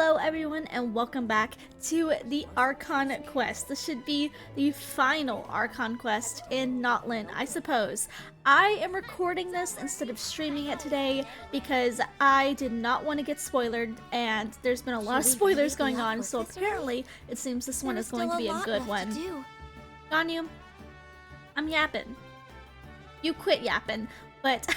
Hello everyone and welcome back to the Archon quest. This should be the final Archon quest in Notland, I suppose. I am recording this instead of streaming it today because I did not want to get spoiled and there's been a lot of spoilers going on, so apparently it seems this one is going to be a good one. Ganyu, I'm yapping. You quit yapping. But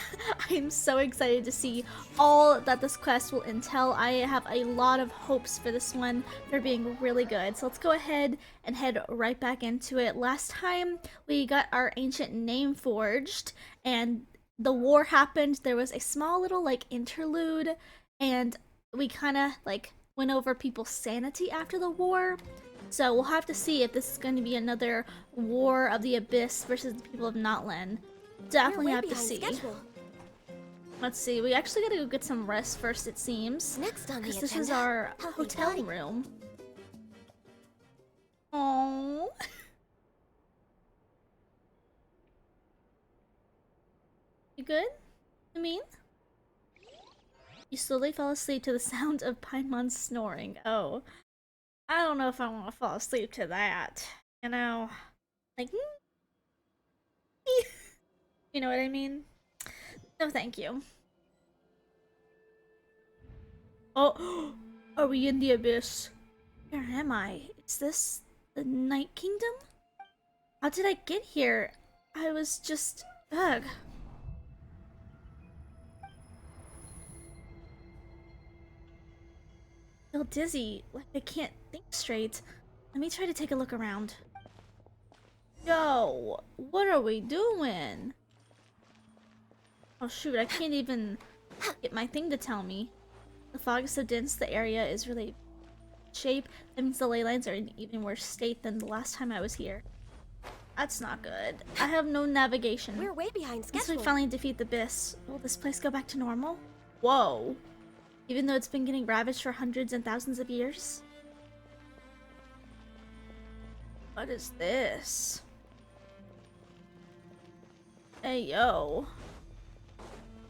I'm so excited to see all that this quest will entail. I have a lot of hopes for this one for being really good. So let's go ahead and head right back into it. Last time we got our ancient name forged and the war happened. There was a small little interlude and we kind of went over people's sanity after the war. So we'll have to see if this is going to be another War of the Abyss versus the people of Notland. Definitely have to see. Schedule. Let's see. We actually gotta go get some rest first, it seems. Next on the agenda, this is our hotel room. Oh. You good? I mean, you slowly fell asleep to the sound of Paimon's snoring. Oh, I don't know if I want to fall asleep to that. You know, like. You know what I mean? No, thank you. Oh, are we in the abyss? Where am I? Is this the Night Kingdom? How did I get here? I was just... ugh. I feel dizzy, like I can't think straight. Let me try to take a look around. Yo, what are we doing? Oh shoot, I can't even get my thing to tell me. The fog is so dense, the area is really shape. That means the ley lines are in even worse state than the last time I was here. That's not good. I have no navigation. We're way behind schedule. Once we finally defeat the abyss, will this place go back to normal? Whoa. Even though it's been getting ravaged for hundreds and thousands of years? What is this? Hey, yo.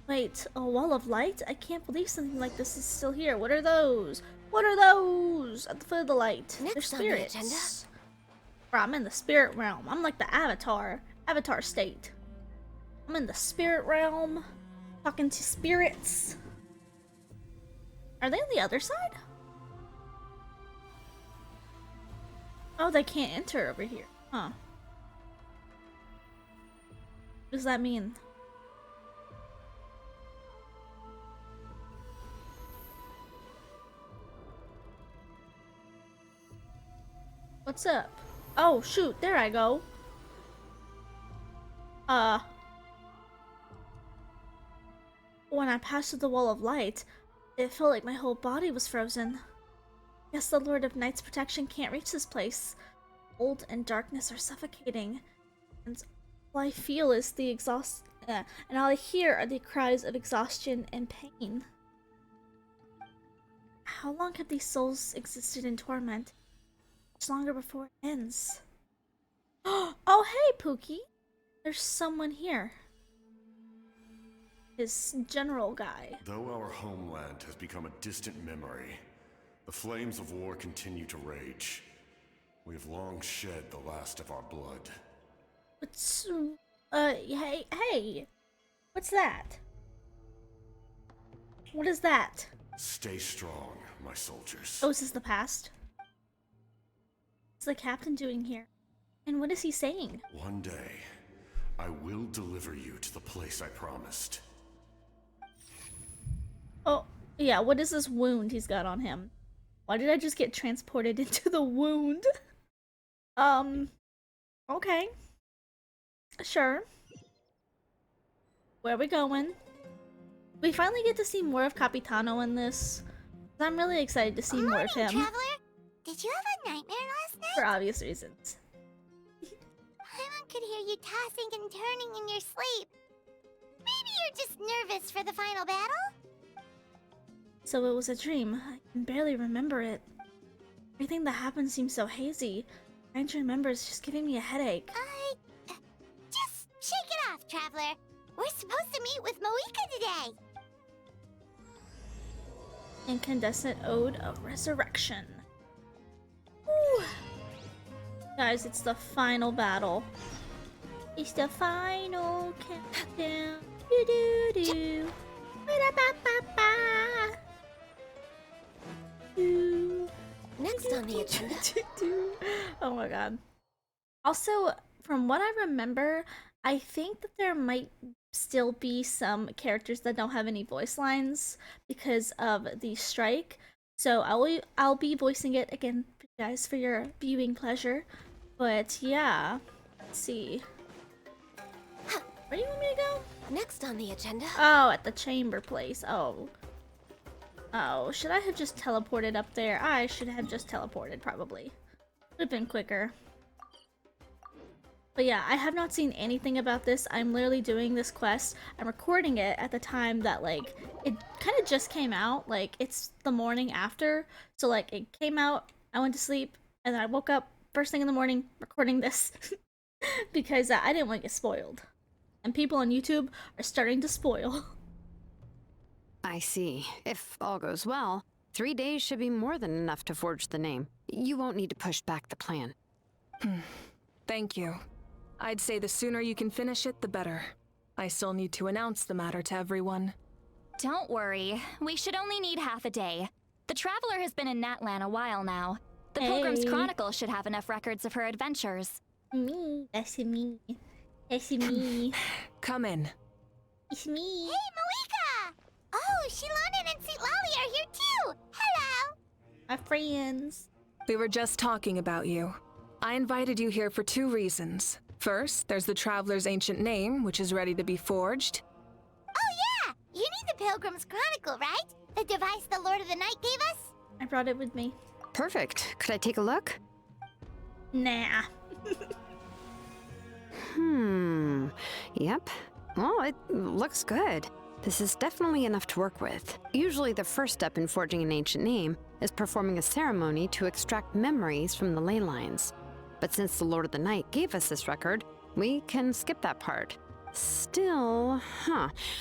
Wait, a wall of light? I can't believe something like this is still here. What are those? What are those? At the foot of the light. They're spirits. Bro, I'm in the spirit realm. I'm like the Avatar. Avatar state. I'm in the spirit realm. Talking to spirits. Are they on the other side? Oh, they can't enter over here. Huh. What does that mean? What's up? Oh shoot, there I go. When I passed through the wall of light, it felt like my whole body was frozen. Guess the Lord of Night's protection can't reach this place. Cold and darkness are suffocating, and all I feel is the and all I hear are the cries of exhaustion and pain. How long have these souls existed in torment? Much longer before it ends. Oh, hey, Pookie! There's someone here. This general guy. Though our homeland has become a distant memory, the flames of war continue to rage. We have long shed the last of our blood. What's... hey! What's that? What is that? Stay strong, my soldiers. Oh, is this the past? What's the captain doing here? And what is he saying? One day, I will deliver you to the place I promised. Oh, yeah, what is this wound he's got on him? Why did I just get transported into the wound? Okay. Sure. Where are we going? We finally get to see more of Capitano in this. I'm really excited to see more of him. Traveler? Did you have a nightmare last night? For obvious reasons. Paimon could hear you tossing and turning in your sleep. Maybe you're just nervous for the final battle? So it was a dream. I can barely remember it. Everything that happened seems so hazy. Trying to remember is just giving me a headache. Just shake it off, Traveler. We're supposed to meet with Moika today. Incandescent Ode of Resurrection. Woo. Guys, it's the final battle. It's the final countdown. Do do do. Ba-da-ba-ba-ba. Do. Next on the agenda. Oh my god. Also, from what I remember, I think that there might still be some characters that don't have any voice lines because of the strike. So I'll be voicing it again, guys, for your viewing pleasure. But yeah, let's see. Where do you want me to go? Next on the agenda. Oh, at the chamber place. Oh. Oh, should I have just teleported up there? I should have just teleported, probably. Would have been quicker. But yeah, I have not seen anything about this. I'm literally doing this quest. I'm recording it at the time that, like, it kind of just came out. Like, it's the morning after. So, like, it came out, I went to sleep, and then I woke up first thing in the morning recording this. Because I didn't want to get spoiled. And people on YouTube are starting to spoil. I see. If all goes well, 3 days should be more than enough to forge the name. You won't need to push back the plan. Thank you. I'd say the sooner you can finish it, the better. I still need to announce the matter to everyone. Don't worry. We should only need half a day. The Traveler has been in Natlan a while now. The Pilgrim's Chronicle should have enough records of her adventures. Me. That's me. That's me. Come in. It's me. Hey, Malika! Oh, Shilonen and Sweet Lolly are here too! Hello! My friends. We were just talking about you. I invited you here for 2 reasons. First, there's the Traveler's ancient name, which is ready to be forged. Oh yeah! You need the Pilgrim's Chronicle, right? The device the Lord of the Night gave us? I brought it with me. Perfect. Could I take a look? Nah. Yep. Well, it looks good. This is definitely enough to work with. Usually the first step in forging an ancient name is performing a ceremony to extract memories from the ley lines. But since the Lord of the Night gave us this record, we can skip that part. Still,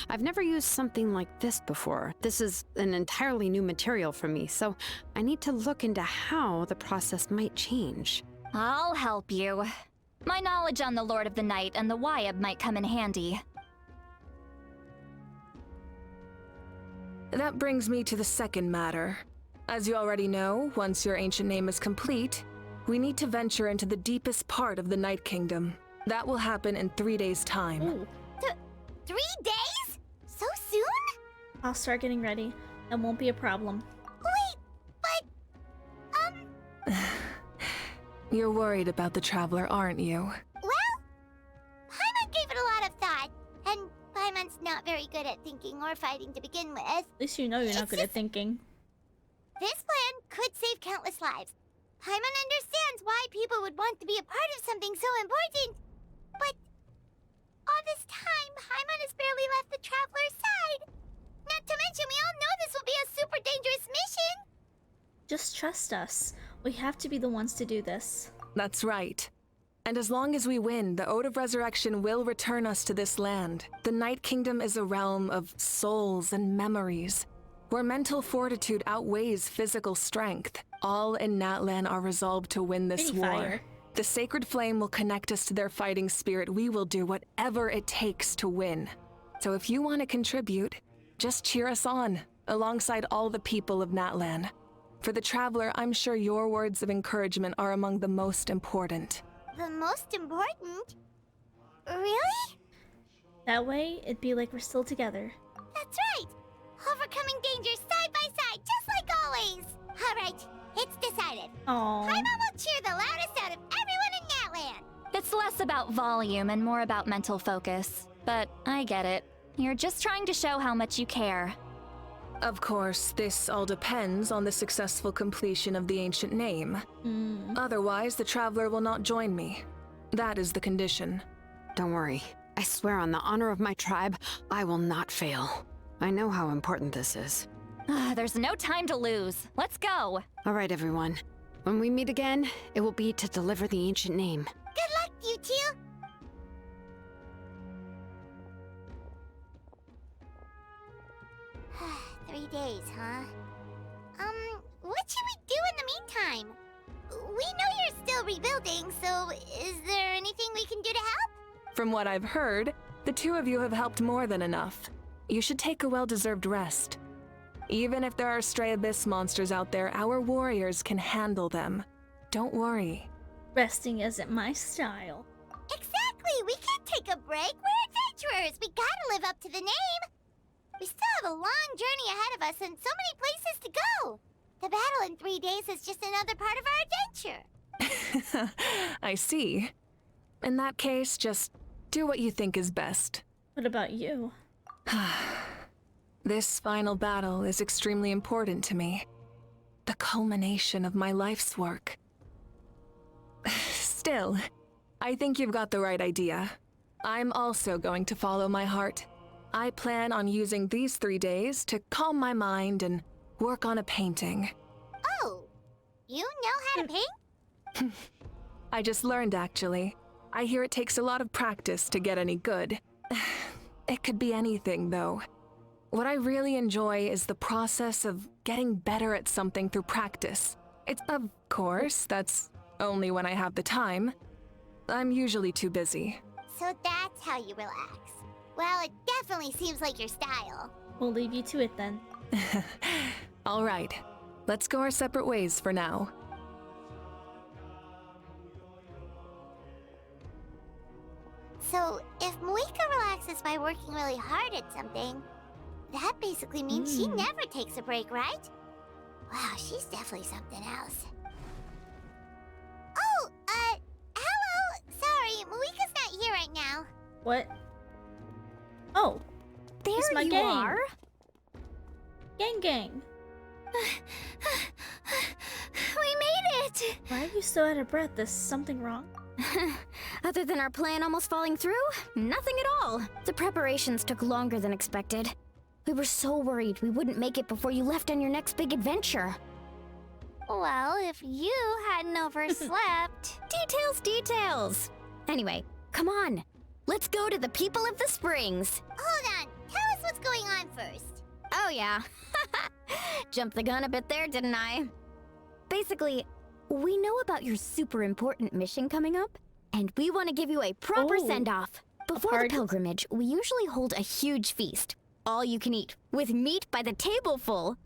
I've never used something like this before. This is an entirely new material for me, so I need to look into how the process might change. I'll help you. My knowledge on the Lord of the Night and the Wyab might come in handy. That brings me to the second matter. As you already know, once your ancient name is complete, we need to venture into the deepest part of the Night Kingdom. That will happen in 3 days' time. Ooh. 3 days? So soon? I'll start getting ready. That won't be a problem. Wait, but... You're worried about the Traveler, aren't you? Well, Paimon gave it a lot of thought, and Paimon's not very good at thinking or fighting to begin with. At least you know you're not good at thinking. This plan could save countless lives. Paimon understands why people would want to be a part of something so important. But all this time, Paimon has barely left the Traveler's side. Not to mention, we all know this will be a super dangerous mission. Just trust us. We have to be the ones to do this. That's right. And as long as we win, the Ode of Resurrection will return us to this land. The Night Kingdom is a realm of souls and memories, where mental fortitude outweighs physical strength. All in Natlan are resolved to win this Pretty war. fire. The sacred flame will connect us to their fighting spirit. We will do whatever it takes to win. So if you want to contribute, just cheer us on, alongside all the people of Natlan. For the Traveler, I'm sure your words of encouragement are among the most important. The most important? Really? That way, it'd be like we're still together. That's right! Overcoming dangers side by side, just like always! Alright, it's decided. Aww. Paimon will cheer the loudest out of everyone in Natlan! It's less about volume and more about mental focus. But I get it. You're just trying to show how much you care. Of course, this all depends on the successful completion of the ancient name. Otherwise, the Traveler will not join me. That is the condition. Don't worry. I swear on the honor of my tribe, I will not fail. I know how important this is. There's no time to lose. Let's go. All right, everyone. When we meet again, it will be to deliver the ancient name. Good luck, you two! Three days, huh? What should we do in the meantime? We know you're still rebuilding, so is there anything we can do to help? From what I've heard, the two of you have helped more than enough. You should take a well-deserved rest. Even if there are stray abyss monsters out there, our warriors can handle them. Don't worry. Resting isn't my style. Exactly! We can't take a break! We're adventurers! We gotta live up to the name! We still have a long journey ahead of us and so many places to go! The battle in 3 days is just another part of our adventure! I see. In that case, just do what you think is best. What about you? This final battle is extremely important to me. The culmination of my life's work. Still, I think you've got the right idea. I'm also going to follow my heart. I plan on using these 3 days to calm my mind and work on a painting. Oh, you know how to paint? I just learned, actually. I hear it takes a lot of practice to get any good. It could be anything, though. What I really enjoy is the process of getting better at something through practice. It's, of course, that's only when I have the time. I'm usually too busy. So that's how you relax. Well, it definitely seems like your style. We'll leave you to it then. All right, let's go our separate ways for now. So, if Moika relaxes by working really hard at something, that basically means she never takes a break, right? Wow, she's definitely something else. Oh, hello! Sorry, Moika's not here right now. What? Oh, There it's my you gang. are. Gang. We made it! Why are you so out of breath? Is something wrong? Other than our plan almost falling through, nothing at all. The preparations took longer than expected. We were so worried we wouldn't make it before you left on your next big adventure. Well, if you hadn't overslept... Details! Anyway, come on. Let's go to the people of the springs. Hold on, tell us what's going on first. Oh yeah. Jumped the gun a bit there, didn't I? Basically, we know about your super important mission coming up, and we want to give you a proper Oh. send-off. Before the party? pilgrimage, we usually hold a huge feast. All you can eat, with meat by the tableful.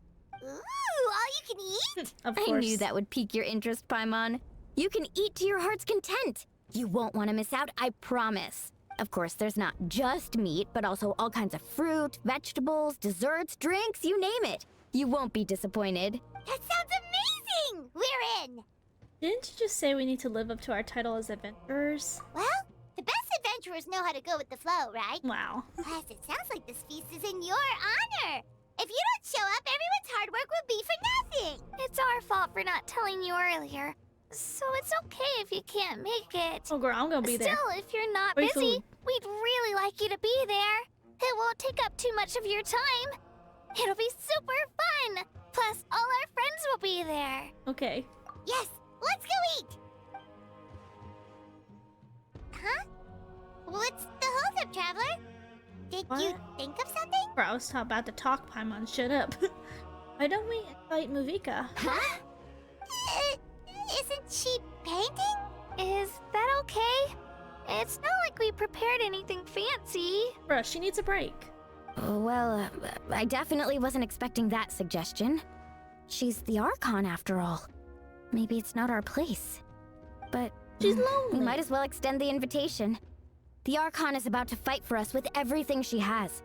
Ooh, all you can eat? Of I course. knew that would pique your interest, Paimon. You can eat to your heart's content. You won't want to miss out, I promise. Of course, there's not just meat, but also all kinds of fruit, vegetables, desserts, drinks, you name it. You won't be disappointed. That sounds amazing! We're in! Didn't you just say we need to live up to our title as adventurers? Well, the best adventurers know how to go with the flow, right? Wow. Plus, it sounds like this feast is in your honor. If you don't show up, everyone's hard work will be for nothing. It's our fault for not telling you earlier. So it's okay if you can't make it. Oh girl, I'm gonna be there. Still, if you're not Wait, busy, food. we'd really like you to be there. It won't take up too much of your time. It'll be super fun. Plus, all our friends will be there. Okay. Yes, let's go eat. Huh? What's the holdup, traveler? Did you What? think of something? Bro, I was about to talk, Paimon. Shut up. Why don't we invite Muvika? Huh? Isn't she painting? Is that okay? It's not like we prepared anything fancy. Bro, she needs a break. Well, I definitely wasn't expecting that suggestion. She's the Archon after all. Maybe it's not our place. But She's we lonely. might as well extend the invitation. The Archon is about to fight for us with everything she has.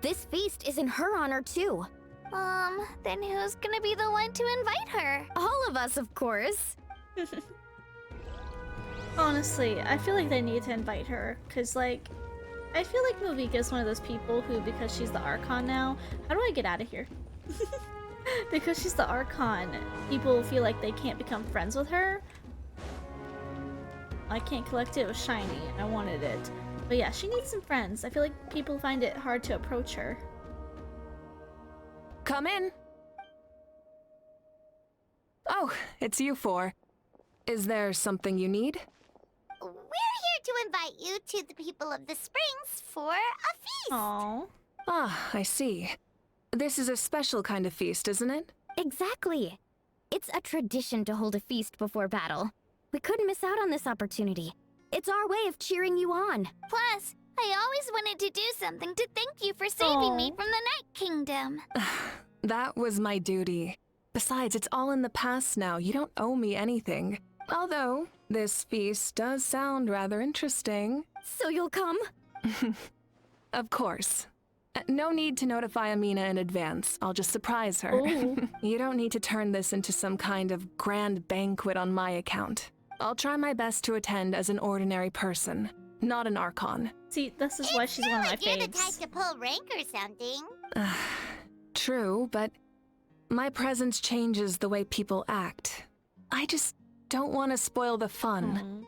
This feast is in her honor too. Then who's gonna be the one to invite her? All of us, of course. Honestly, I feel like they need to invite her. Because, like, I feel like Muvika is one of those people who, because she's the Archon now, how do I get out of here? Because she's the Archon, people feel like they can't become friends with her. I can't collect it, it was shiny, and I wanted it. But yeah, she needs some friends. I feel like people find it hard to approach her. Come in. Oh, it's you four. Is there something you need? We're here to invite you to the people of the springs for a feast. Aww. Ah, I see. This is a special kind of feast, isn't it? Exactly. It's a tradition to hold a feast before battle. We couldn't miss out on this opportunity. It's our way of cheering you on. Plus, I always wanted to do something to thank you for saving me Aw. from the Night Kingdom. That was my duty. Besides, it's all in the past now. You don't owe me anything. Although, this feast does sound rather interesting. So you'll come? Of course. No need to notify Amina in advance. I'll just surprise her. Ooh. You don't need to turn this into some kind of grand banquet on my account. I'll try my best to attend as an ordinary person, not an Archon. See, this is why she's one of my Like you're the type faves. to pull rank or something. True, but my presence changes the way people act. I just don't want to spoil the fun.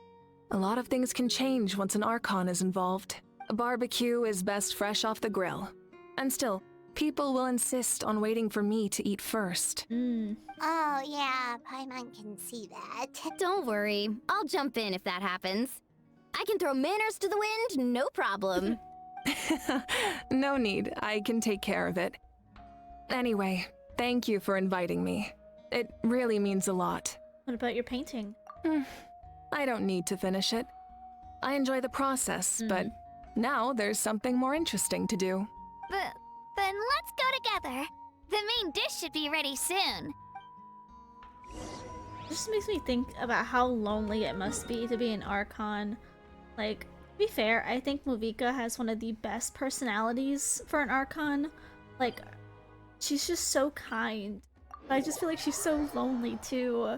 Aw. A lot of things can change once an Archon is involved. A barbecue is best fresh off the grill. And still, people will insist on waiting for me to eat first. Oh yeah, Paimon can see that. Don't worry. I'll jump in if that happens. I can throw manners to the wind, no problem. No need, I can take care of it. Anyway, thank you for inviting me. It really means a lot. What about your painting? I don't need to finish it. I enjoy the process, but now there's something more interesting to do. Then let's go together. The main dish should be ready soon. It just makes me think about how lonely it must be to be an Archon. Like, to be fair, I think Movika has one of the best personalities for an Archon. Like, she's just so kind. But I just feel like she's so lonely too.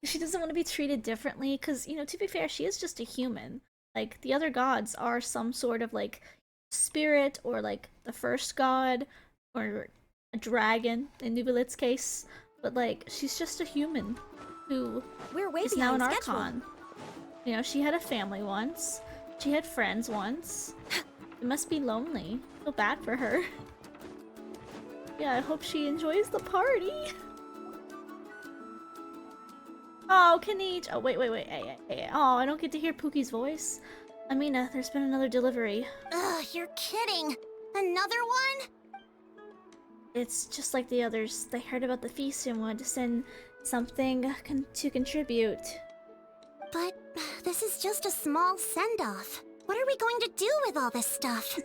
She doesn't want to be treated differently because, you know, to be fair, she is just a human. Like, the other gods are some sort of, like, spirit or, like, the first god or a dragon in Nubilit's case. But, like, she's just a human who We're way is now an behind schedule. Archon. You know, she had a family once. She had friends once. It must be lonely. I feel bad for her. Yeah, I hope she enjoys the party. Oh, Kanich. Oh, wait. Hey. Oh, I don't get to hear Pookie's voice. Amina, there's been another delivery. Ugh, you're kidding. Another one? It's just like the others. They heard about the feast and wanted to send something to contribute. But this is just a small send-off. What are we going to do with all this stuff?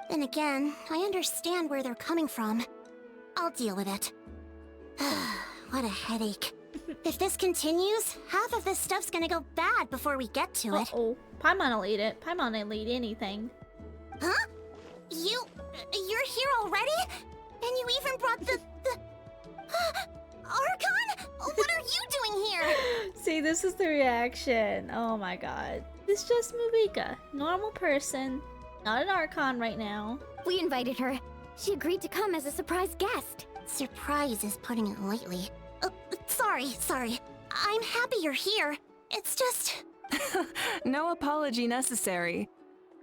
Then again, I understand where they're coming from. I'll deal with it. What a headache. If this continues, half of this stuff's gonna go bad before we get to it. Uh-oh. Paimon will eat it. Paimon ain't eat anything. Huh? You're here already? And you even brought the... Archon? What are you doing here? See, this is the reaction. Oh my god. It's just Muvika. Normal person. Not an Archon right now. We invited her. She agreed to come as a surprise guest. Surprise is putting it lightly. Sorry. I'm happy you're here. It's just... No apology necessary.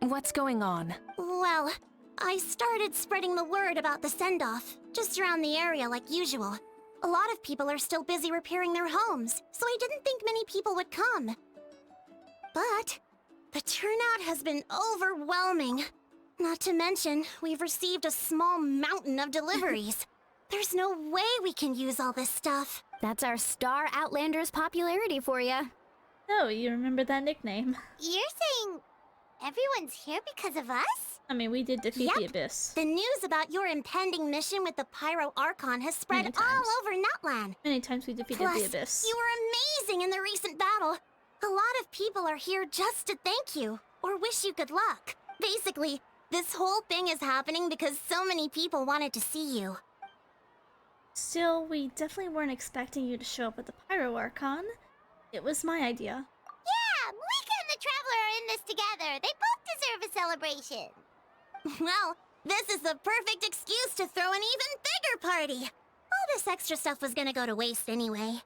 What's going on? Well, I started spreading the word about the send-off, just around the area like usual. A lot of people are still busy repairing their homes, so I didn't think many people would come. But the turnout has been overwhelming. Not to mention, we've received a small mountain of deliveries. There's no way we can use all this stuff. That's our star Outlander's popularity for you. Oh, you remember that nickname. You're saying everyone's here because of us? I mean, we did defeat the Yep. Abyss. The news about your impending mission with the Pyro Archon has spread Many all times. over Nutland. Many times we defeated Plus, the Abyss. you were amazing in the recent battle. A lot of people are here just to thank you, or wish you good luck. Basically, this whole thing is happening because so many people wanted to see you. Still, we definitely weren't expecting you to show up at the Pyro Archon. It was my idea. Yeah, Moika and the Traveler are in this together. They both deserve a celebration. Well, this is the perfect excuse to throw an even bigger party. All this extra stuff was gonna go to waste anyway.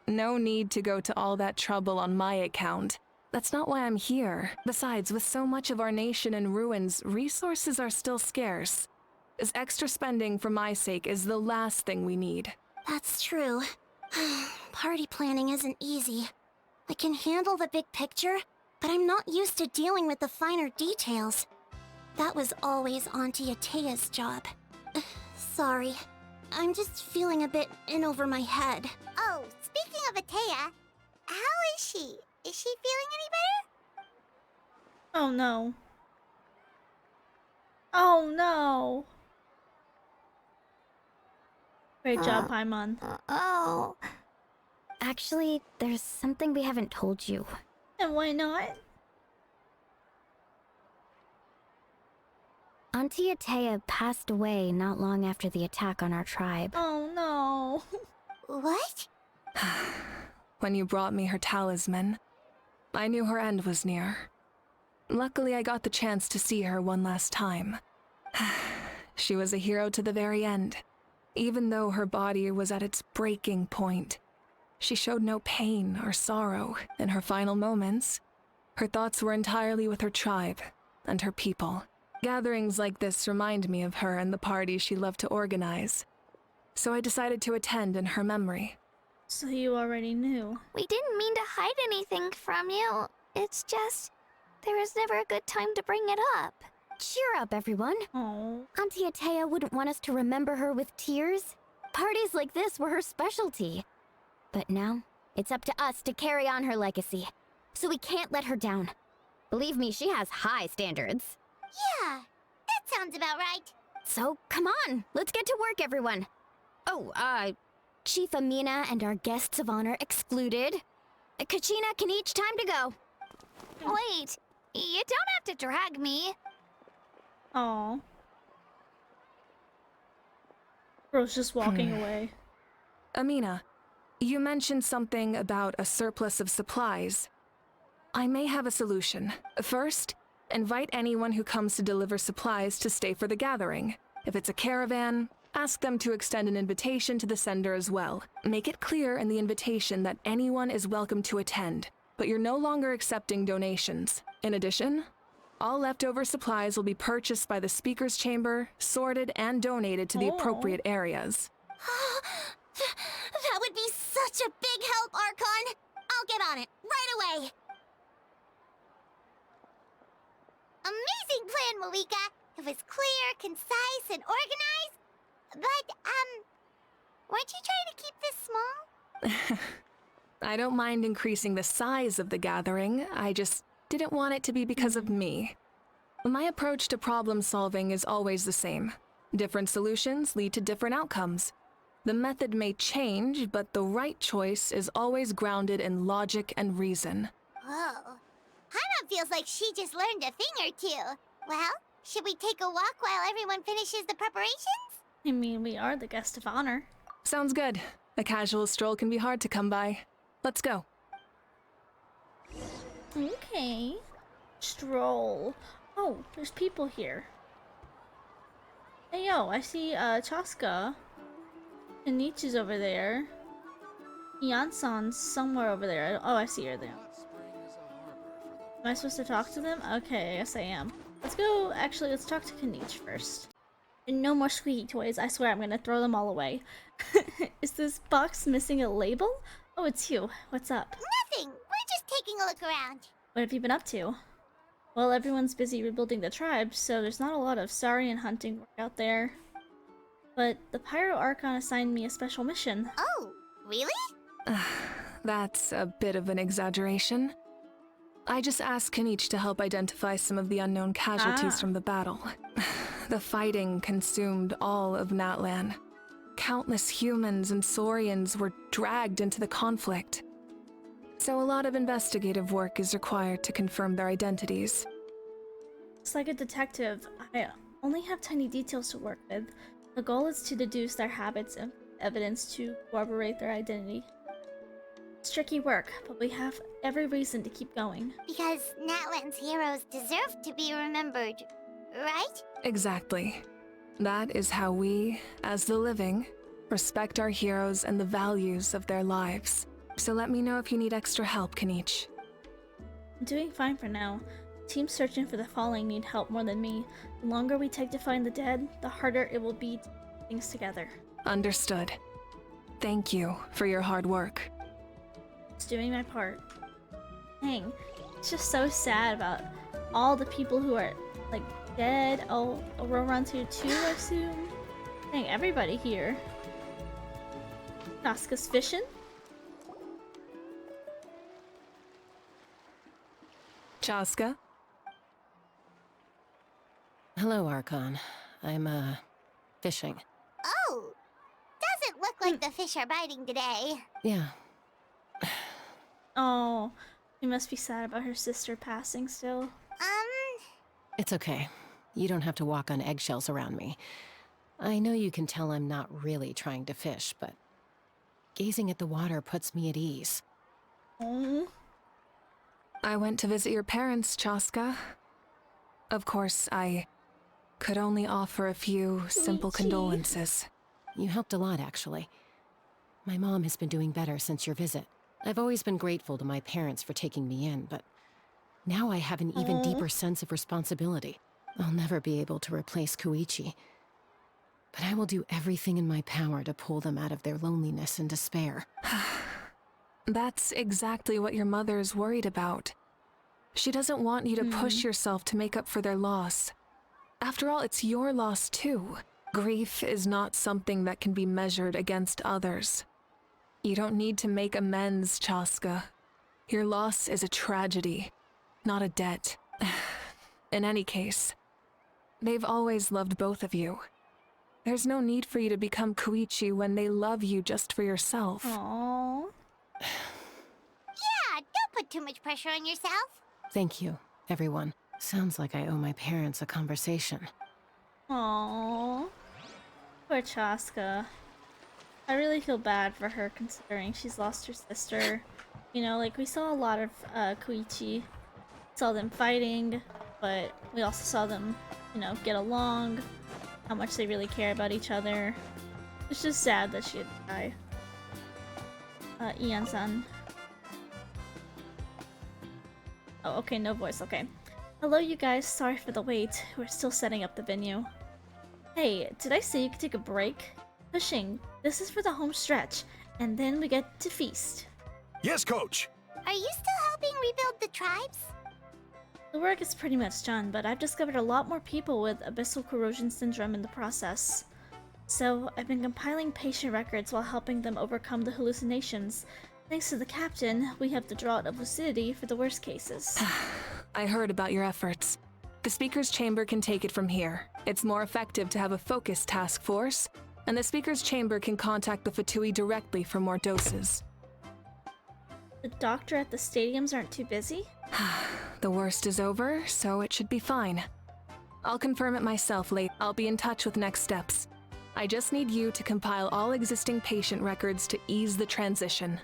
No need to go to all that trouble on my account. That's not why I'm here. Besides, with so much of our nation in ruins, resources are still scarce. This extra spending for my sake is the last thing we need. That's true. Party planning isn't easy. I can handle the big picture, but I'm not used to dealing with the finer details. That was always Auntie Atea's job. Sorry. I'm just feeling a bit in over my head. Oh, speaking of Atea, how is she? Is she feeling any better? Oh no. Oh no. Great job, Paimon. Oh. Actually, there's something we haven't told you. And why not? Auntie Atea passed away not long after the attack on our tribe. Oh no. What? When you brought me her talisman, I knew her end was near. Luckily, I got the chance to see her one last time. She was a hero to the very end. Even though her body was at its breaking point, she showed no pain or sorrow in her final moments. Her thoughts were entirely with her tribe and her people. Gatherings like this remind me of her and the parties she loved to organize. So I decided to attend in her memory. So you already knew. We didn't mean to hide anything from you. It's just, there was never a good time to bring it up. Cheer up, everyone. Oh. Auntie Atea wouldn't want us to remember her with tears. Parties like this were her specialty. But now, it's up to us to carry on her legacy. So we can't let her down. Believe me, she has high standards. Yeah, that sounds about right. So, come on, let's get to work, everyone. Oh, Chief Amina and our guests of honor excluded. Kachina can each time to go. Wait, you don't have to drag me. Aw. Bro's just walking away. Amina, you mentioned something about a surplus of supplies. I may have a solution. First, invite anyone who comes to deliver supplies to stay for the gathering. If it's a caravan, ask them to extend an invitation to the sender as well. Make it clear in the invitation that anyone is welcome to attend, but you're no longer accepting donations. In addition, all leftover supplies will be purchased by the speaker's chamber, sorted, and donated to the appropriate areas. That would be such a big help, Archon. I'll get on it right away. Amazing plan, Malika. It was clear, concise, and organized. But, weren't you trying to keep this small? I don't mind increasing the size of the gathering, I just didn't want it to be because of me. My approach to problem solving is always the same. Different solutions lead to different outcomes. The method may change, but the right choice is always grounded in logic and reason. Whoa. Hana feels like she just learned a thing or two. Well, should we take a walk while everyone finishes the preparations? I mean, we are the guest of honor. Sounds good. A casual stroll can be hard to come by. Let's go. Okay. Stroll. Oh, there's people here. Hey yo, I see Chaska. Kenichi's over there. Yansan's somewhere over there. Oh, I see her there. Am I supposed to talk to them? Okay, I guess I am. Let's go, actually, let's talk to Kenichi first. And no more squeaky toys, I swear I'm gonna throw them all away. Is this box missing a label? Oh, it's you. What's up? Nothing. We're just taking a look around. What have you been up to? Well, everyone's busy rebuilding the tribe, so there's not a lot of saurian hunting work out there. But the Pyro Archon assigned me a special mission. Oh, really? That's a bit of an exaggeration. I just asked Kenichi to help identify some of the unknown casualties from the battle. The fighting consumed all of Natlan. Countless humans and saurians were dragged into the conflict. So a lot of investigative work is required to confirm their identities. It's like a detective. I only have tiny details to work with. The goal is to deduce their habits and evidence to corroborate their identity. It's tricky work, but we have every reason to keep going. Because Natlan's heroes deserve to be remembered, right? Exactly. That is how we, as the living, respect our heroes and the values of their lives. So let me know if you need extra help, Kenichi. I'm doing fine for now. Teams searching for the falling need help more than me. The longer we take to find the dead, the harder it will be to put things together. Understood. Thank you for your hard work. Just doing my part. Dang, it's just so sad about all the people who are, like, dead. Oh, Rorantu too, I assume? Dang, everybody here. Naska's fishing. Chaska? Hello, Archon. I'm, fishing. Oh, doesn't look like the fish are biting today. Yeah. Oh, she must be sad about her sister passing still. It's okay. You don't have to walk on eggshells around me. I know you can tell I'm not really trying to fish, but gazing at the water puts me at ease. Oh. I went to visit your parents, Chaska. Of course, I could only offer a few simple Koichi. condolences. You helped a lot, actually. My mom has been doing better since your visit. I've always been grateful to my parents for taking me in, but now I have an even deeper sense of responsibility. I'll never be able to replace Koichi, but I will do everything in my power to pull them out of their loneliness and despair. That's exactly what your mother's worried about. She doesn't want you to push yourself to make up for their loss. After all, it's your loss too. Grief is not something that can be measured against others. You don't need to make amends, Chaska. Your loss is a tragedy, not a debt. In any case, they've always loved both of you. There's no need for you to become Koichi when they love you just for yourself. Aww. Yeah, don't put too much pressure on yourself. Thank you, everyone. Sounds like I owe my parents a conversation. Aww. Poor Chaska. I really feel bad for her considering she's lost her sister. You know, like we saw a lot of Koichi. Saw them fighting, but we also saw them, you know, get along. How much they really care about each other. It's just sad that she had to die. Ian-san. Oh, okay, no voice, okay. Hello, you guys. Sorry for the wait. We're still setting up the venue. Hey, did I say you could take a break? Pushing. This is for the home stretch, and then we get to feast. Yes, Coach! Are you still helping rebuild the tribes? The work is pretty much done, but I've discovered a lot more people with abyssal corrosion syndrome in the process. So, I've been compiling patient records while helping them overcome the hallucinations. Thanks to the captain, we have the drought of lucidity for the worst cases. I heard about your efforts. The Speaker's Chamber can take it from here. It's more effective to have a focused task force, and the Speaker's Chamber can contact the Fatui directly for more doses. The doctor at the stadiums aren't too busy? The worst is over, so it should be fine. I'll confirm it myself later. I'll be in touch with next steps. I just need you to compile all existing patient records to ease the transition.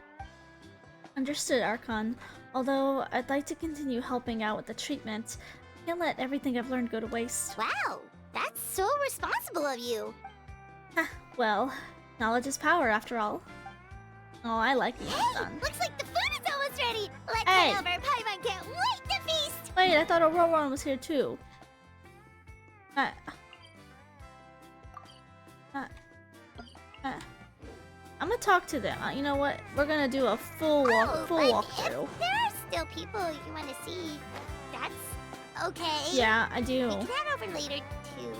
Understood, Archon. Although I'd like to continue helping out with the treatment, I can't let everything I've learned go to waste. Wow, that's so responsible of you. Well, knowledge is power after all. Oh, I like Hey, Ian-san. looks like the food is almost ready. Let's Hey. head over. Paimon can't wait to feast. Wait, I thought Auroron was here too. I'm gonna talk to them. You know what? We're gonna do a full But walkthrough. if there are still people you want to see, that's okay. Yeah, I do. We can head over later too.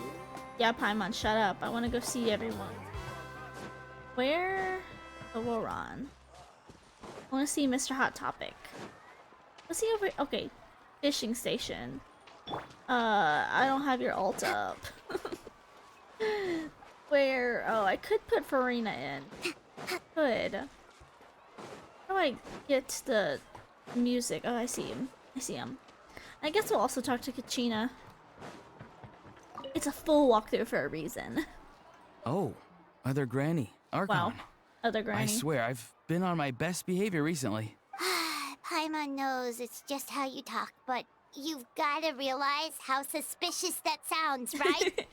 Yeah, Paimon, shut up. I want to go see everyone. Where? Auroron. I want to see Mr. Hot Topic. Let's see over. Okay, fishing station. I don't have your alt up. Where? Oh, I could put Farina in. Could. How do I get the music? Oh, I see him. I see him. I guess we'll also talk to Kachina. It's a full walkthrough for a reason. Oh, other Granny. Archon. Wow. Other Granny. I swear, I've been on my best behavior recently. Paimon knows it's just how you talk, but you've got to realize how suspicious that sounds, right?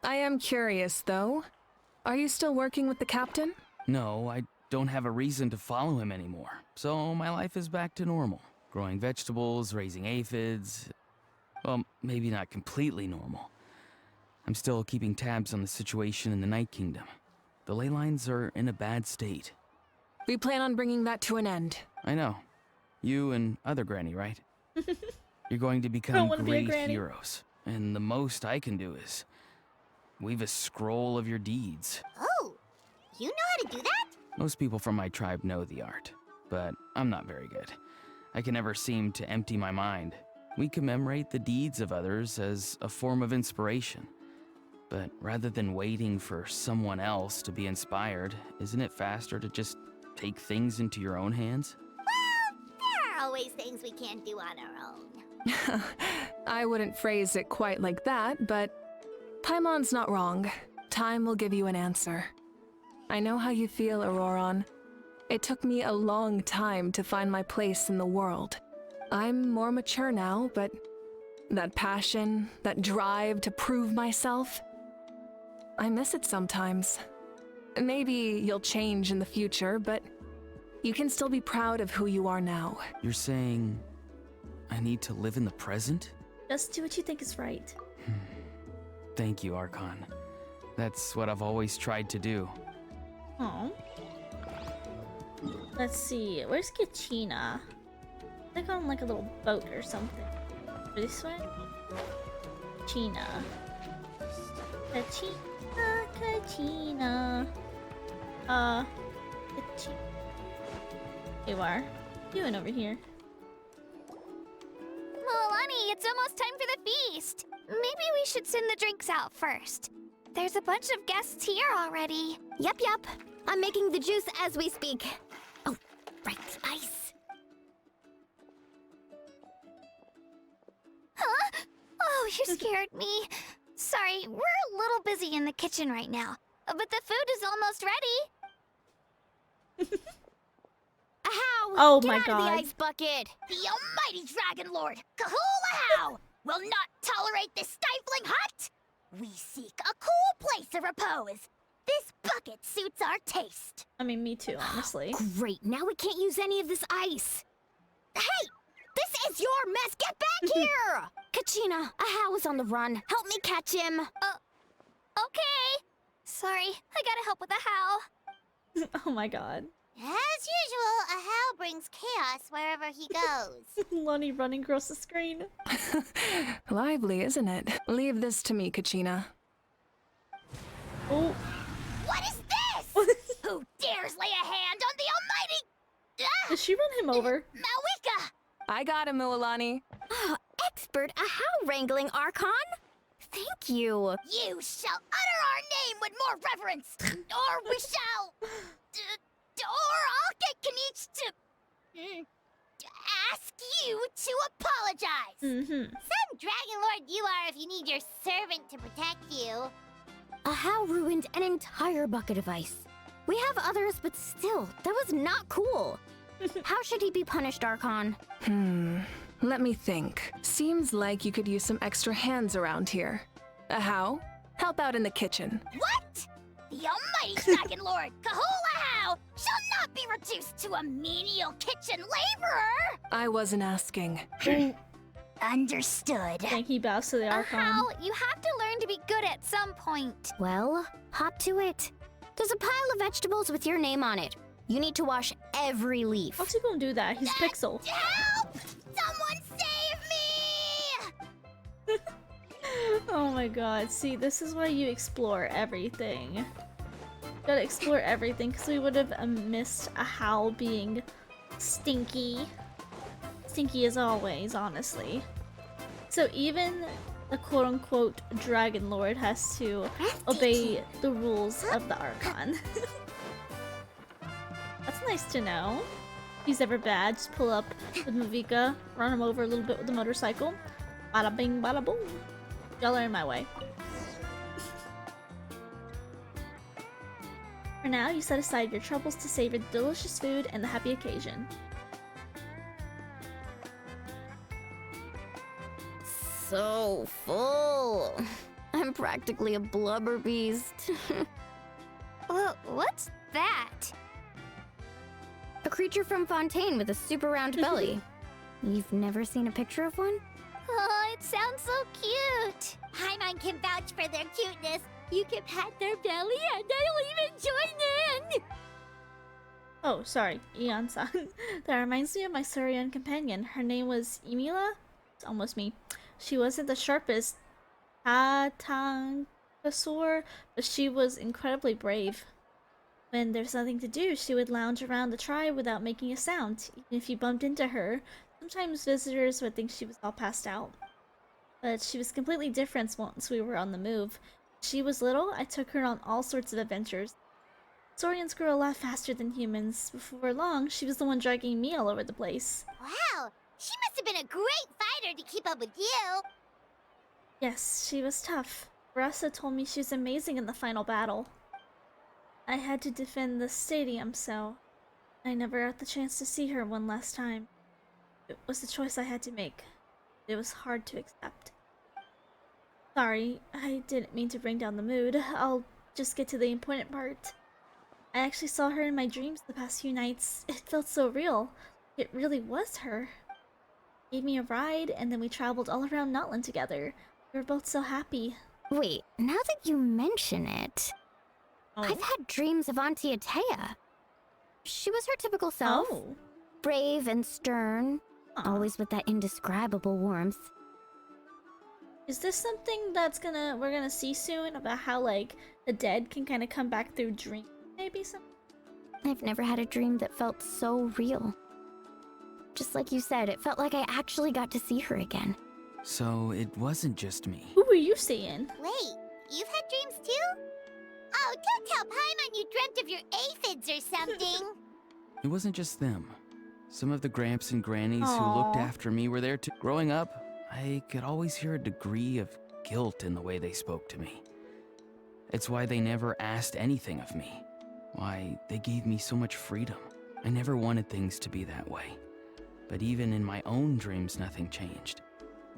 I am curious, though. Are you still working with the captain? No, I don't have a reason to follow him anymore. So my life is back to normal. Growing vegetables, raising aphids. Well, maybe not completely normal. I'm still keeping tabs on the situation in the Night Kingdom. The ley lines are in a bad state. We plan on bringing that to an end. I know. You and other Granny, right? You're going to Don't become wanna be a great granny. heroes. And the most I can do is weave a scroll of your deeds. Oh, You know how to do that? Most people from my tribe know the art, but I'm not very good. I can never seem to empty my mind. We commemorate the deeds of others as a form of inspiration. But rather than waiting for someone else to be inspired, isn't it faster to just take things into your own hands? Well, there are always things we can't do on our own. I wouldn't phrase it quite like that, but Paimon's not wrong. Time will give you an answer. I know how you feel, Auroron. It took me a long time to find my place in the world. I'm more mature now, but that passion, that drive to prove myself, I miss it sometimes. Maybe you'll change in the future, but you can still be proud of who you are now. You're saying I need to live in the present? Just do what you think is right. Thank you, Archon. That's what I've always tried to do. Oh. Let's see. Where's Kachina? Like on like a little boat or something. This way? Kachina. Kachina. Kachina. Kachina. You are. What you doing over here? Milani, it's almost time for the feast. Maybe we should send the drinks out first. There's a bunch of guests here already. Yep. I'm making the juice as we speak. Oh, right, ice. Huh? Oh, you scared me. Sorry, we're a little busy in the kitchen right now. But the food is almost ready. Ahow! Oh Get my out of God. the ice bucket! The almighty Dragon Lord, Kahulahau, will not tolerate this stifling hut. We seek a cool place to repose. This bucket suits our taste. I mean, me too, honestly. Great, now we can't use any of this ice. Hey! This is your mess! Get back here! Kachina, Ahow is on the run. Help me catch him. Okay. Sorry, I gotta help with the how. Oh my God. As usual, a how brings chaos wherever he goes. Lonnie running across the screen. Lively, isn't it? Leave this to me, Kachina. Oh. What is this? Who dares lay a hand on the almighty... Did she run him over? Malika! I got him, Mualani. Expert Ahow wrangling, Archon. Thank you. You shall utter our name with more reverence, or we shall... or I'll get Kanich to ask you to apologize. Some Dragon Lord you are if you need your servant to protect you. Ahow ruined an entire bucket of ice. We have others, but still, that was not cool. How should he be punished, Archon? Let me think. Seems like you could use some extra hands around here. Ahow, help out in the kitchen. What? The almighty Dragon Lord, Kahulahau, shall not be reduced to a menial kitchen laborer. I wasn't asking. Understood. I think he bows to the Archon. How? You have to learn to be good at some point. Well, hop to it. There's a pile of vegetables with your name on it. You need to wash every leaf. How's he gonna do that? He's Pixel. Help! Someone save me! Oh my God. See, this is why you explore everything. You gotta explore everything because we would have missed a Howl being stinky. Stinky as always, honestly. So even the quote-unquote Dragon Lord has to obey the rules of the Archon. That's nice to know. If he's ever bad, just pull up with Mavika, run him over a little bit with the motorcycle. Bada bing, bada boom. Y'all are in my way. For now, you set aside your troubles to savor the delicious food and the happy occasion. So full. I'm practically a blubber beast. Well, what's that? A creature from Fontaine with a super round belly. You've never seen a picture of one? Oh, it sounds so cute. Paimon can vouch for their cuteness. You can pat their belly and I'll even join in. Oh, sorry, Eon-san. That reminds me of my Surian companion. Her name was Emila? It's almost me. She wasn't the sharpest Atankasaur, but she was incredibly brave. When there's nothing to do, she would lounge around the tribe without making a sound. Even if you bumped into her, sometimes visitors would think she was all passed out. But she was completely different once we were on the move. When she was little, I took her on all sorts of adventures. Saurians grow a lot faster than humans. Before long, she was the one dragging me all over the place. Wow, she must have been a great fighter to keep up with you. Yes, she was tough. Rasa told me she was amazing in the final battle. I had to defend the stadium, so I never got the chance to see her one last time. It was a choice I had to make. It was hard to accept. Sorry, I didn't mean to bring down the mood. I'll just get to the important part. I actually saw her in my dreams the past few nights. It felt so real. It really was her. Gave me a ride, and then we traveled all around Notland together. We were both so happy. Wait, now that you mention it, I've had dreams of Auntie Atea. She was her typical self. Oh. Brave and stern, always with that indescribable warmth. Is this something that's we're gonna see soon about how like the dead can kind of come back through dreams? Maybe some. I've never had a dream that felt so real. Just like you said, it felt like I actually got to see her again. So it wasn't just me. Who were you seeing? Wait, you've had dreams too? Oh, don't tell Paimon you dreamt of your aphids or something. It wasn't just them. Some of the Gramps and Grannies who looked after me were there too. Growing up, I could always hear a degree of guilt in the way they spoke to me. It's why they never asked anything of me. Why they gave me so much freedom. I never wanted things to be that way. But even in my own dreams, nothing changed.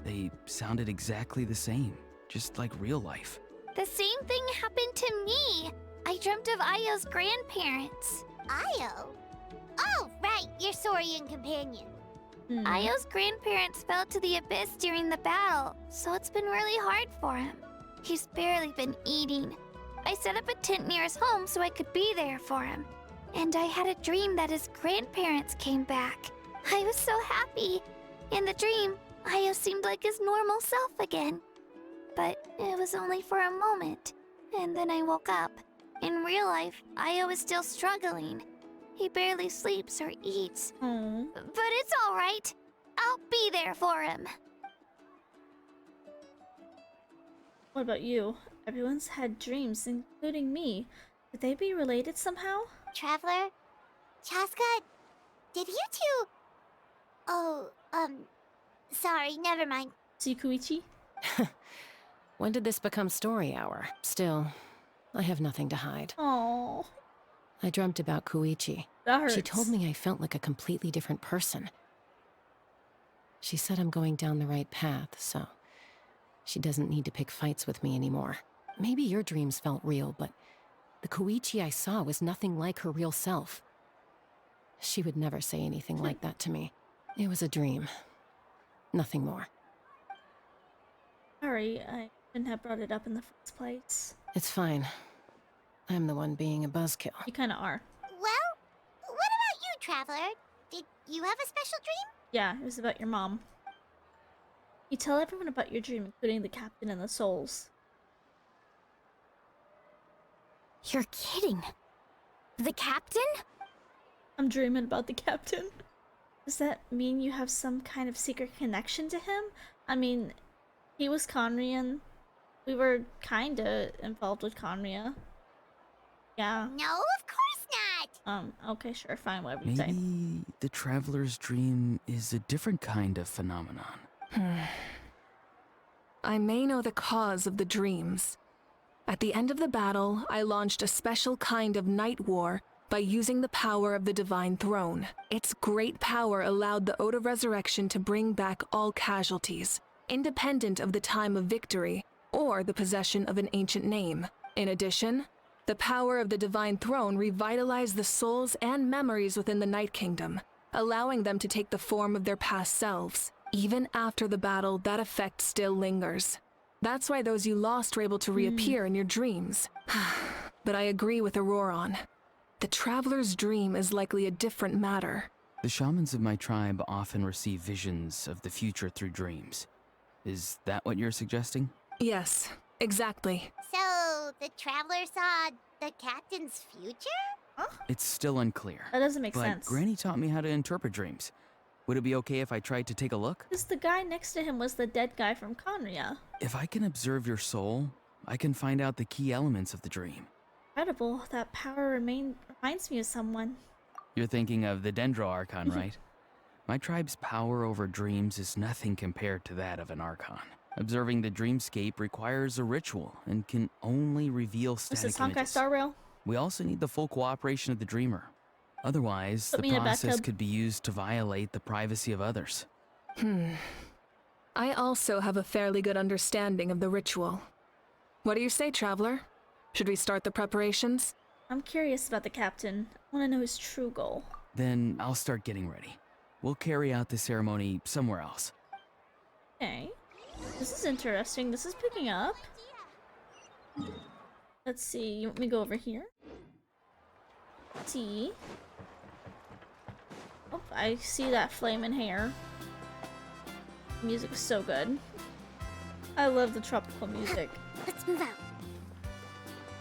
They sounded exactly the same, just like real life. The same thing happened to me. I dreamt of Io's grandparents. Io? Oh, right, your Saurian companion. Io's grandparents fell to the abyss during the battle, so it's been really hard for him. He's barely been eating. I set up a tent near his home so I could be there for him. And I had a dream that his grandparents came back. I was so happy. In the dream, Io seemed like his normal self again. But it was only for a moment. And then I woke up. In real life, Io is still struggling. He barely sleeps or eats. But it's all right. I'll be there for him. What about you? Everyone's had dreams, including me. Could they be related somehow? Traveler? Chaska? Did you two... Oh, sorry, never mind. Tsukui-chi? When did this become story hour? Still, I have nothing to hide. Oh, I dreamt about Koichi. that hurts. She told me I felt like a completely different person. She said I'm going down the right path, so she doesn't need to pick fights with me anymore. Maybe your dreams felt real, but the Koichi I saw was nothing like her real self. She would never say anything like that to me. It was a dream. Nothing more. Sorry, I shouldn't have brought it up in the first place. It's fine. I'm the one being a buzzkill. You kind of are. Well, what about you, Traveler? Did you have a special dream? Yeah, it was about your mom. You tell everyone about your dream, including the captain and the souls. You're kidding. The captain? I'm dreaming about the captain. Does that mean you have some kind of secret connection to him? I mean, he was Conrian. We were kinda involved with Conria. Yeah. No, of course not! Okay, sure, fine, whatever you say. Maybe the traveler's dream is a different kind of phenomenon. I may know the cause of the dreams. At the end of the battle, I launched a special kind of night war by using the power of the Divine Throne. Its great power allowed the Ode of Resurrection to bring back all casualties, independent of the time of victory or the possession of an ancient name. In addition, the power of the Divine Throne revitalized the souls and memories within the Night Kingdom, allowing them to take the form of their past selves. Even after the battle, that effect still lingers. That's why those you lost were able to reappear in your dreams. But I agree with Auroron. The Traveler's dream is likely a different matter. The shamans of my tribe often receive visions of the future through dreams. Is that what you're suggesting? Yes, exactly. So, the Traveler saw the captain's future? Huh? It's still unclear. That doesn't make But sense. Granny taught me how to interpret dreams. Would it be okay if I tried to take a look? Because the guy next to him was the dead guy from Conria. If I can observe your soul, I can find out the key elements of the dream. Incredible. That power reminds me of someone. You're thinking of the Dendro Archon, right? My tribe's power over dreams is nothing compared to that of an Archon. Observing the dreamscape requires a ritual and can only reveal This is static Honkai images. Star Rail. We also need the full cooperation of the dreamer. Otherwise, Put the me in a process bathtub. could be used to violate the privacy of others. I also have a fairly good understanding of the ritual. What do you say, Traveler? Should we start the preparations? I'm curious about the captain. I want to know his true goal. Then I'll start getting ready. We'll carry out the ceremony somewhere else. Okay. This is interesting. This is picking up. Let's see. You want me to go over here? See. Oh, I see that flame in hair. Music is so good. I love the tropical music. Let's move out.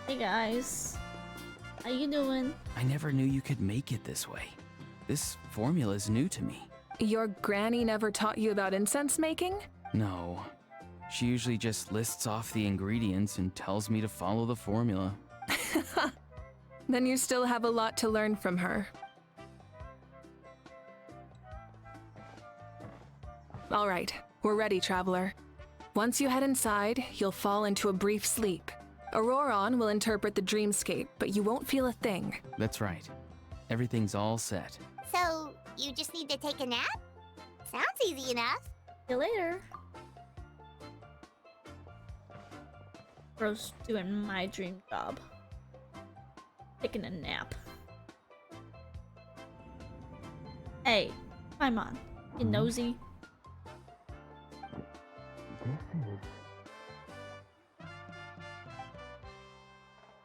Hey guys. How you doing? I never knew you could make it this way. This formula is new to me. Your granny never taught you about incense making? No. She usually just lists off the ingredients and tells me to follow the formula. Then you still have a lot to learn from her. All right, we're ready, Traveler. Once you head inside, you'll fall into a brief sleep. Auroron will interpret the dreamscape, but you won't feel a thing. That's right. Everything's all set. So, you just need to take a nap? Sounds easy enough. See you later. Bro's doing my dream job. Taking a nap. Hey, come on. You nosy.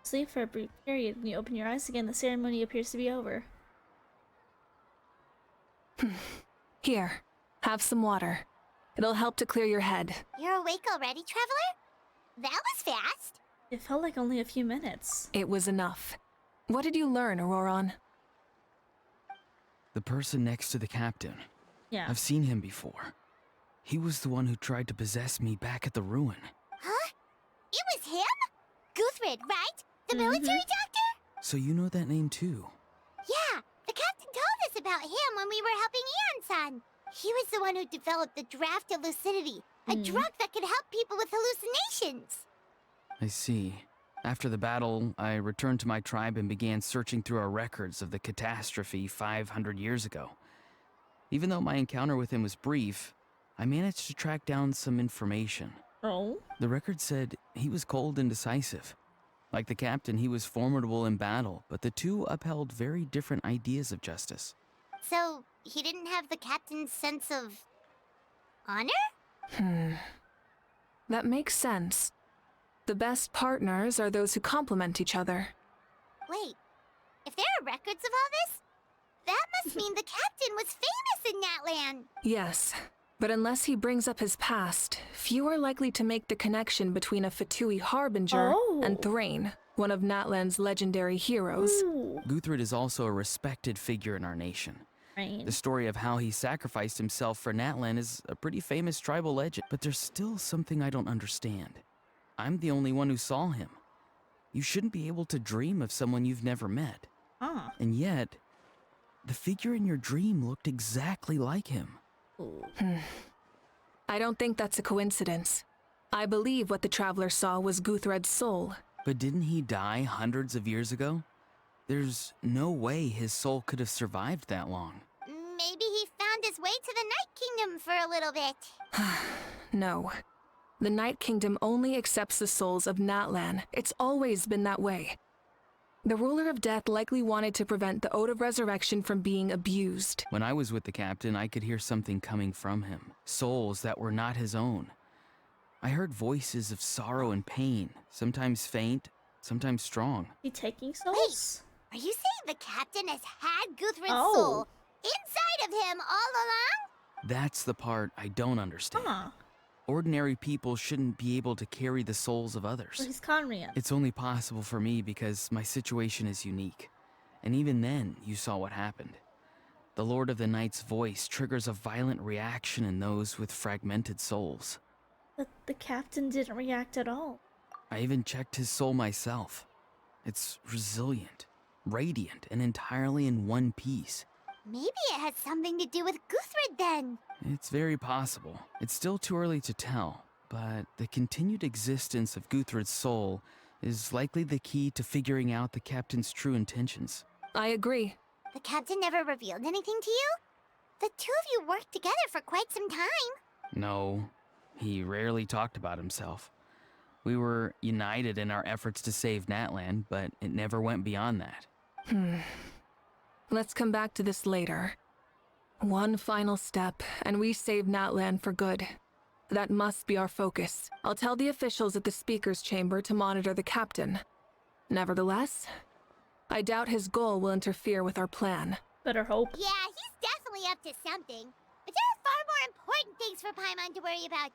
Sleep for a brief period. When you open your eyes again, the ceremony appears to be over. Here, have some water. It'll help to clear your head. You're awake already, Traveler? That was fast. It felt like only a few minutes. It was enough. What did you learn, Auroron? The person next to the captain. Yeah. I've seen him before. He was the one who tried to possess me back at the ruin. Huh? It was him? Guthrid, right? The military doctor? So you know that name too? Yeah, the captain told us about him when we were helping Ian-san. He was the one who developed the draft of lucidity, a drug that could help people with hallucinations. I see. After the battle, I returned to my tribe and began searching through our records of the catastrophe 500 years ago. Even though my encounter with him was brief, I managed to track down some information. Oh? The record said he was cold and decisive. Like the captain, he was formidable in battle, but the two upheld very different ideas of justice. So, he didn't have the captain's sense of honor? That makes sense. The best partners are those who complement each other. Wait, if there are records of all this, that must mean the captain was famous in Natlan. Yes, but unless he brings up his past, few are likely to make the connection between a Fatui harbinger and Thrain, one of Natlan's legendary heroes. Ooh. Guthrid is also a respected figure in our nation. Right. The story of how he sacrificed himself for Natlan is a pretty famous tribal legend, but there's still something I don't understand. I'm the only one who saw him. You shouldn't be able to dream of someone you've never met. Ah. And yet, the figure in your dream looked exactly like him. Ooh. I don't think that's a coincidence. I believe what the Traveler saw was Guthred's soul. But didn't he die hundreds of years ago? There's no way his soul could have survived that long. Maybe he found his way to the Night Kingdom for a little bit. No. The Night Kingdom only accepts the souls of Natlan. It's always been that way. The Ruler of Death likely wanted to prevent the Ode of Resurrection from being abused. When I was with the captain, I could hear something coming from him. Souls that were not his own. I heard voices of sorrow and pain, sometimes faint, sometimes strong. He taking souls? Are you saying the captain has had Guthrid's Oh. soul inside of him all along? That's the part I don't understand. Huh. Ordinary people shouldn't be able to carry the souls of Well, others. he's Conrian. It's only possible for me because my situation is unique. and even then, you saw what happened. The Lord of the Night's voice triggers a violent reaction in those with fragmented souls. But the captain didn't react at all. I even checked his soul myself. It's resilient, radiant, and entirely in one piece. Maybe it has something to do with Guthrid then. It's very possible. It's still too early to tell, but the continued existence of Guthrid's soul is likely the key to figuring out the captain's true intentions. I agree. The captain never revealed anything to you? The two of you worked together for quite some time. No, he rarely talked about himself. We were united in our efforts to save Natlan, but it never went beyond that. Let's come back to this later. One final step, and we save Natlan for good. That must be our focus. I'll tell the officials at the speaker's chamber to monitor the captain. Nevertheless, I doubt his goal will interfere with our plan. Better hope. Yeah, he's definitely up to something. But there are far more important things for Paimon to worry about.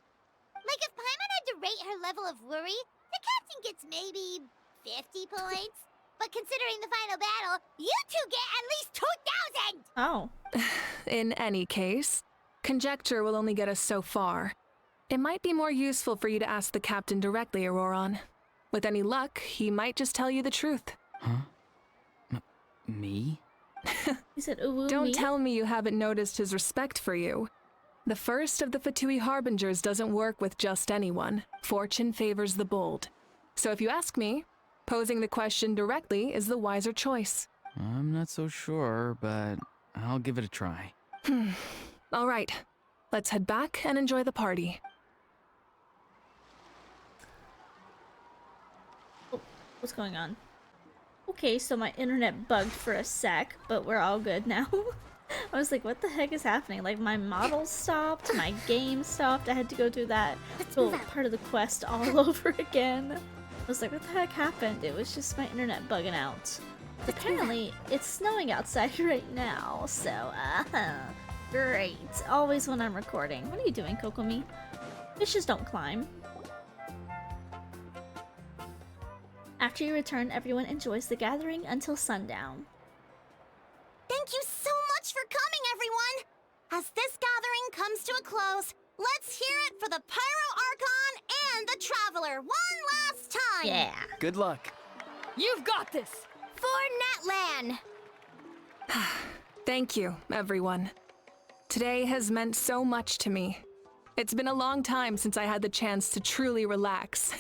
Like if Paimon had to rate her level of worry, the captain gets maybe 50 points. But considering the final battle, you two get at least 2,000! Oh. In any case, conjecture will only get us so far. It might be more useful for you to ask the captain directly, Auroron. With any luck, he might just tell you the truth. Huh? Me? He said, ooh, Don't me? tell me you haven't noticed his respect for you. The first of the Fatui Harbingers doesn't work with just anyone. Fortune favors the bold. So if you ask me, posing the question directly is the wiser choice. I'm not so sure, but I'll give it a try. All right, let's head back and enjoy the party. Oh, what's going on? Okay, so my internet bugged for a sec, but we're all good now. I was like, what the heck is happening? Like, my model stopped, my game stopped, I had to go through that little part of the quest all over again. I was like, what the heck happened? It was just my internet bugging out. Apparently, it's snowing outside right now, so, great. Always when I'm recording. What are you doing, Kokomi? Fishes don't climb. After you return, everyone enjoys the gathering until sundown. Thank you so much for coming, everyone! As this gathering comes to a close, let's hear it for the Pyro Archon and the Traveler one last time! Yeah. Good luck. You've got this! For Natlan! Thank you, everyone. Today has meant so much to me. It's been a long time since I had the chance to truly relax.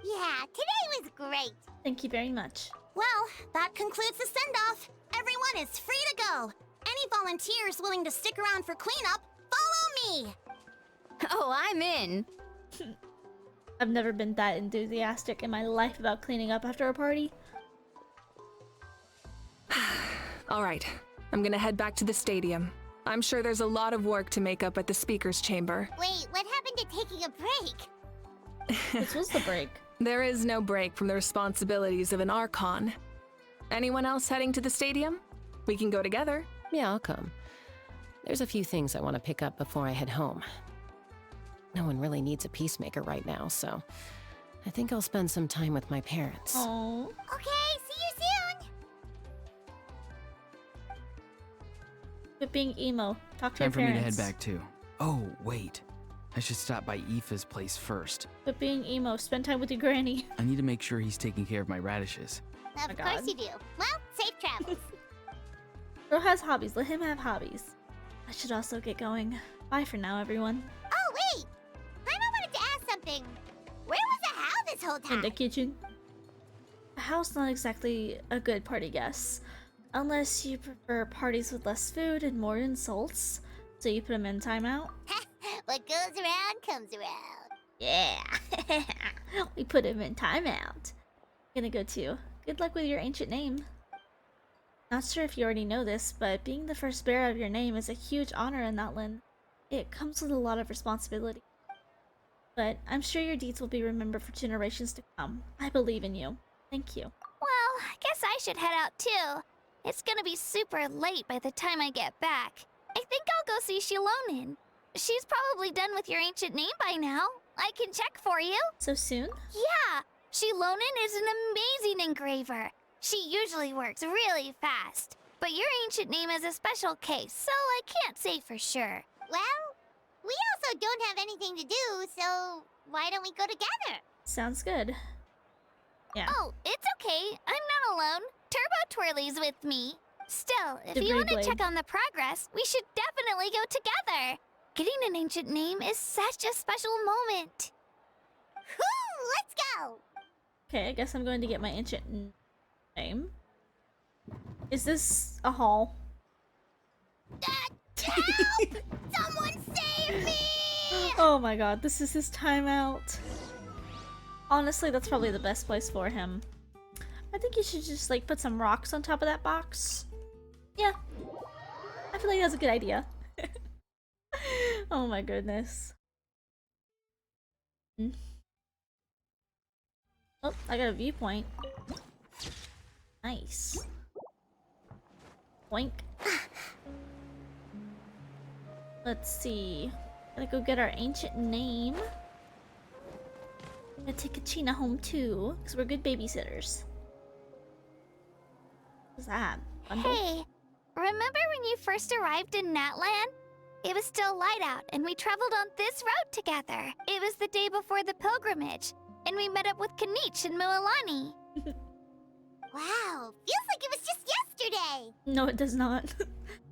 Yeah, today was great. Thank you very much. Well, that concludes the send-off. Everyone is free to go. Any volunteers willing to stick around for cleanup, follow me! Oh, I'm in. I've never been that enthusiastic in my life about cleaning up after a party. All right, I'm gonna head back to the stadium. I'm sure there's a lot of work to make up at the speaker's chamber. Wait, what happened to taking a break? This was the break. There is no break from the responsibilities of an Archon. Anyone else heading to the stadium? We can go together. Yeah, I'll come. There's a few things I want to pick up before I head home. No one really needs a peacemaker right now, so I think I'll spend some time with my parents. Oh. Okay, see you soon! Quit being emo. Talk to Time your for me parents. to head back too. Oh, wait. I should stop by Aoife's place first. Quit being emo. Spend time with your granny. I need to make sure he's taking care of my radishes. Of my course God. you do. Well, safe travels. Girl has hobbies. Let him have hobbies. I should also get going. Bye for now, everyone. Oh, wait! Paimon wanted to ask something. Where was the How this whole time? In the kitchen. A house not exactly a good party guess. Unless you prefer parties with less food and more insults. So you put them in timeout. What goes around comes around. Yeah. We put him in timeout. Gonna go too. Good luck with your ancient name. Not sure if you already know this, but being the first bearer of your name is a huge honor in Natlan. It comes with a lot of responsibility. But I'm sure your deeds will be remembered for generations to come. I believe in you. Thank you. Well, I guess I should head out too. It's gonna be super late by the time I get back. I think I'll go see Shilonin. She's probably done with your ancient name by now. I can check for you. So soon? Yeah, Shilonin is an amazing engraver. She usually works really fast. But your ancient name is a special case, so I can't say for sure. Well, we also don't have anything to do, so why don't we go together? Sounds good. Yeah. Oh, it's okay. I'm not alone. Turbo Twirly's with me. Still, if Debris you want to blade. check on the progress, we should definitely go together. Getting an ancient name is such a special moment. Whoo! Let's go! Okay, I guess I'm going to get my ancient name. Is this a hall? Help! Someone save me! Oh my god, this is his timeout. Honestly, that's probably the best place for him. I think you should just like put some rocks on top of that box. Yeah. I feel like that's a good idea. Oh my goodness. Oh, I got a viewpoint. Nice. Boink. Let's see. Gotta go get our ancient name. Gonna take Kachina home too, because we're good babysitters. What's that? Bundle? Hey, remember when you first arrived in Natlan? It was still light out, and we traveled on this road together. It was the day before the pilgrimage, and we met up with Kanich and Moalani. Wow, feels like it was just yesterday. No, it does not.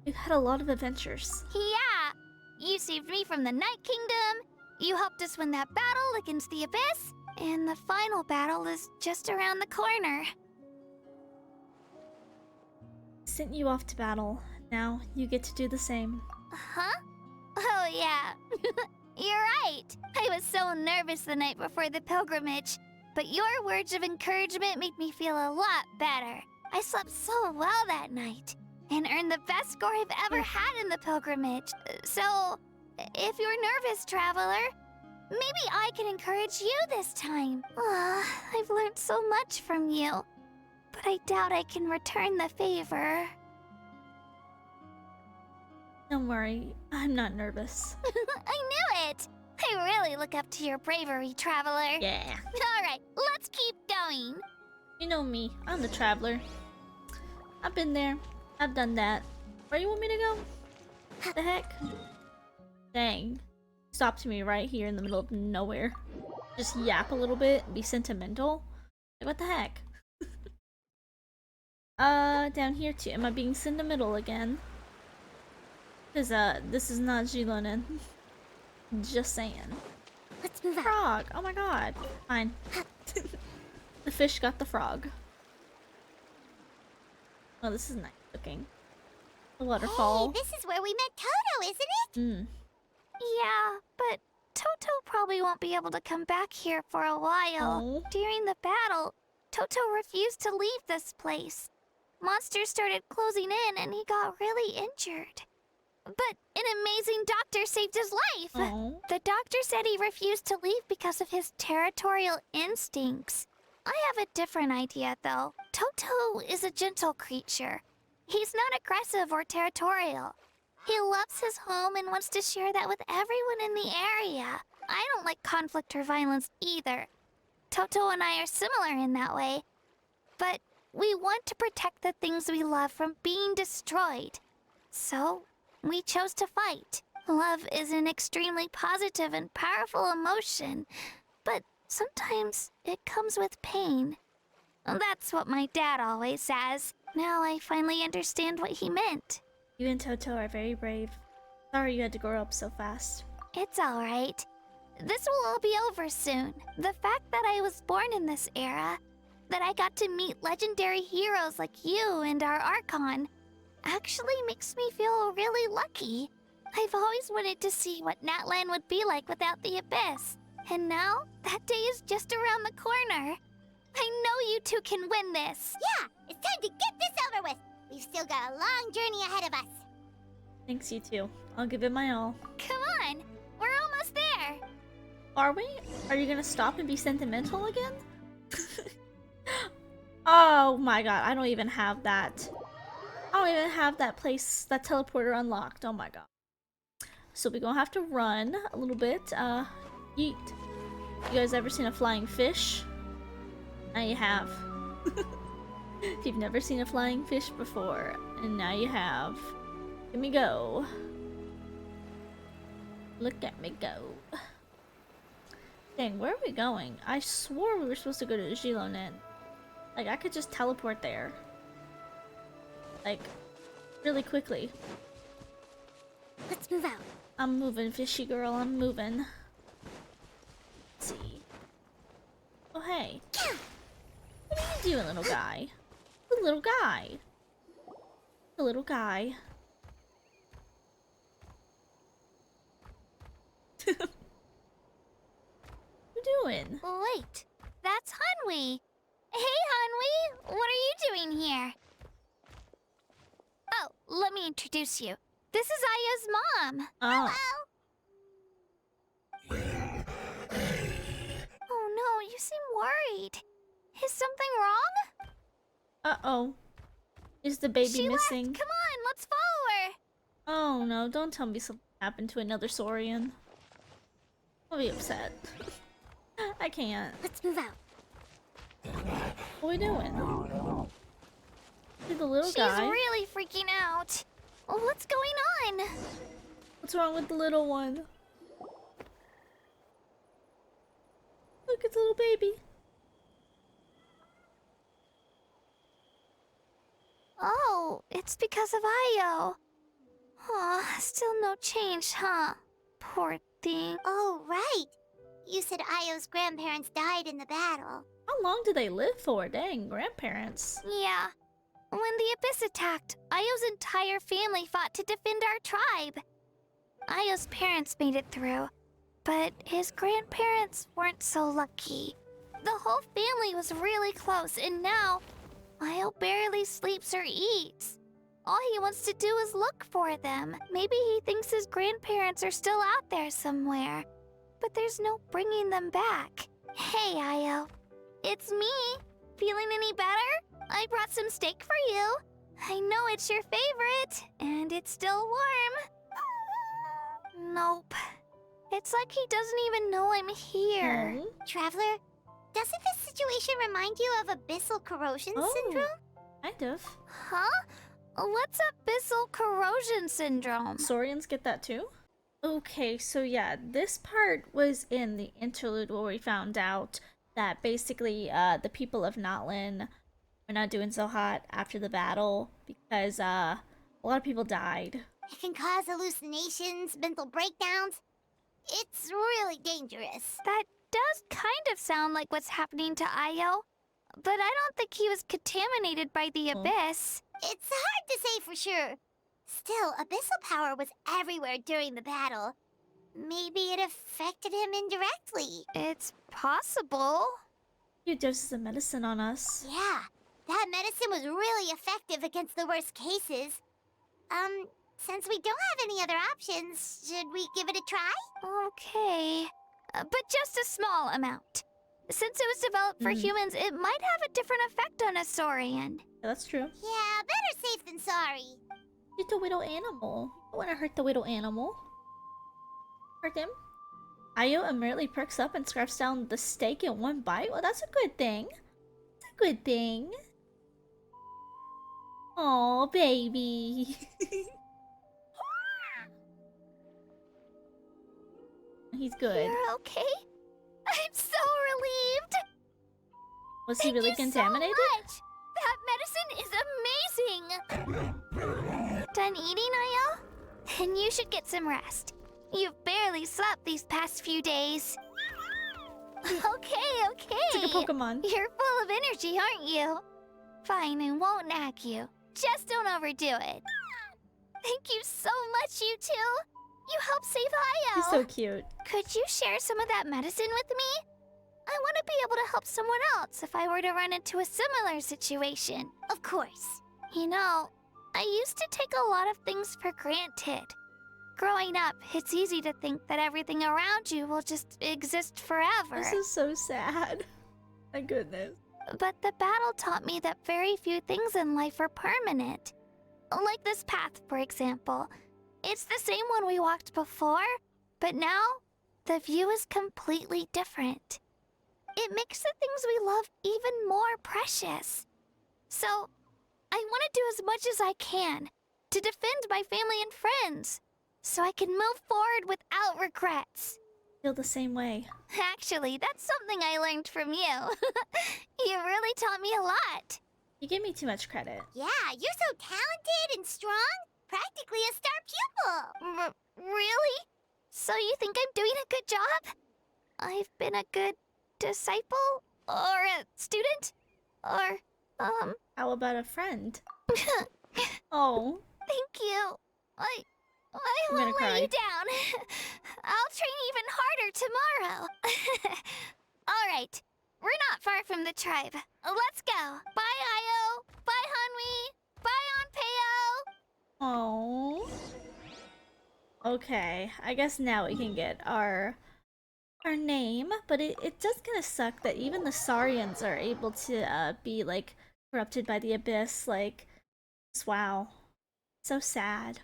We've had a lot of adventures. Yeah, you saved me from the Night Kingdom, you helped us win that battle against the Abyss, and the final battle is just around the corner. Sent you off to battle. Now you get to do the same. Huh? Oh, yeah. You're right. I was so nervous the night before the pilgrimage, but your words of encouragement made me feel a lot better. I slept so well that night and earned the best score I've ever had in the pilgrimage. So, if you're nervous, traveler, maybe I can encourage you this time. I've learned so much from you, but I doubt I can return the favor. Don't worry, I'm not nervous. I knew it! I really look up to your bravery, traveler. Yeah. Alright, let's keep going. You know me, I'm the traveler. I've been there. I've done that. Where do you want me to go? What the heck? Dang. Stopped me right here in the middle of nowhere. Just yap a little bit and be sentimental. Like, what the heck? Down here too. Am I being sentimental again? Cause, this is not Gilonen. Just saying. Let's move on. Frog! Oh my god. Fine. The fish got the frog. Oh, this is nice looking. The waterfall. Hey, this is where we met Toto, isn't it? Mm. Yeah, but Toto probably won't be able to come back here for a while. Oh. During the battle, Toto refused to leave this place. Monsters started closing in and he got really injured. But an amazing doctor saved his life. Oh. The doctor said he refused to leave because of his territorial instincts. I have a different idea, though. Toto is a gentle creature. He's not aggressive or territorial. He loves his home and wants to share that with everyone in the area. I don't like conflict or violence either. Toto and I are similar in that way. But we want to protect the things we love from being destroyed. So, we chose to fight. Love is an extremely positive and powerful emotion, but sometimes it comes with pain. That's what my dad always says. Now I finally understand what he meant. You and Toto are very brave. Sorry you had to grow up so fast. It's alright. This will all be over soon. The fact that I was born in this era, that I got to meet legendary heroes like you and our Archon, actually makes me feel really lucky. I've always wanted to see what Natlan would be like without the Abyss. And now, that day is just around the corner. I know you two can win this. Yeah, it's time to get this over with. We've still got a long journey ahead of us. Thanks, you too. I'll give it my all. Come on, we're almost there. Are we? Are you gonna stop and be sentimental again? Oh my god, I don't even have that. I don't even have that place, that teleporter unlocked. Oh my god. So we're gonna have to run a little bit. Yeet. You guys ever seen a flying fish? Now you have. If you've never seen a flying fish before, and now you have. Let me go. Look at me go. Dang, where are we going? I swore we were supposed to go to Gilonet. Like, I could just teleport there. Like, really quickly. Let's move out. I'm moving, fishy girl, I'm moving. Let's see. Oh, hey. What are you doing, little guy? The little guy. The little guy. What you doing? Wait, that's Hanwi. Hey, Hanwi, what are you doing here? Oh, let me introduce you. This is Aya's mom. Oh. Oh no, you seem worried. Is something wrong? Uh-oh. Is the baby She missing? left. Come on, let's follow her. Oh no, don't tell me something happened to another Saurian. I'll be upset. I can't. Let's move out. What are we doing? See the little She's guy? really freaking out. What's going on? What's wrong with the little one? Look, it's a little baby. Oh, it's because of Ayo. Aw, still no change, huh? Poor thing. Oh, right. You said Ayo's grandparents died in the battle. How long do they live for? Dang, grandparents. Yeah. When the Abyss attacked, Ayo's entire family fought to defend our tribe. Ayo's parents made it through, but his grandparents weren't so lucky. The whole family was really close, and now Ayo barely sleeps or eats. All he wants to do is look for them. Maybe he thinks his grandparents are still out there somewhere, but there's no bringing them back. Hey, Ayo. It's me. Feeling any better? I brought some steak for you. I know it's your favorite, and it's still warm. Nope. It's like he doesn't even know I'm here. Hmm? Traveler, doesn't this situation remind you of abyssal corrosion syndrome? Kind of. Huh? What's abyssal corrosion syndrome? Saurians get that too? Okay, so yeah, this part was in the interlude where we found out that basically the people of Notlin were not doing so hot after the battle because a lot of people died. It can cause hallucinations, mental breakdowns. It's really dangerous. That does kind of sound like what's happening to Ayo, but I don't think he was contaminated by the Abyss. It's hard to say for sure. Still, abyssal power was everywhere during the battle. Maybe it affected him indirectly. It's possible. Few doses of medicine on us. Yeah, that medicine was really effective against the worst cases. Since we don't have any other options, should we give it a try? Okay. But just a small amount. Since it was developed for humans, it might have a different effect on a Saurian. Yeah, that's true. Yeah, better safe than sorry. It's a little animal. You don't want to hurt the little animal. Hurt him. Ayo immediately perks up and scarfs down the steak in one bite. Well, that's a good thing. It's a good thing. Oh, baby. He's good. You're okay? I'm so relieved. Was he really contaminated? So much. That medicine is amazing. Done eating, Ayo? Then you should get some rest. You've barely slept these past few days. Okay. It's like a Pokemon. You're full of energy, aren't you? Fine, I won't nag you. Just don't overdo it. Thank you so much, you two. You helped save Ayo. He's so cute. Could you share some of that medicine with me? I want to be able to help someone else if I were to run into a similar situation. Of course. You know, I used to take a lot of things for granted. Growing up, it's easy to think that everything around you will just exist forever. This is so sad. My goodness. But the battle taught me that very few things in life are permanent. Like this path, for example. It's the same one we walked before, but now the view is completely different. It makes the things we love even more precious. So, I want to do as much as I can to defend my family and friends, so I can move forward without regrets. Feel the same way. Actually, that's something I learned from you. You really taught me a lot. You give me too much credit. Yeah, you're so talented and strong. Practically a star pupil. Really? So you think I'm doing a good job? I've been a good disciple? Or a student? Or, How about a friend? Oh. Thank you. I I'm gonna won't let you cry. down. I'll train even harder tomorrow. All right. We're not far from the tribe. Let's go. Bye, Io. Bye, Hanwi. Bye, Onpeo. Oh. Okay, I guess now we can get our name, but it does kind of suck that even the Saurians are able to be like corrupted by the abyss. Like, wow, so sad.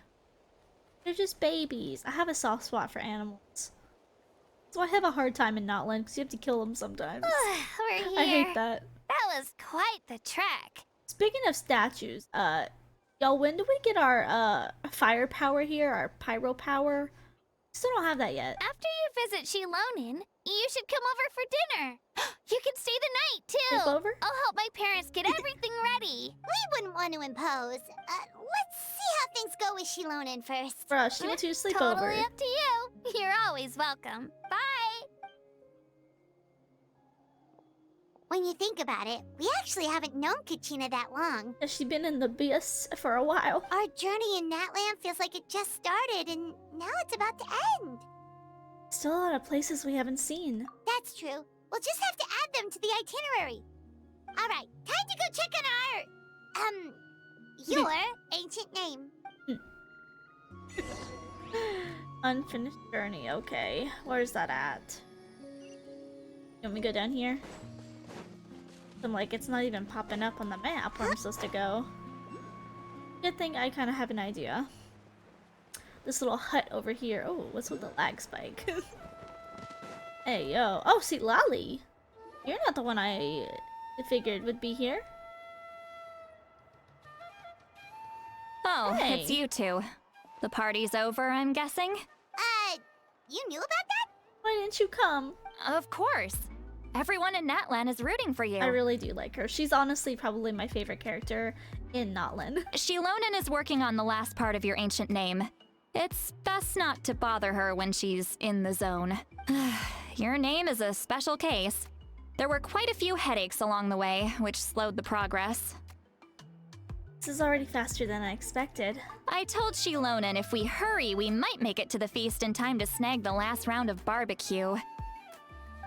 They're just babies. I have a soft spot for animals, so I have a hard time in Notland because you have to kill them sometimes. We're here. I hate that. That was quite the trek. Speaking of statues, y'all, when do we get our firepower here, our pyro power? Still don't have that yet. After you visit Shilonin, you should come over for dinner. You can stay the night, too. Sleep over? I'll help my parents get everything ready. We wouldn't want to impose. Let's see how things go with Shilonin first. Bruh, she wants you to sleep Totally over. up to you. You're always welcome. Bye. When you think about it, we actually haven't known Kachina that long. Has she been in the abyss for a while? Our journey in Natland feels like it just started, and now it's about to end. Still a lot of places we haven't seen. That's true. We'll just have to add them to the itinerary. All right, time to go check on your ancient name. Unfinished journey, okay. Where's that at? You want me to go down here? I'm like, it's not even popping up on the map where I'm supposed to go. Good thing I kind of have an idea. This little hut over here. Oh, what's with the lag spike? Hey, yo. Oh, see, Lolly. You're not the one I figured would be here. Oh, Hey. it's you two. The party's over, I'm guessing? You knew about that? Why didn't you come? Of course. Everyone in Natlan is rooting for you. I really do like her. She's honestly probably my favorite character in Notland. Shilonin is working on the last part of your ancient name. It's best not to bother her when she's in the zone. Your name is a special case. There were quite a few headaches along the way, which slowed the progress. This is already faster than I expected. I told Shilonin if we hurry, we might make it to the feast in time to snag the last round of barbecue.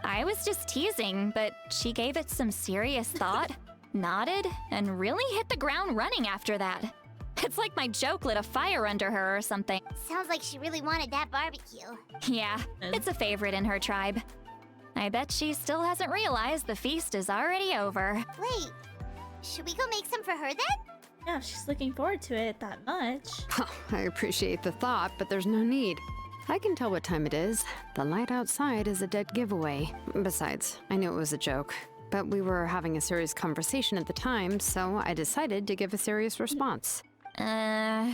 I was just teasing, but she gave it some serious thought, nodded, and really hit the ground running after that. It's like my joke lit a fire under her or something. Sounds like she really wanted that barbecue. Yeah, it's a favorite in her tribe. I bet she still hasn't realized the feast is already over. Wait, should we go make some for her then? Yeah, if she's looking forward to it that much. I appreciate the thought, but there's no need. I can tell what time it is. The light outside is a dead giveaway. Besides, I knew it was a joke, but we were having a serious conversation at the time, so I decided to give a serious response. Well,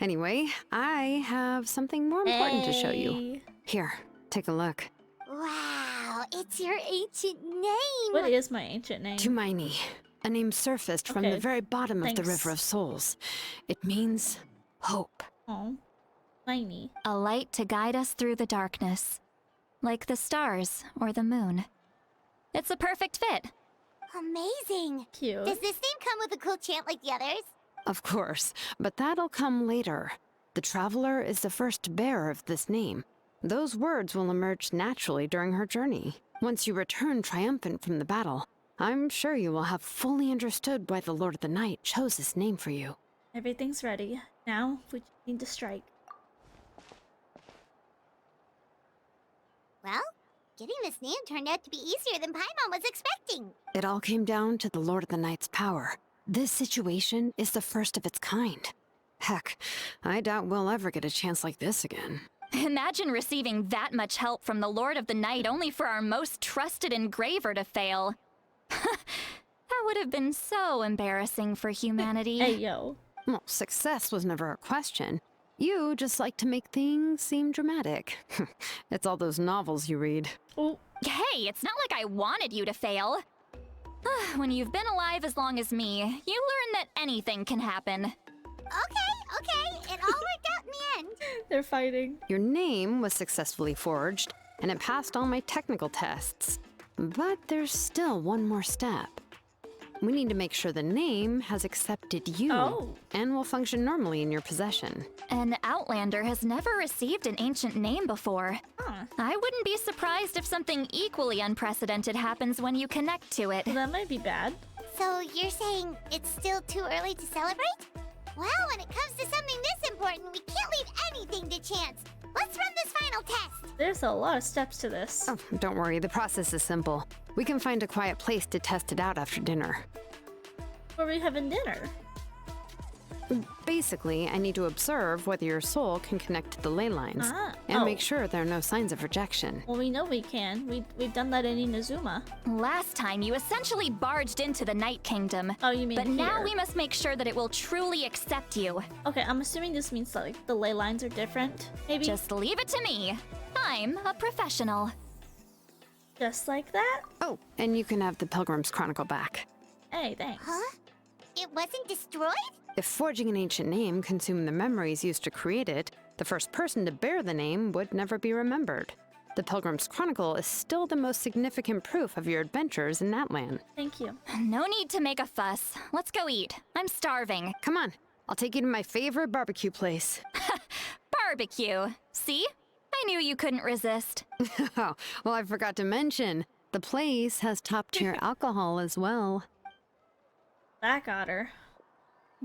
anyway, I have something more important to show you. Hey. Here, take a look. Wow, it's your ancient name. What is my ancient name? Tumaini, a name surfaced from the Okay, very bottom of the thanks. River of Souls. It means hope. Oh, tiny. A light to guide us through the darkness, like the stars or the moon. It's a perfect fit. Amazing. Cute. Does this name come with a cool chant like the others? Of course, but that'll come later. The Traveler is the first bearer of this name. Those words will emerge naturally during her journey. Once you return triumphant from the battle, I'm sure you will have fully understood why the Lord of the Night chose this name for you. Everything's ready. Now we just need to strike. Well, getting this name turned out to be easier than Paimon was expecting. It all came down to the Lord of the Night's power. This situation is the first of its kind. Heck, I doubt we'll ever get a chance like this again. Imagine receiving that much help from the Lord of the Night only for our most trusted engraver to fail. That would have been so embarrassing for humanity. Hey, yo. Well, success was never a question. You just like to make things seem dramatic. It's all those novels you read. Oh, Hey, it's not like I wanted you to fail. When you've been alive as long as me, you learn that anything can happen. Okay. It all worked out in the end. they're fighting. Your name was successfully forged, and it passed all my technical tests. But there's still one more step. We need to make sure the name has accepted you Oh. and will function normally in your possession. An Outlander has never received an ancient name before. Huh. I wouldn't be surprised if something equally unprecedented happens when you connect to it. Well, that might be bad. So you're saying it's still too early to celebrate? Well, when it comes to something this important, we can't leave anything to chance. Let's run this final test. There's a lot of steps to this. Oh, don't worry, the process is simple. We can find a quiet place to test it out after dinner. Where are we having dinner? Basically, I need to observe whether your soul can connect to the ley lines and make sure there are no signs of rejection. Well, we know we can. We've done that in Inazuma. Last time, you essentially barged into the Night Kingdom. Oh, you mean But now here. we must make sure that it will truly accept you. Okay, I'm assuming this means that, like, the ley lines are different, maybe? Just leave it to me. I'm a professional. Just like that? Oh, and you can have the Pilgrim's Chronicle back. Hey, thanks. Huh? It wasn't destroyed? If forging an ancient name consumed the memories used to create it, the first person to bear the name would never be remembered. The Pilgrim's Chronicle is still the most significant proof of your adventures in that land. Thank you. No need to make a fuss. Let's go eat. I'm starving. Come on, I'll take you to my favorite barbecue place. Barbecue. See? I knew you couldn't resist. Oh, well, I forgot to mention, the place has top-tier alcohol as well. That got her.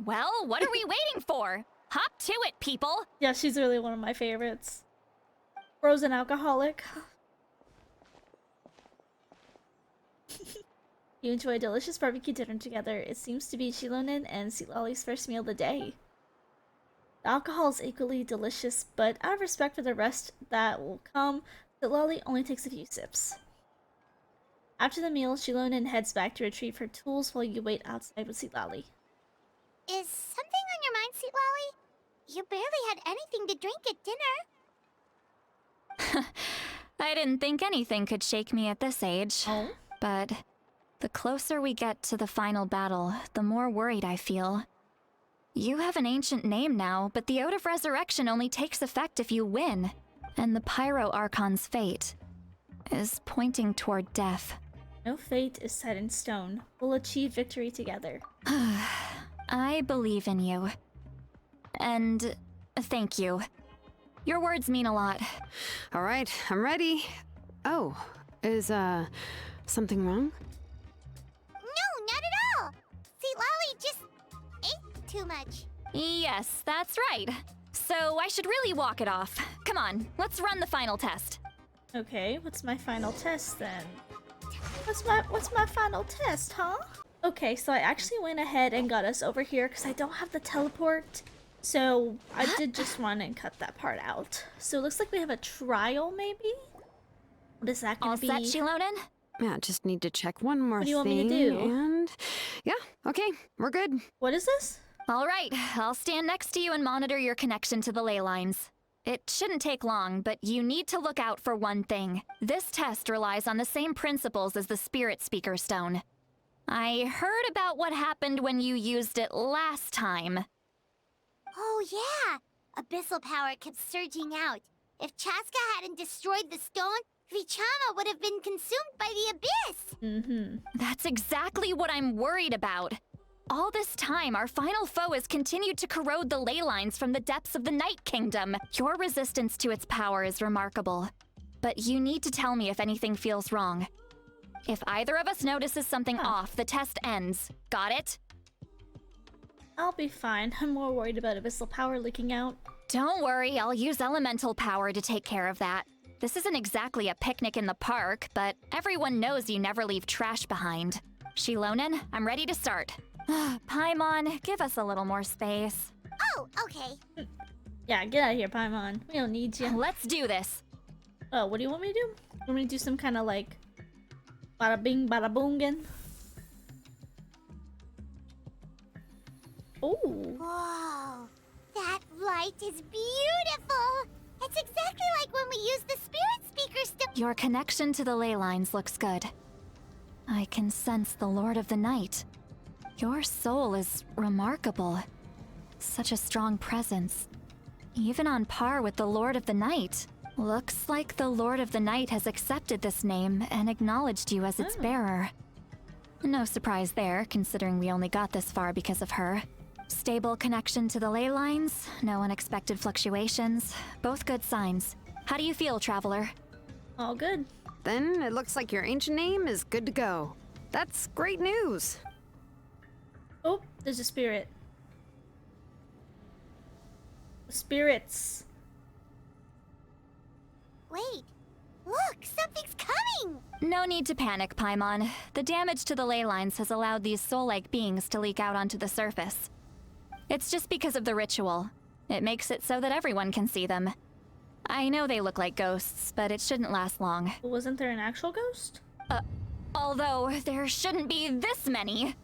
Well, what are we waiting for? Hop to it, people! Yeah, she's really one of my favorites. Frozen alcoholic. You enjoy a delicious barbecue dinner together. It seems to be Shilonen and Seatlolly's first meal of the day. The alcohol is equally delicious, but out of respect for the rest that will come, Seatlolly only takes a few sips. After the meal, Shilonen heads back to retrieve her tools while you wait outside with Seatlolly. Is something on your mind, Sweet Lolly? You barely had anything to drink at dinner. I didn't think anything could shake me at this age. Oh? But the closer we get to the final battle, the more worried I feel. You have an ancient name now, but the Oath of Resurrection only takes effect if you win. And the Pyro Archon's fate is pointing toward death. No fate is set in stone. We'll achieve victory together. I believe in you. And thank you. Your words mean a lot. All right, I'm ready. Oh, is, something wrong? No, not at all. Sweet Lolly just ate too much. Yes, that's right. So I should really walk it off. Come on, let's run the final test. Okay, what's my final test then? What's my final test, huh? Okay, so I actually went ahead and got us over here because I don't have the teleport. So I did just run and cut that part out. So it looks like we have a trial, maybe? What is that gonna All be? set, Shilonen? Yeah, just need to check one more What do you want thing. me to do? And yeah, okay, we're good. What is this? All right, I'll stand next to you and monitor your connection to the ley lines. It shouldn't take long, but you need to look out for one thing. This test relies on the same principles as the Spirit Speaker Stone. I heard about what happened when you used it last time. Oh, yeah. Abyssal power kept surging out. If Chaska hadn't destroyed the stone, Vichama would have been consumed by the abyss. Mm-hmm. That's exactly what I'm worried about. All this time, our final foe has continued to corrode the ley lines from the depths of the Night Kingdom. Your resistance to its power is remarkable. But you need to tell me if anything feels wrong. If either of us notices something off, the test ends. Got it? I'll be fine. I'm more worried about abyssal power leaking out. Don't worry, I'll use elemental power to take care of that. This isn't exactly a picnic in the park, but everyone knows you never leave trash behind. Shilonen, I'm ready to start. Paimon, give us a little more space. Oh, okay. Yeah, get out of here, Paimon. We don't need you. Let's do this. Oh, what do you want me to do? You want me to do some kind of like bada bing, bada boongin? Oh. Whoa, that light is beautiful. It's exactly like when we used the spirit speaker stone. Your connection to the ley lines looks good. I can sense the Lord of the Night. Your soul is remarkable. Such a strong presence. Even on par with the Lord of the Night. Looks like the Lord of the Night has accepted this name and acknowledged you as its bearer. No surprise there, considering we only got this far because of her. Stable connection to the ley lines, no unexpected fluctuations, both good signs. How do you feel, Traveler? All good. Then it looks like your ancient name is good to go. That's great news. Oh, there's a spirit. Spirits. Wait, look, something's coming! No need to panic, Paimon. The damage to the ley lines has allowed these soul-like beings to leak out onto the surface. It's just because of the ritual. It makes it so that everyone can see them. I know they look like ghosts, but it shouldn't last long. Wasn't there an actual ghost? Although, there shouldn't be this many.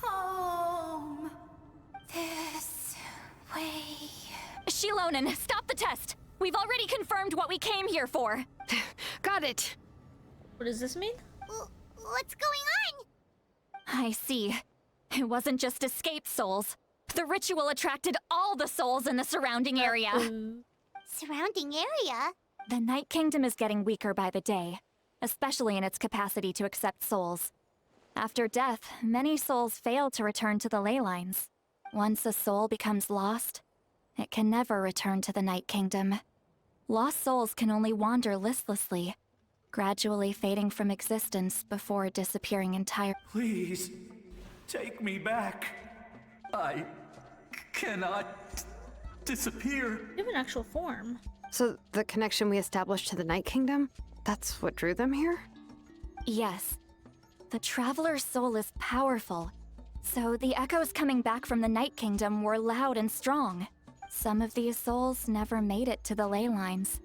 Home. This way. Shilonen, stop the test! We've already confirmed what we came here for. Got it. What does this mean? What's going on? I see. It wasn't just escaped souls. The ritual attracted all the souls in the surrounding area. Surrounding area? The Night Kingdom is getting weaker by the day, especially in its capacity to accept souls. After death, many souls fail to return to the ley lines. Once a soul becomes lost, it can never return to the Night Kingdom. Lost souls can only wander listlessly, gradually fading from existence before disappearing entirely. Please, take me back. I cannot disappear. You have an actual form. So the connection we established to the Night Kingdom, that's what drew them here? Yes. The Traveler's soul is powerful, so the echoes coming back from the Night Kingdom were loud and strong. Some of these souls never made it to the ley lines.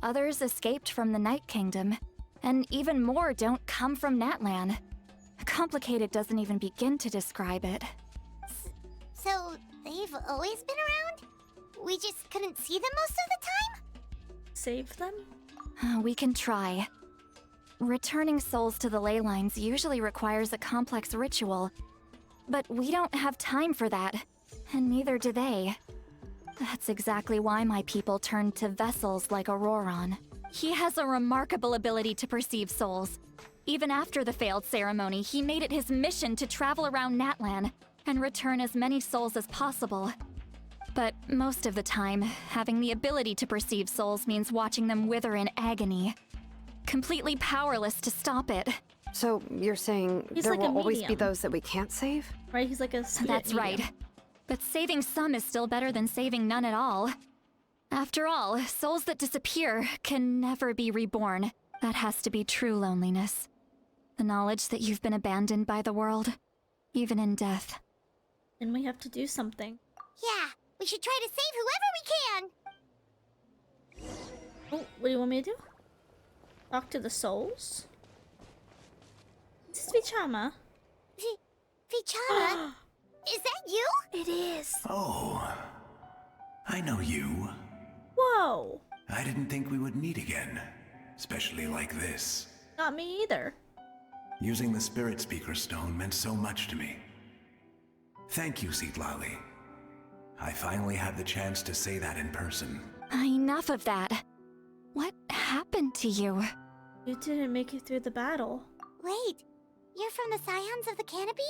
Others escaped from the Night Kingdom, and even more don't come from Natlan. Complicated doesn't even begin to describe it. So, they've always been around? We just couldn't see them most of the time? Save them? We can try. Returning souls to the ley lines usually requires a complex ritual, but we don't have time for that, and neither do they. That's exactly why my people turned to vessels like Auroron. He has a remarkable ability to perceive souls. Even after the failed ceremony, he made it his mission to travel around Natlan and return as many souls as possible. But most of the time, having the ability to perceive souls means watching them wither in agony. Completely powerless to stop it. So you're saying He's there like a will always be medium. those that we can't save? Right? He's like a spirit That's medium. right. But saving some is still better than saving none at all. After all, souls that disappear can never be reborn. That has to be true loneliness. The knowledge that you've been abandoned by the world, even in death. Then we have to do something. Yeah, we should try to save whoever we can! Oh, what do you want me to do? Talk to the souls? This is Vichama. Vichama? Is that you? It is. Oh, I know you. Whoa. I didn't think we would meet again, especially like this. Not me either. Using the Spirit Speaker Stone meant so much to me. Thank you, Seatlali. I finally had the chance to say that in person. Enough of that. What happened to you? You didn't make it through the battle. Wait, you're from the Scions of the Canopy?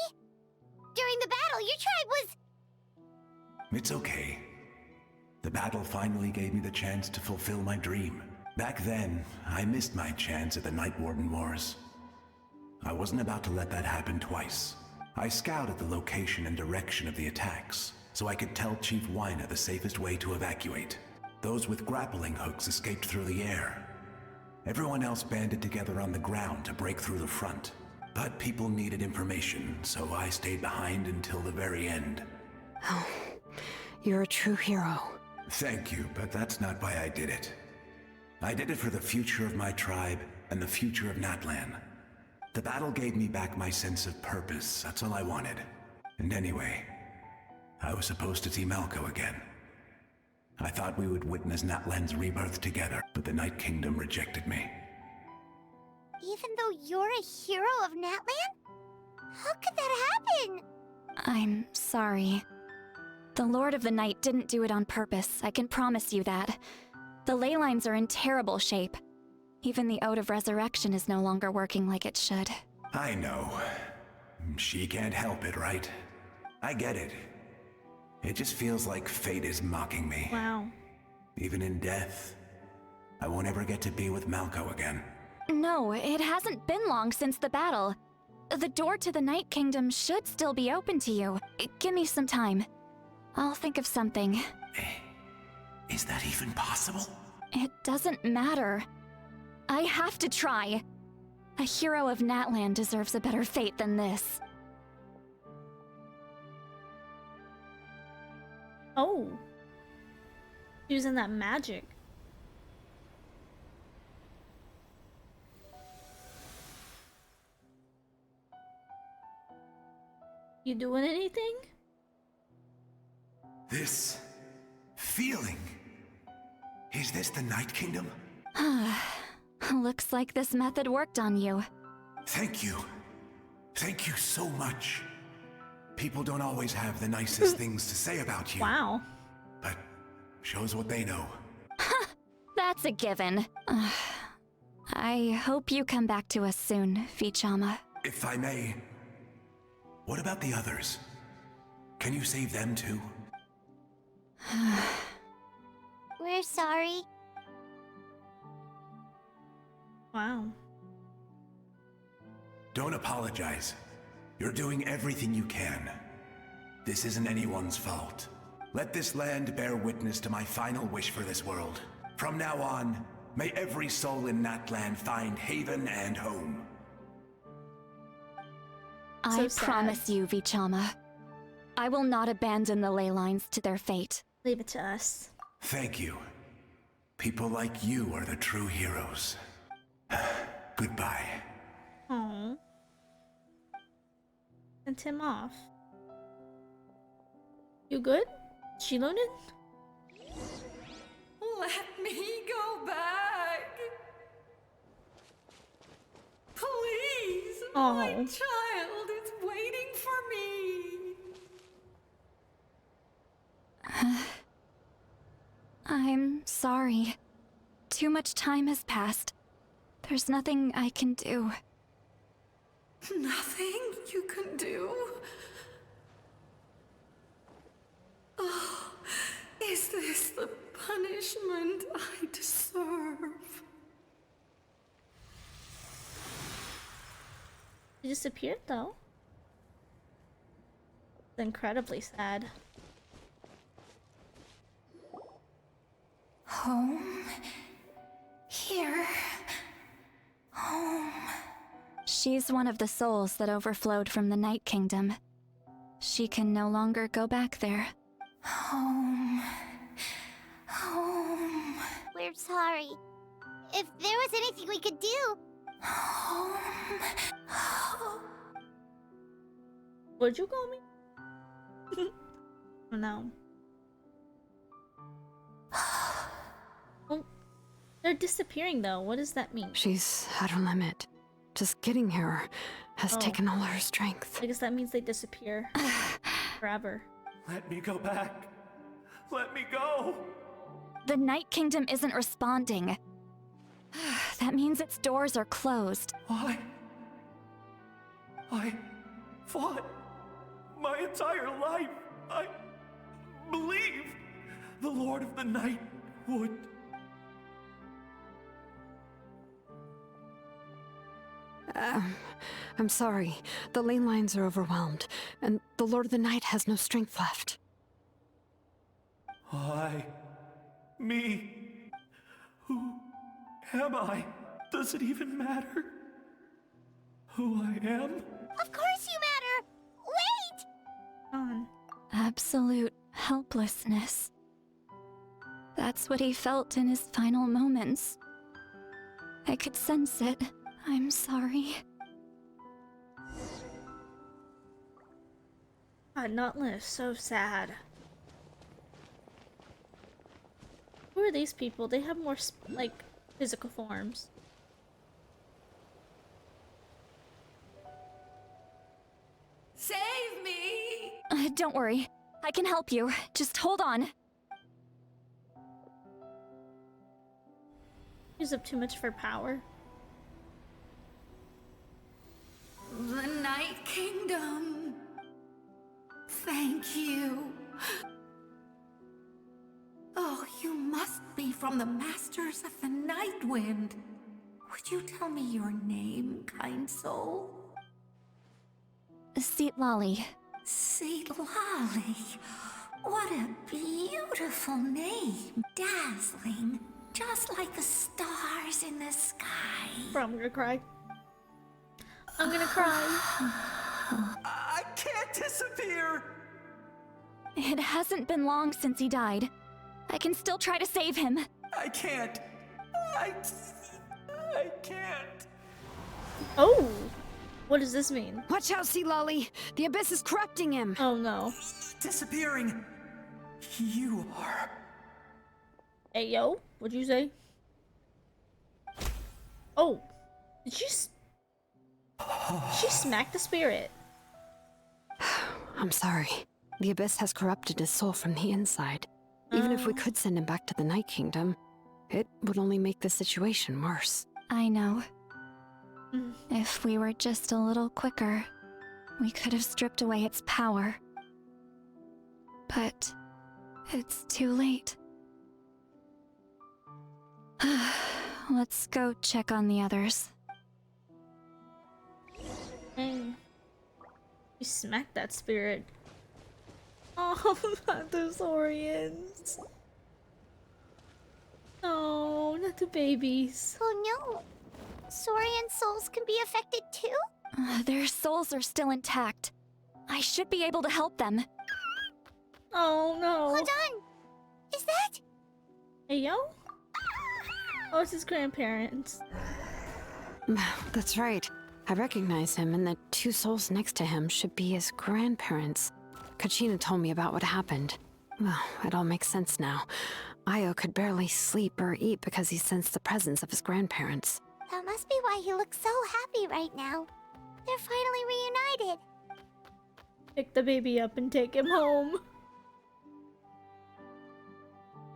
During the battle, your tribe was... It's okay. The battle finally gave me the chance to fulfill my dream. Back then, I missed my chance at the Night Warden Wars. I wasn't about to let that happen twice. I scouted the location and direction of the attacks, so I could tell Chief Wyna the safest way to evacuate. Those with grappling hooks escaped through the air. Everyone else banded together on the ground to break through the front. But people needed information, so I stayed behind until the very end. Oh, you're a true hero. Thank you, but that's not why I did it. I did it for the future of my tribe and the future of Natlan. The battle gave me back my sense of purpose, that's all I wanted. And anyway, I was supposed to see Malco again. I thought we would witness Natlan's rebirth together, but the Night Kingdom rejected me. Even though you're a hero of Natlan? How could that happen? I'm sorry. The Lord of the Night didn't do it on purpose, I can promise you that. The ley lines are in terrible shape. Even the Ode of Resurrection is no longer working like it should. I know. She can't help it, right? I get it. It just feels like fate is mocking me. Wow. Even in death, I won't ever get to be with Malco again. No, it hasn't been long since the battle. The door to the Night Kingdom should still be open to you. Give me some time. I'll think of something. Is that even possible? It doesn't matter. I have to try. A hero of Natlan deserves a better fate than this. Oh. Using that magic. You doing anything? This feeling. Is this the Night Kingdom? Looks like this method worked on you. Thank you. Thank you so much. People don't always have the nicest things to say about you. Wow. But shows what they know. That's a given. I hope you come back to us soon, Vichama. If I may, what about the others? Can you save them too? We're sorry. Wow. Don't apologize. You're doing everything you can. This isn't anyone's fault. Let this land bear witness to my final wish for this world. From now on, may every soul in Natlan find haven and home. I sad. promise you, Vichama. I will not abandon the ley lines to their fate. Leave it to us. Thank you. People like you are the true heroes. Goodbye. Aww. Sent him off. You good? She loaded? Let me go back. Please, my Oh. child is waiting for me. I'm sorry. Too much time has passed. There's nothing I can do. Nothing you can do? Oh, is this the punishment I deserve? He disappeared though. It's incredibly sad. Home? Here? Home? She's one of the souls that overflowed from the Night Kingdom. She can no longer go back there. Home? Home? We're sorry. If there was anything we could do. Home? Would you call me? No. Well, they're disappearing though. What does that mean? She's at her limit. Just getting here has Oh. taken all her strength. I guess that means they disappear forever. Let me go back. Let me go. The Night Kingdom isn't responding. That means its doors are closed. Why? I fought my entire life. I believed the Lord of the Night would. I'm sorry. The lane lines are overwhelmed, and the Lord of the Night has no strength left. Why? Me? Who am I? Does it even matter who I am? Of course you matter! Wait! On. Absolute helplessness. That's what he felt in his final moments. I could sense it. I'm sorry. God, Notlin is so sad. Who are these people? They have more, like, physical forms. Save me! Don't worry. I can help you. Just hold on. Use up too much of her power. The Night Kingdom. Thank you. Oh, you must be from the Masters of the Night Wind. Would you tell me your name, kind soul? Seat Lolly. Seat Lolly. What a beautiful name. Dazzling. Just like the stars in the sky. Bro, I'm gonna cry. I'm gonna cry. I can't disappear! It hasn't been long since he died. I can still try to save him. I can't. I can't. Oh! What does this mean? Watch out, Sea Lolly! The Abyss is corrupting him! Oh no. Disappearing. You are. Hey yo, what'd you say? Oh, did she smack the spirit? I'm sorry. The Abyss has corrupted his soul from the inside. Even if we could send him back to the Night Kingdom, it would only make the situation worse. I know. If we were just a little quicker, we could have stripped away its power. But it's too late. Let's go check on the others. Dang. You smacked that spirit. Oh, not the Saurians. Oh, not the babies. Oh no. Saurian souls can be affected too? Their souls are still intact. I should be able to help them. Oh no. Hold on. Is that? Hey yo? Oh, it's his grandparents. That's right. I recognize him, and the two souls next to him should be his grandparents. Kachina told me about what happened. Well, it all makes sense now. Io could barely sleep or eat because he sensed the presence of his grandparents. That must be why he looks so happy right now. They're finally reunited. Pick the baby up and take him home.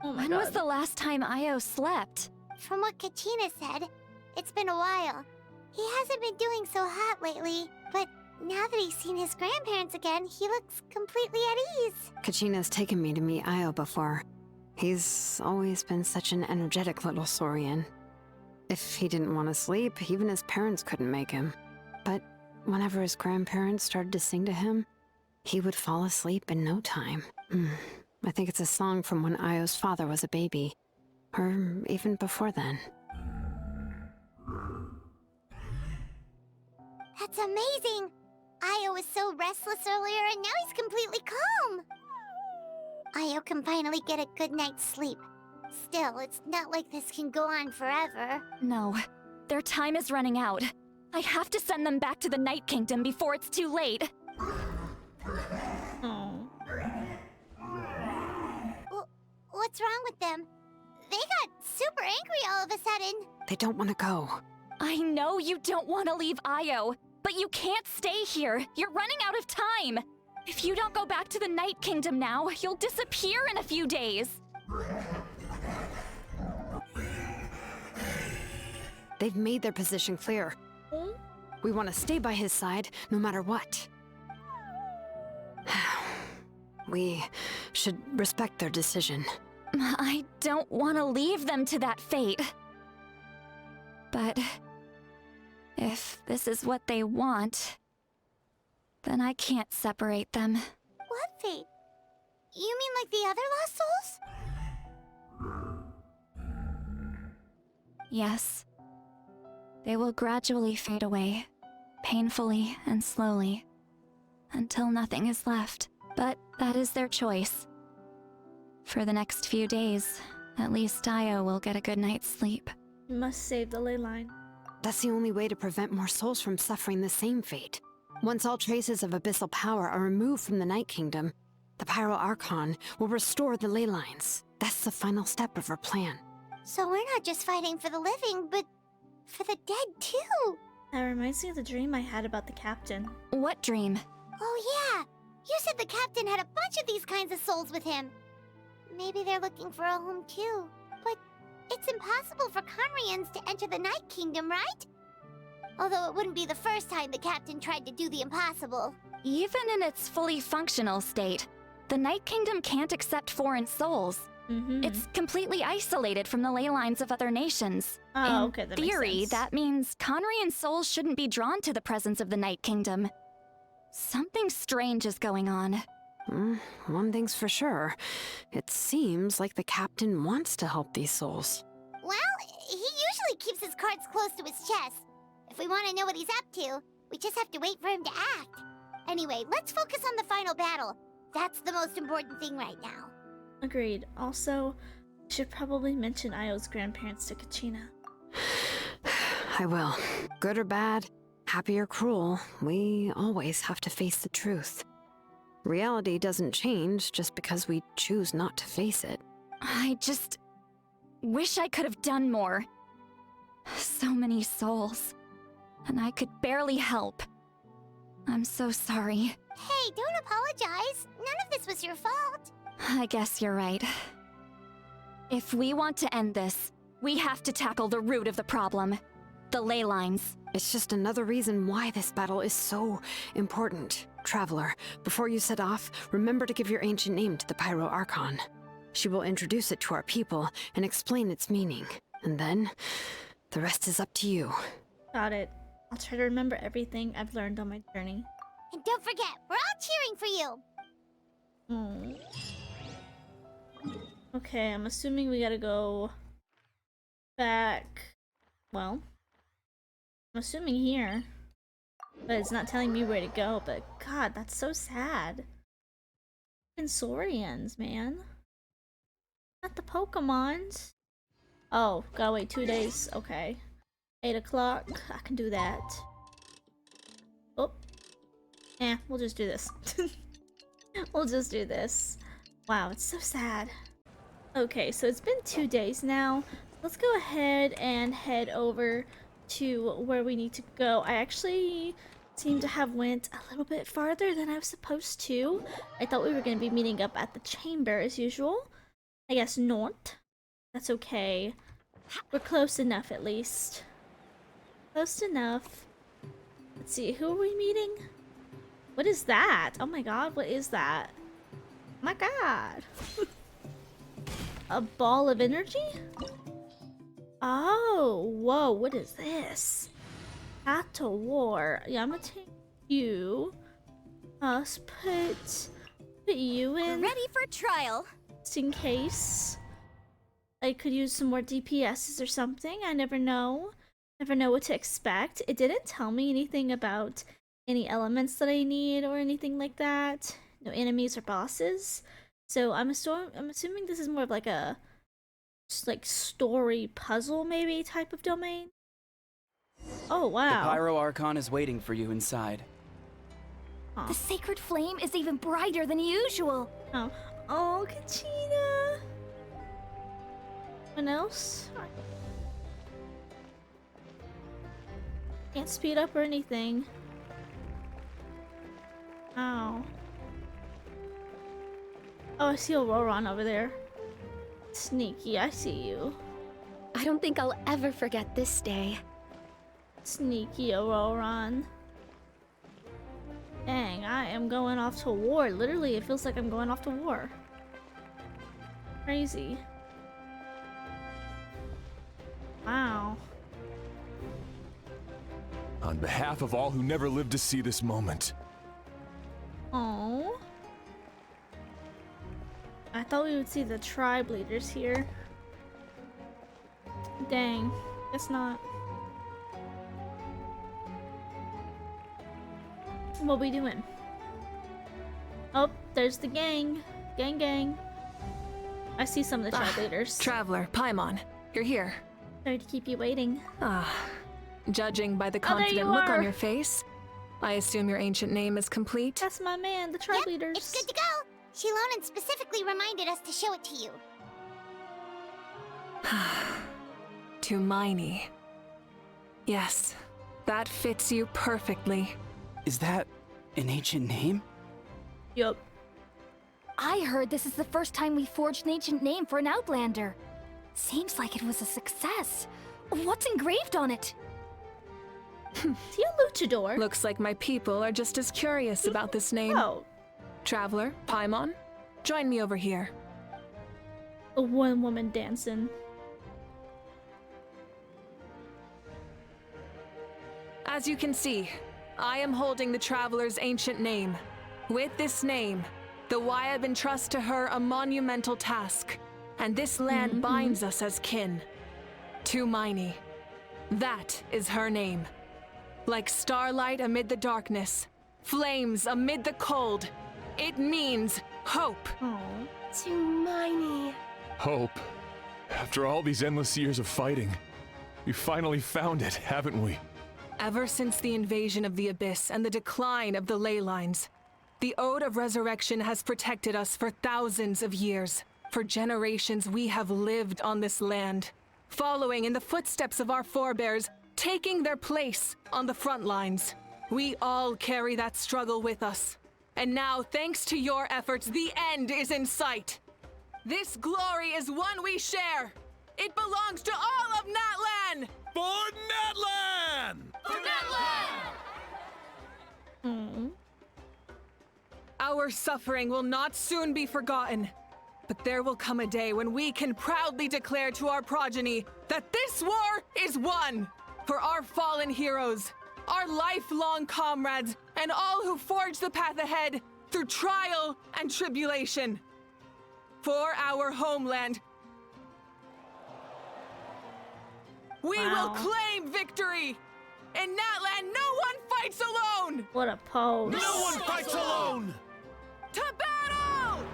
Oh my When god. was the last time Io slept? From what Kachina said, it's been a while. He hasn't been doing so hot lately, but now that he's seen his grandparents again, he looks completely at ease. Kachina's taken me to meet Io before. He's always been such an energetic little Saurian. If he didn't want to sleep, even his parents couldn't make him. But whenever his grandparents started to sing to him, he would fall asleep in no time. I think it's a song from when Io's father was a baby. Or even before then. That's amazing! Io was so restless earlier and now he's completely calm! Io can finally get a good night's sleep. Still, it's not like this can go on forever. No, their time is running out. I have to send them back to the Night Kingdom before it's too late. Oh. What's wrong with them? They got super angry all of a sudden. They don't want to go. I know you don't want to leave Io, but you can't stay here. You're running out of time. If you don't go back to the Night Kingdom now, you'll disappear in a few days. They've made their position clear. We want to stay by his side, no matter what. We should respect their decision. I don't want to leave them to that fate. But if this is what they want, then I can't separate them. What fate? You mean like the other lost souls? Yes. They will gradually fade away, painfully and slowly, until nothing is left. But that is their choice. For the next few days, At least Io will get a good night's sleep. You must save the ley line. That's the only way to prevent more souls from suffering the same fate. Once all traces of abyssal power are removed from the Night Kingdom, the Archon will restore the ley lines. That's the final step of our plan. So we're not just fighting for the living, but for the dead too. That reminds me of the dream I had about the captain. What dream? Oh yeah, you said the captain had a bunch of these kinds of souls with him. Maybe they're looking for a home too. But it's impossible for Conrians to enter the Night Kingdom, right? Although it wouldn't be the first time the captain tried to do the impossible. Even in its fully functional state, the Night Kingdom can't accept foreign souls. It's completely isolated from the ley lines of other nations. Oh, okay, that In makes theory, sense. that means Conrian souls shouldn't be drawn to the presence of the Night Kingdom. Something strange is going on. One thing's for sure. It seems like the captain wants to help these souls. Well, he usually keeps his cards close to his chest. If we want to know what he's up to, we just have to wait for him to act. Anyway, let's focus on the final battle. That's the most important thing right now. Agreed. Also, I should probably mention Io's grandparents to Kachina. I will. Good or bad, happy or cruel, we always have to face the truth. Reality doesn't change just because we choose not to face it. I just wish I could have done more. So many souls, and I could barely help. I'm so sorry. Hey, don't apologize. None of this was your fault. I guess you're right. If we want to end this, we have to tackle the root of the problem. The ley lines. It's just another reason why this battle is so important. Traveler, before you set off, remember to give your ancient name to the Archon. She will introduce it to our people and explain its meaning. And then, the rest is up to you. Got it. I'll try to remember everything I've learned on my journey. And don't forget, we're all cheering for you. Okay, I'm assuming we gotta go back. Well, I'm assuming here. But it's not telling me where to go, but God, that's so sad. Saurians, man. Not the Pokemons. Oh, gotta wait 2 days. Okay. 8 o'clock. I can do that. Oh. We'll just do this. We'll just do this. Wow, it's so sad. Okay, so it's been 2 days now. Let's go ahead and head over to where we need to go. I actually seem to have went a little bit farther than I was supposed to. I thought we were going to be meeting up at the chamber as usual. I guess not. That's okay. We're close enough at least. Close enough. Let's see, who are we meeting? What is that? Oh my god, what is that? My god. A ball of energy? Oh, whoa, what is this? Path to war. Yeah, I'm gonna take you. Let's put you in. Ready for trial. Just in case I could use some more DPSs or something. I never know. Never know what to expect. It didn't tell me anything about any elements that I need or anything like that. No enemies or bosses. So I'm assuming this is more of like a just like story puzzle maybe type of domain. Oh wow. The Archon is waiting for you inside. Huh. The sacred flame is even brighter than usual. Oh, oh, Kachina. Anyone else? Can't speed up or anything. Oh. Oh, I see Auroron over there. Sneaky, I see you. I don't think I'll ever forget this day. Sneaky Auroron. Dang, I am going off to war. Literally, it feels like I'm going off to war. Crazy. Wow. On behalf of all who never lived to see this moment. Oh. I thought we would see the tribe leaders here. Dang, guess not. What we doing? Oh, there's the gang. Gang gang. I see some of the tribe leaders. Traveler, Paimon, you're here. Sorry to keep you waiting. Judging by the Oh, there confident you look are. on your face, I assume your ancient name is complete? That's my man, the tribe leaders. It's good to go. Shilonan specifically reminded us to show it to you. Tumaini. Yes, that fits you perfectly. Is that an ancient name? Yup. I heard this is the first time we forged an ancient name for an Outlander. Seems like it was a success. What's engraved on it? Is he a luchador? Looks like my people are just as curious about this name. Oh. Traveler, Paimon, join me over here. A one woman dancing. As you can see, I am holding the Traveler's ancient name. With this name, the Wyab entrust to her a monumental task, and this land binds us as kin. Tumaini. That is her name. Like starlight amid the darkness, flames amid the cold, it means hope. Tumaini. Hope. After all these endless years of fighting, we finally found it, haven't we? Ever since the invasion of the Abyss and the decline of the ley lines, the Ode of Resurrection has protected us for thousands of years. For generations we have lived on this land, following in the footsteps of our forebears, taking their place on the front lines. We all carry that struggle with us. And now, thanks to your efforts, the end is in sight. This glory is one we share. It belongs to all of Natlan! For Natlan! For Natlan! Our suffering will not soon be forgotten. But there will come a day when we can proudly declare to our progeny that this war is won! For our fallen heroes, our lifelong comrades, and all who forge the path ahead through trial and tribulation. For our homeland, we will claim victory! In Natlan, no one fights alone! What a pose. No one fights alone! To battle!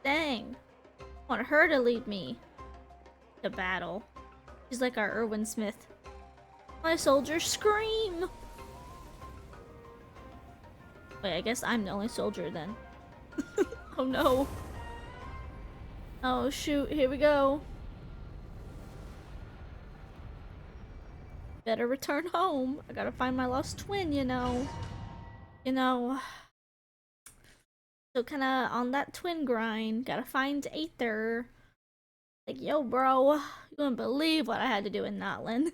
Dang. I want her to lead me to battle. She's like our Erwin Smith. My soldiers scream! Wait, I guess I'm the only soldier then. Oh no. Oh shoot, here we go. Better return home. I gotta find my lost twin, you know. Still kinda on that twin grind. Gotta find Aether. Like, yo, bro. You wouldn't believe what I had to do in Natlan.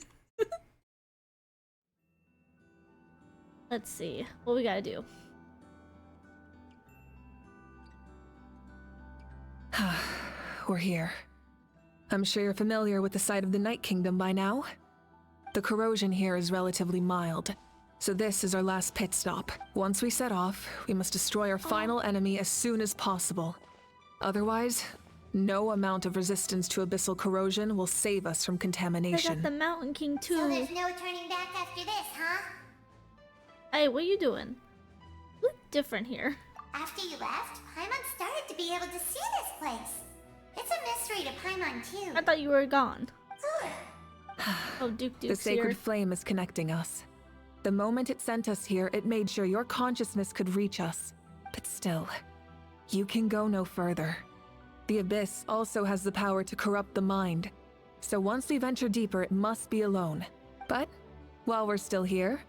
Let's see. What we gotta do? We're here. I'm sure you're familiar with the site of the Night Kingdom by now. The corrosion here is relatively mild, so this is our last pit stop. Once we set off, we must destroy our final enemy as soon as possible. Otherwise, no amount of resistance to abyssal corrosion will save us from I contamination. got the Mountain King too. So there's no turning back after this, huh? Hey, what you doing? You look different here. After you left, Paimon started to be able to see this place. It's a mystery to Paimon too. I thought you were gone. Oh, The Duke's sacred here. flame is connecting us. The moment it sent us here, it made sure your consciousness could reach us. But still, you can go no further. The Abyss also has the power to corrupt the mind. So once we venture deeper, it must be alone. But, while we're still here,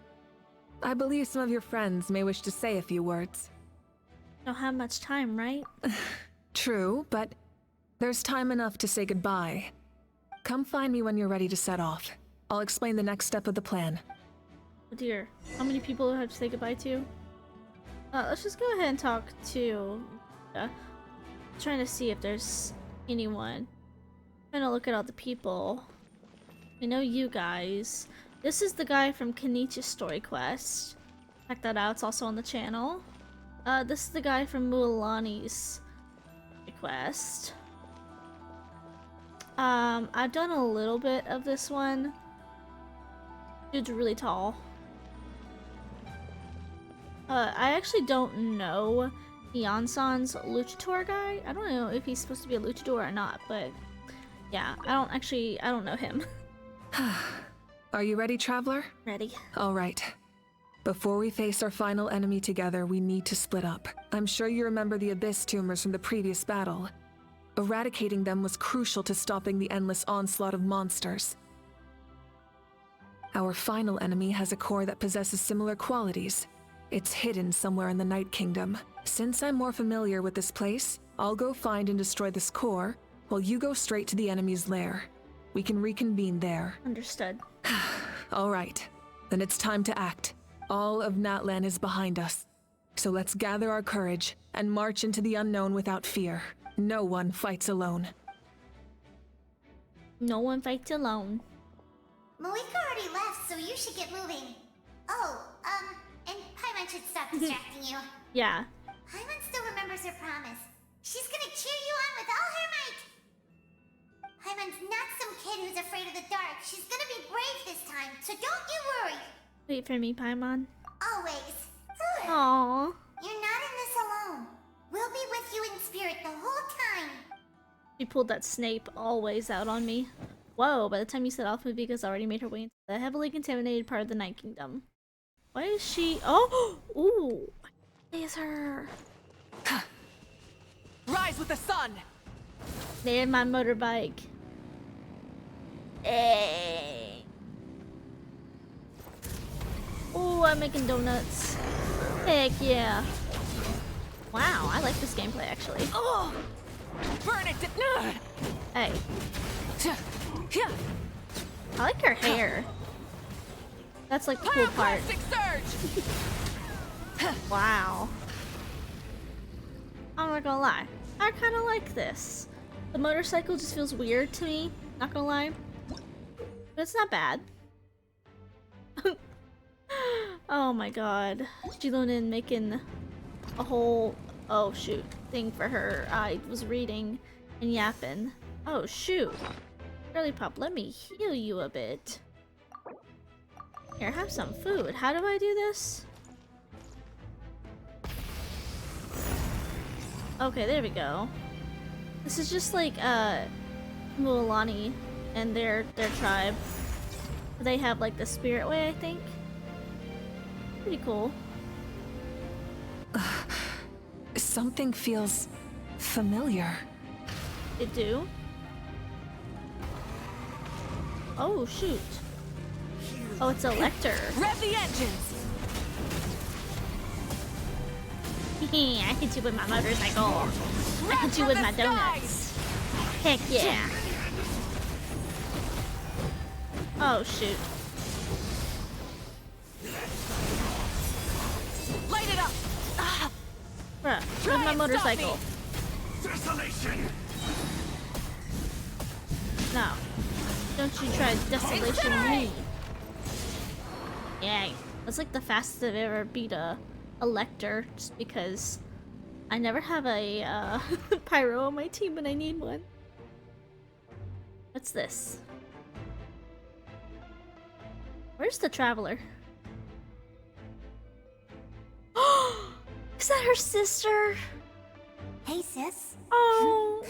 I believe some of your friends may wish to say a few words. Don't have much time, right? True, but there's time enough to say goodbye. Come find me when you're ready to set off. I'll explain the next step of the plan. Oh dear. How many people do I have to say goodbye to? Let's just go ahead and talk to... trying to see if there's anyone. Trying to look at all the people. I know you guys. This is the guy from Kenichi's story quest. Check that out, it's also on the channel. This is the guy from Mualani's quest. I've done a little bit of this one. Dude's really tall. I actually don't know Janson's luchador guy. I don't know if he's supposed to be a luchador or not, but yeah, I don't know him. Are you ready, Traveler? Ready. All right. Before we face our final enemy together, we need to split up. I'm sure you remember the Abyss tumors from the previous battle. Eradicating them was crucial to stopping the endless onslaught of monsters. Our final enemy has a core that possesses similar qualities. It's hidden somewhere in the Night Kingdom. Since I'm more familiar with this place, I'll go find and destroy this core, while you go straight to the enemy's lair. We can reconvene there. Understood. All right. Then it's time to act. All of Natlan is behind us. So let's gather our courage and march into the unknown without fear. No one fights alone. No one fights alone. Malika already left, so you should get moving. Oh, and Paimon should stop distracting you. Yeah. Paimon still remembers her promise. She's gonna cheer you on with all her might. Paimon's not some kid who's afraid of the dark. She's gonna be brave this time, so don't you worry. Wait for me, Paimon. Always. Aww. You're not in this alone. We'll be with you in spirit the whole time. She pulled that Snape always out on me. Whoa, by the time you set off, Mavika's already made her way into the heavily contaminated part of the Night Kingdom. Why is she— oh! Ooh! There's her. Rise with the sun! There's my motorbike. Hey! Ooh, I'm making donuts. Heck yeah. Wow, I like this gameplay actually. Oh! Burn it! Hey. I like her hair. That's like the cool part. Wow. I'm not gonna lie. I kind of like this. The motorcycle just feels weird to me. Not gonna lie. But it's not bad. Oh my god. Shilonin making a whole— oh shoot, thing for her. I was reading and yapping. Oh shoot. Girly Pop, let me heal you a bit. Here, have some food. How do I do this? Okay, there we go. This is just like Mualani and their tribe. They have like the spirit way, I think. Pretty cool. Something feels familiar. It do? Oh shoot. Oh, it's a lector. Rev the engines! I hit you with my motorcycle. I hit you with my donuts. Heck yeah. Oh shoot. Light it up! Ah. Bruh, where's my motorcycle? Desolation! No. Don't you try desolation me. Yeah, that's like the fastest I've ever beat a lector, just because I never have a pyro on my team when I need one. What's this? Where's the traveler? Is that her sister? Hey, sis. Oh.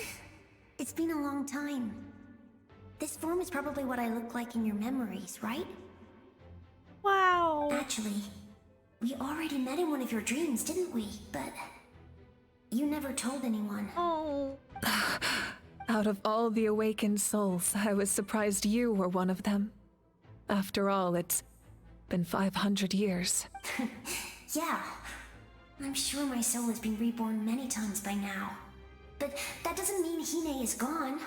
It's been a long time. This form is probably what I look like in your memories, right? Wow. Actually, we already met in one of your dreams, didn't we? But you never told anyone. Oh. Out of all the awakened souls, I was surprised you were one of them. After all, it's been 500 years. Yeah. I'm sure my soul has been reborn many times by now. But that doesn't mean Hine is gone.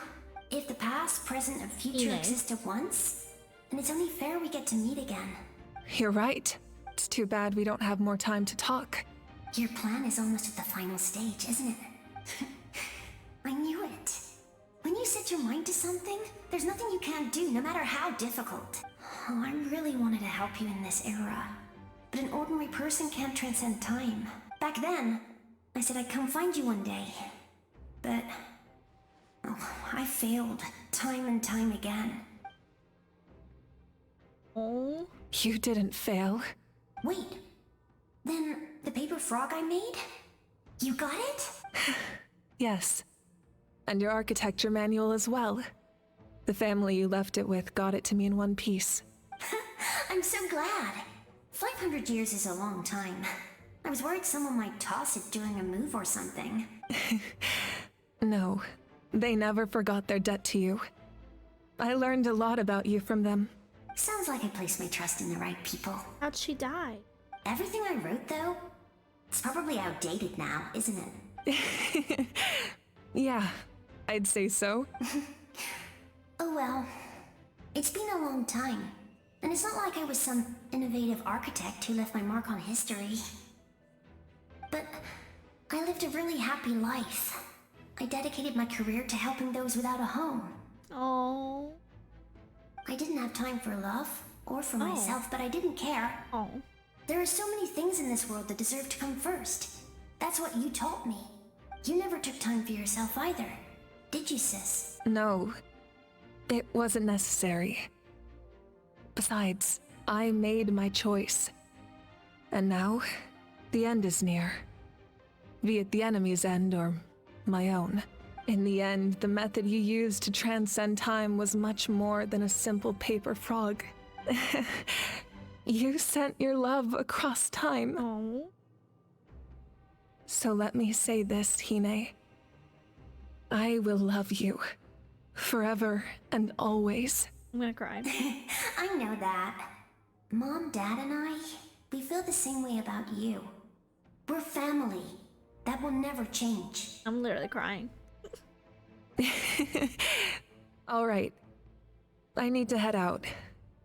If the past, present, and future Hine. exist at once, then it's only fair we get to meet again. You're right. It's too bad we don't have more time to talk. Your plan is almost at the final stage, isn't it? I knew it. When you set your mind to something, there's nothing you can't do, no matter how difficult. Oh, I really wanted to help you in this era. But an ordinary person can't transcend time. Back then, I said I'd come find you one day. But oh, I failed, time and time again. Oh. You didn't fail. Wait, then the paper frog I made? You got it? Yes. And your architecture manual as well. The family you left it with got it to me in one piece. I'm so glad. 500 years is a long time. I was worried someone might toss it during a move or something. No, they never forgot their debt to you. I learned a lot about you from them. Sounds like I placed my trust in the right people. How'd she die? Everything I wrote, though, it's probably outdated now, isn't it? Yeah, I'd say so. Oh well. It's been a long time. And it's not like I was some innovative architect who left my mark on history. But I lived a really happy life. I dedicated my career to helping those without a home. Oh. I didn't have time for love, or for myself, but I didn't care. Oh. There are so many things in this world that deserve to come first. That's what you taught me. You never took time for yourself either, did you, sis? No, it wasn't necessary. Besides, I made my choice. And now, the end is near. Be it the enemy's end or my own. In the end, the method you used to transcend time was much more than a simple paper frog. You sent your love across time. Oh. So let me say this, Hine. I will love you. Forever and always. I'm gonna cry. I know that. Mom, Dad, and I, we feel the same way about you. We're family. That will never change. I'm literally crying. All right. I need to head out.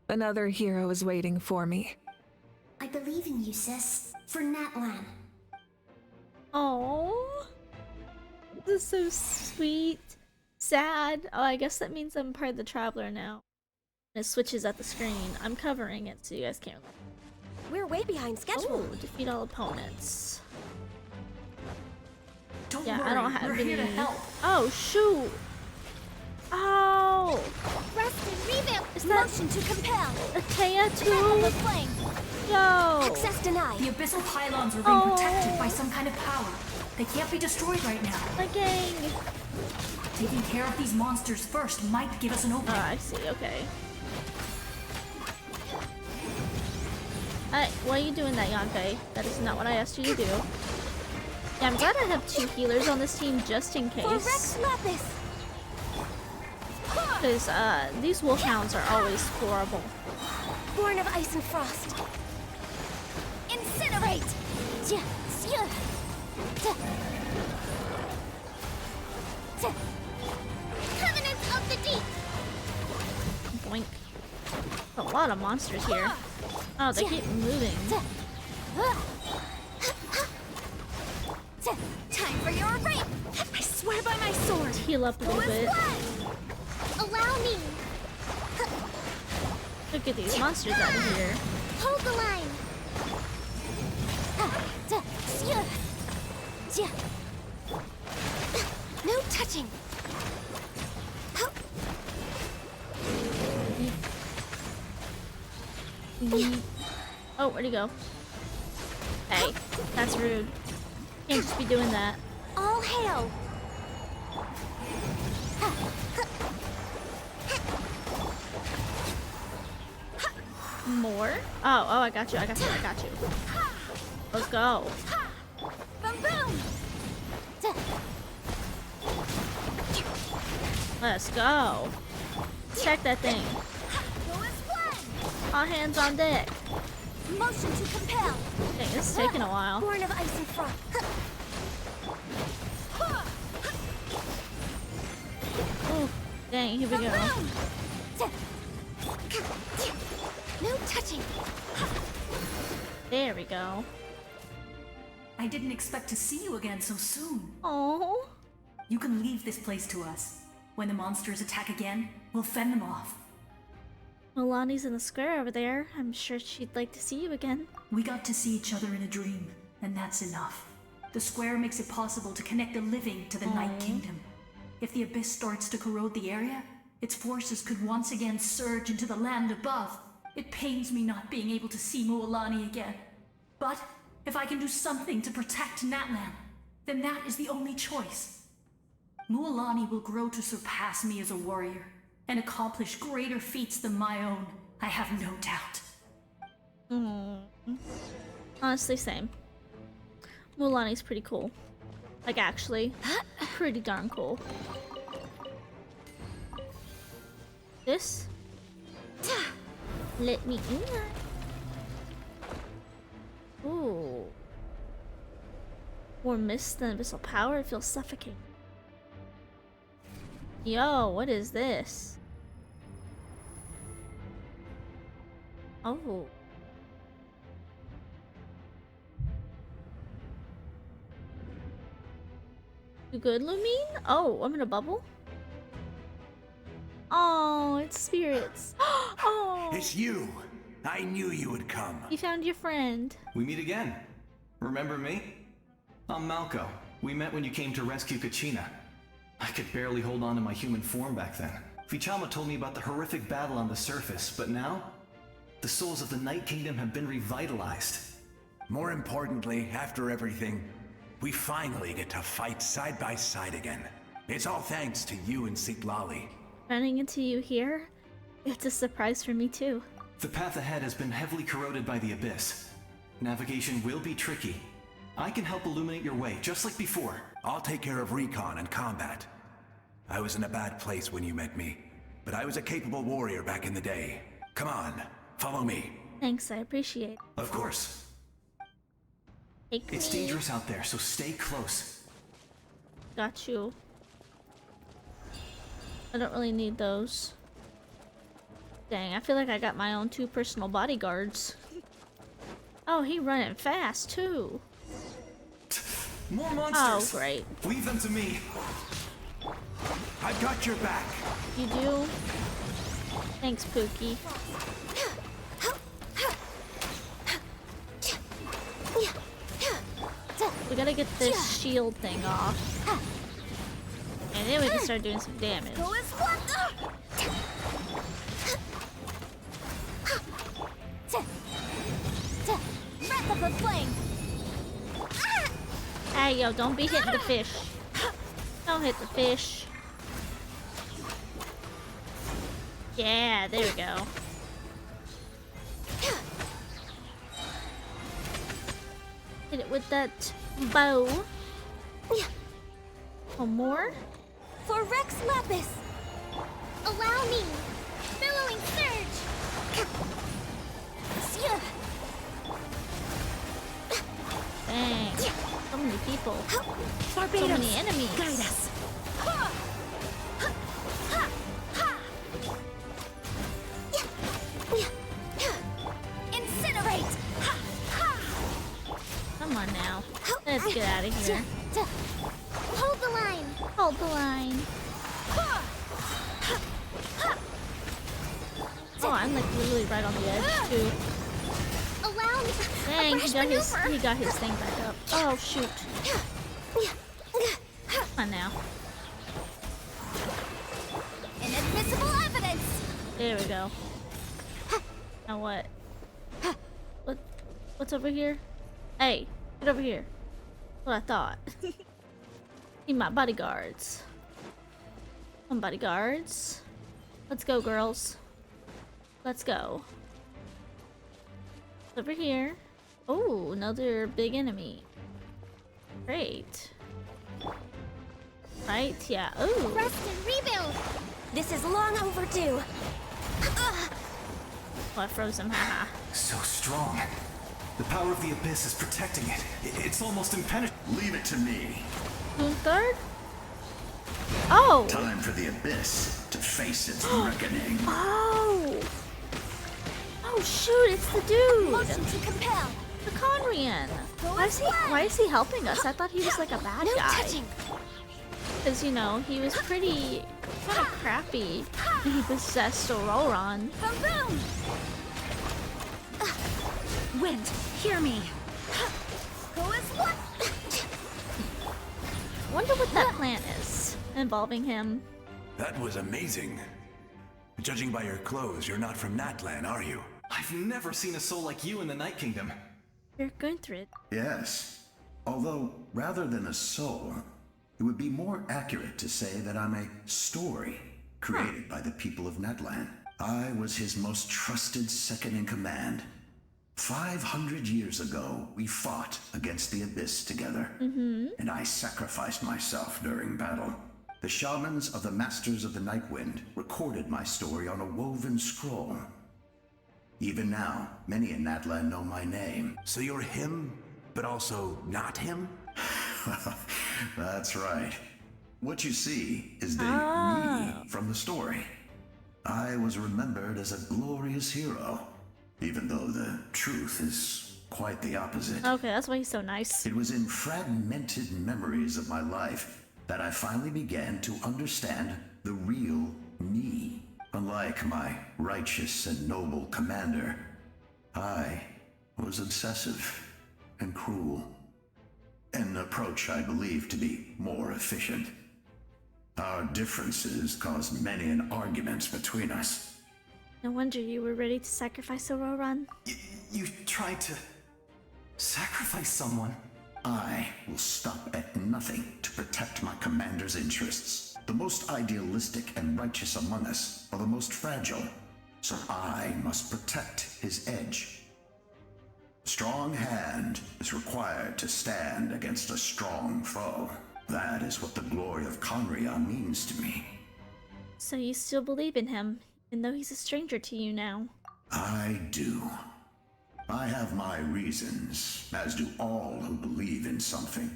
Another hero is waiting for me. I believe in you, sis. For Natlan. Oh, this is so sweet. Sad. Oh, I guess that means I'm part of the Traveler now. It switches at the screen. I'm covering it so you guys can't. We're way behind schedule. Oh, defeat all opponents. Don't Yeah, worry, I don't have we're any. here to help. Oh shoot! Oh! Rusted revamp. Is that Motion to compel. Atea The too? flame. Yo! Access denied. The abyssal pylons are being protected by some kind of power. They can't be destroyed right now. My gang! Taking care of these monsters first might give us an opening. Oh, I see. Okay. Why are you doing that, Yanfei? That is not what I asked you to do. Yeah, I'm glad I have 2 healers on this team just in For case. Rex Lapis. Because these wolfhounds are always horrible. Born of ice and frost. Incinerate. Covenant of the deep. Boink. A lot of monsters here. Oh, they keep moving. Time for your rape. I swear by my sword. Heal up a little bit. Allow me. Look at these monsters out of here. Hold the line. No touching. Oh, where'd he go? Hey, that's rude. Can't just be doing that. All hail. More? Oh, I got you. I got you. Let's go. Boom, boom. Let's go. Check that thing. All hands on deck. Motion to compel. Dang, this is taking a while. Born of ice and frost. Ooh, dang, here we go. No touching. There we go. I didn't expect to see you again so soon. Oh. You can leave this place to us. When the monsters attack again, we'll fend them off. Milani's in the square over there. I'm sure she'd like to see you again. We got to see each other in a dream, and that's enough. The square makes it possible to connect the living to the Night Kingdom. If the abyss starts to corrode the area, its forces could once again surge into the land above. It pains me not being able to see Mualani again. But if I can do something to protect Natlan, then that is the only choice. Mualani will grow to surpass me as a warrior and accomplish greater feats than my own. I have no doubt. Honestly, same. Mualani's pretty cool. Like, actually, pretty darn cool. This? Let me in. Ooh. More mist than abyssal power. It feels suffocating. Yo, what is this? Oh. You good, Lumine? Oh, I'm in a bubble? Oh, it's spirits. Oh. It's you! I knew you would come. You found your friend. We meet again. Remember me? I'm Malco. We met when you came to rescue Kachina. I could barely hold on to my human form back then. Vichama told me about the horrific battle on the surface, but now, the souls of the Night Kingdom have been revitalized. More importantly, after everything, we finally get to fight side by side again. It's all thanks to you and Sitlali. Running into you here? It's a surprise for me too. The path ahead has been heavily corroded by the Abyss. Navigation will be tricky. I can help illuminate your way, just like before. I'll take care of recon and combat. I was in a bad place when you met me, but I was a capable warrior back in the day. Come on, follow me. Thanks, I appreciate it. Of course. Take It's me. dangerous out there, so stay close. Got you. I don't really need those. Dang, I feel like I got my own 2 personal bodyguards. Oh, he running fast too. More monsters! Oh, great. Leave them to me. I've got your back. You do? Thanks, Pookie. We gotta get this shield thing off. And then we can start doing some damage. Breath of the flame. Hey, yo, don't be hitting the fish. Don't hit the fish. Yeah, there we go. Hit it with that bow. One more. For Rex Lapis. Allow me. Billowing surge. Dang. So many people. So many enemies. Guide us. Incinerate. Come on now. Let's get out of here. Hold the line. Hold the line. Oh, I'm like literally right on the edge too. Allow me. Dang, he got his thing back up. Oh shoot. Come on now. Inadmissible evidence. There we go. Now what? What's over here? Hey, get over here. What I thought. Need my bodyguards. Come bodyguards. Let's go, girls. Let's go. Over here. Oh, another big enemy. Great. Right? Yeah. Oh. Rest and rebuild. This is long overdue. Oh, I froze him. Haha. So strong. The power of the Abyss is protecting it. It's almost impenetrable. Leave it to me. Third? Oh! Time for the Abyss to face its reckoning. Oh! Oh shoot, it's the dude! Motion to compel. The Conrian! Why is he helping us? I thought he was like a bad guy. Because, you know, he was pretty kind of crappy when he possessed Auroron. Boom! Wind, hear me. Who is what? Wonder what that plan is involving him. That was amazing. Judging by your clothes, you're not from Natlan, are you? I've never seen a soul like you in the Night Kingdom. You're going through it. Yes. Although, rather than a soul, it would be more accurate to say that I'm a story created by the people of Natlan. I was his most trusted second-in-command. 500 years ago, we fought against the Abyss together, and I sacrificed myself during battle. The shamans of the Masters of the Nightwind recorded my story on a woven scroll. Even now, many in Natlan know my name. So you're him, but also not him? That's right. What you see is the me from the story. I was remembered as a glorious hero, even though the truth is quite the opposite. Okay, that's why he's so nice. It was in fragmented memories of my life that I finally began to understand the real me. Unlike my righteous and noble commander, I was obsessive and cruel. An approach I believe to be more efficient. Our differences caused many an arguments between us. No wonder you were ready to sacrifice Auroran. You tried to sacrifice someone? I will stop at nothing to protect my commander's interests. The most idealistic and righteous among us are the most fragile, so I must protect his edge. A strong hand is required to stand against a strong foe. That is what the glory of Conria means to me. So you still believe in him, even though he's a stranger to you now? I do. I have my reasons, as do all who believe in something.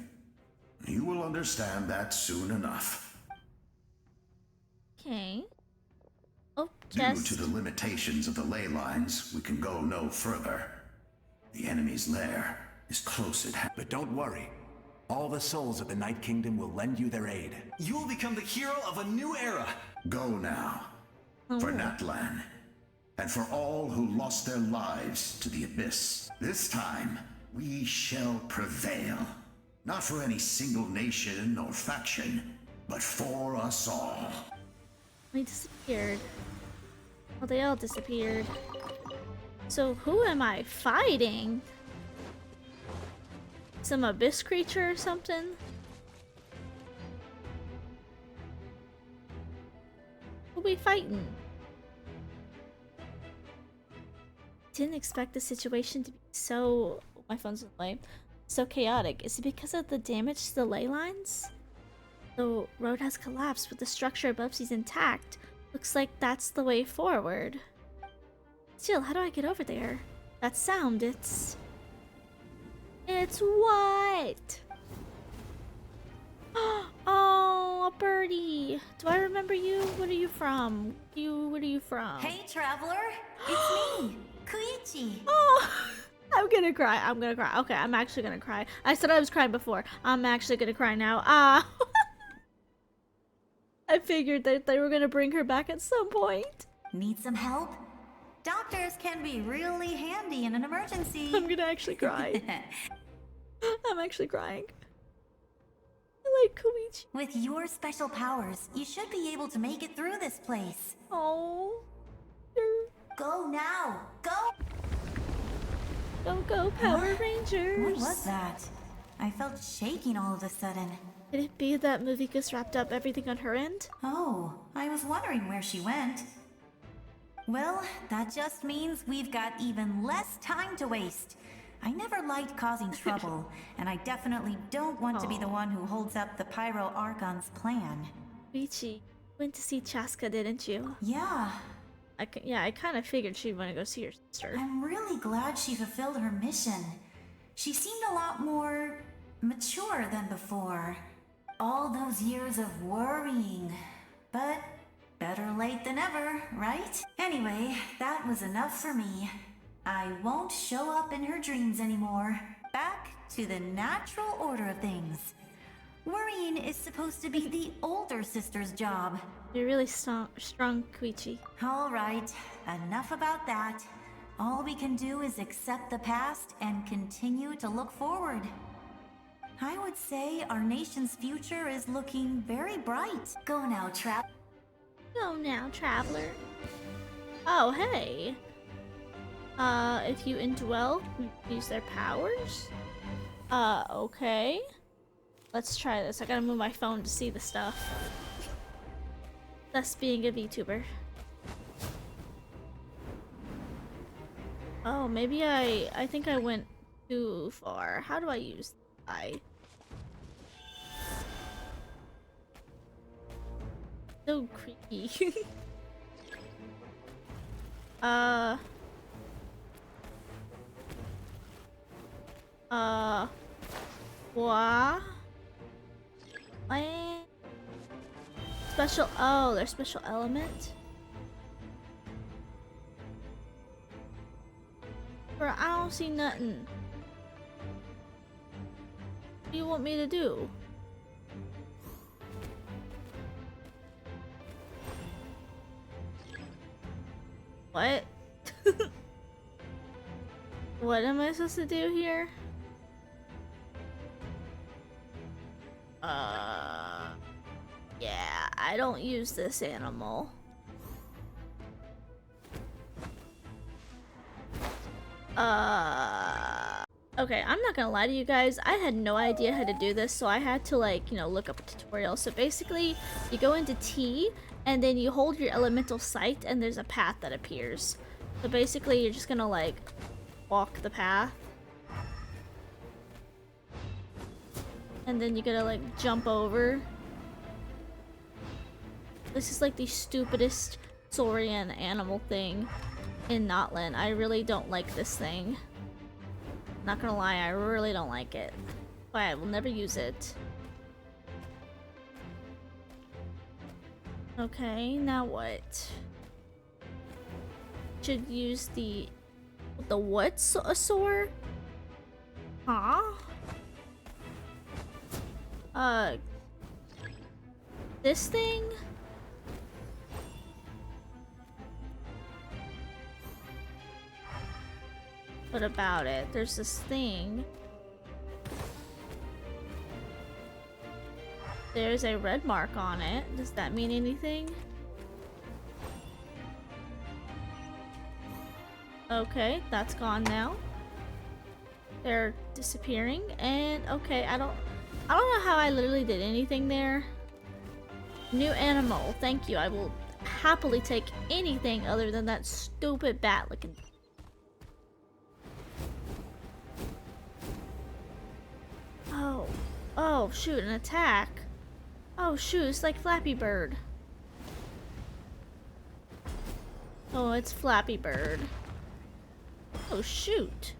You will understand that soon enough. Okay. Oh, Due to the limitations of the ley lines, we can go no further. The enemy's lair is close at hand. But don't worry. All the souls of the Night Kingdom will lend you their aid. You will become the hero of a new era. Go now. For Natlan. And for all who lost their lives to the Abyss. This time, we shall prevail. Not for any single nation or faction, but for us all. They disappeared. Well, they all disappeared. So who am I fighting? Some abyss creature or something? Who we fighting? Didn't expect the situation to be so... My phone's in the way. So chaotic. Is it because of the damage to the ley lines? The road has collapsed, but the structure above is intact. Looks like that's the way forward. Still, how do I get over there? That sound, it's what? Oh, a birdie. Do I remember you? What are you from? What are you from? Hey, traveler. It's me, Koichi. Oh, I'm gonna cry. Okay, I'm actually gonna cry. I said I was crying before. I'm actually gonna cry now. I figured that they were gonna bring her back at some point. Need some help? Doctors can be really handy in an emergency. I'm gonna actually cry. I'm actually crying. I like Koichi. With your special powers, you should be able to make it through this place. Oh. Go now. Go. Go, Power Rangers. What was that? I felt shaking all of a sudden. Could it be that Movica's wrapped up everything on her end? Oh, I was wondering where she went. Well, that just means we've got even less time to waste. I never liked causing trouble, and I definitely don't want to be the one who holds up the Pyro Archon's plan. Koichi, went to see Chaska, didn't you? Yeah. I kind of figured she'd want to go see her sister. I'm really glad she fulfilled her mission. She seemed a lot more mature than before. All those years of worrying, but better late than ever, right? Anyway, that was enough for me. I won't show up in her dreams anymore. Back to the natural order of things. Worrying is supposed to be the older sister's job. You're really strong, Koichi. All right, enough about that. All we can do is accept the past and continue to look forward. I would say our nation's future is looking very bright. Go now, Go now, traveler. Oh, hey. If you indwell, use their powers? Okay. Let's try this. I gotta move my phone to see the stuff. That's being a VTuber. Oh, maybe I think I went too far. How do I use I? So creepy. What? Special, oh, there's special element? Bro, I don't see nothing. What do you want me to do? What? What am I supposed to do here? Yeah, I don't use this animal. Okay, I'm not gonna lie to you guys. I had no idea how to do this, so I had to, like, you know, look up a tutorial. So basically, you go into T, and then you hold your elemental sight, and there's a path that appears. So basically, you're just gonna, like, walk the path. And then you gotta, like, jump over. This is, like, the stupidest saurian animal thing in Notland. I really don't like this thing. Not gonna lie, I really don't like it. But I will never use it. Okay, now what? Should use the what sword? Huh? This thing? What about it? There's this thing. There's a red mark on it. Does that mean anything? Okay, that's gone now. They're disappearing, and okay, I don't know how I literally did anything there. New animal, thank you. I will happily take anything other than that stupid bat looking. Oh shoot, an attack. Oh shoot, it's like Flappy Bird. Oh, it's Flappy Bird. Oh shoot.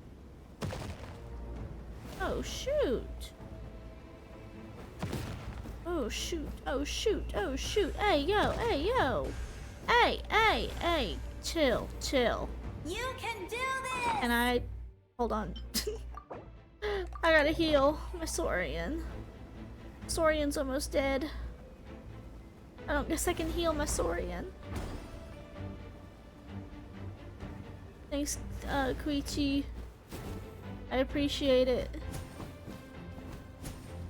Oh shoot. Oh shoot, oh shoot, oh shoot. Hey yo, hey yo. Hey, chill. You can do this! And I, hold on. I gotta heal my Saurian. Saurian's almost dead. I don't guess I can heal my Saurian. Thanks, Koichi. I appreciate it.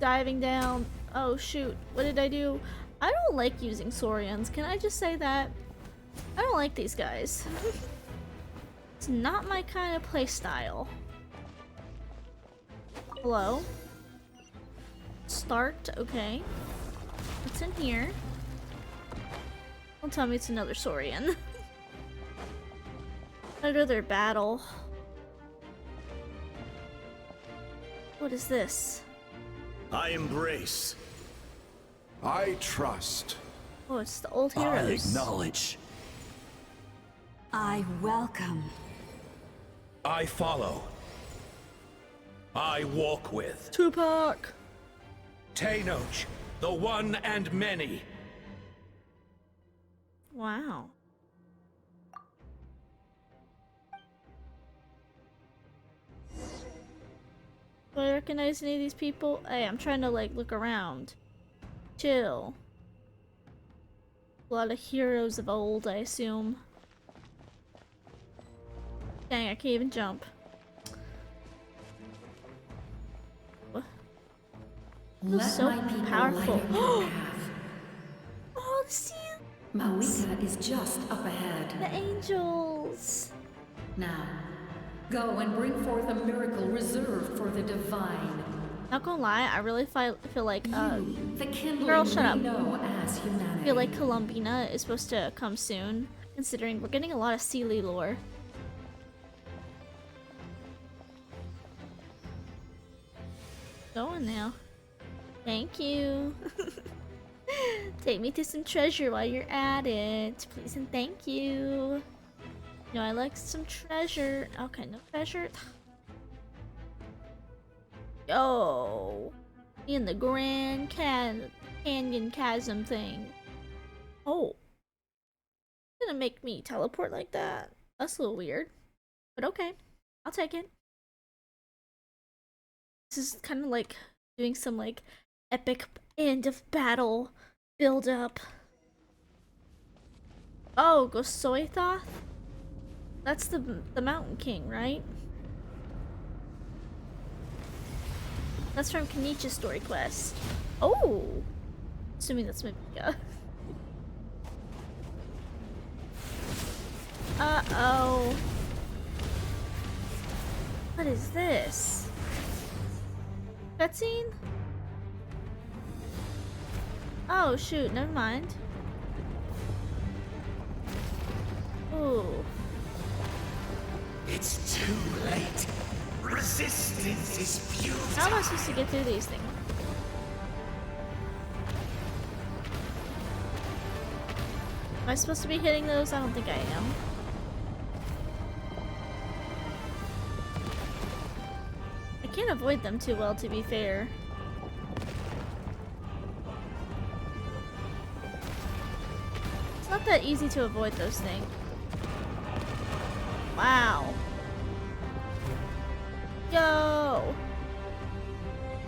Diving down. Oh shoot, what did I do? I don't like using Saurians, can I just say that? I don't like these guys. It's not my kind of playstyle. Hello? Start, okay. What's in here? Don't tell me it's another Saurian. I'd rather battle. What is this? I embrace. I trust. Oh, it's the old heroes. I acknowledge. I welcome. I follow. I walk with. Tupac! Tenoch, the one and many. Wow. Do I recognize any of these people? Hey, I'm trying to, like, look around. Chill. A lot of heroes of old, I assume. Dang, I can't even jump. Let so my people powerful. light your path. Oh, the sea. Mawika is just up ahead. The angels. Now, Go and bring forth a miracle reserved for the divine. Not gonna lie, I really feel like The kindling girl, shut up. we know as humanity. I feel like Columbina is supposed to come soon, considering we're getting a lot of Sealy lore. Going now. Thank you. Take me to some treasure while you're at it, please and thank you. No, I like some treasure. Okay, no treasure. Yo, in the Grand Canyon Chasm thing. Oh, it's gonna make me teleport like that. That's a little weird, but okay, I'll take it. This is kind of like doing some like epic end of battle build up. Oh, Gosoithoth? That's the Mountain King, right? That's from Kenichi's story quest. Oh! Assuming that's Mimiga. Uh-oh. What is this? Cutscene? Oh shoot, never mind. Ooh. It's too late. Resistance is futile. How am I supposed to get through these things? Am I supposed to be hitting those? I don't think I am. I can't avoid them too well, to be fair. It's not that easy to avoid those things. Wow. Yo!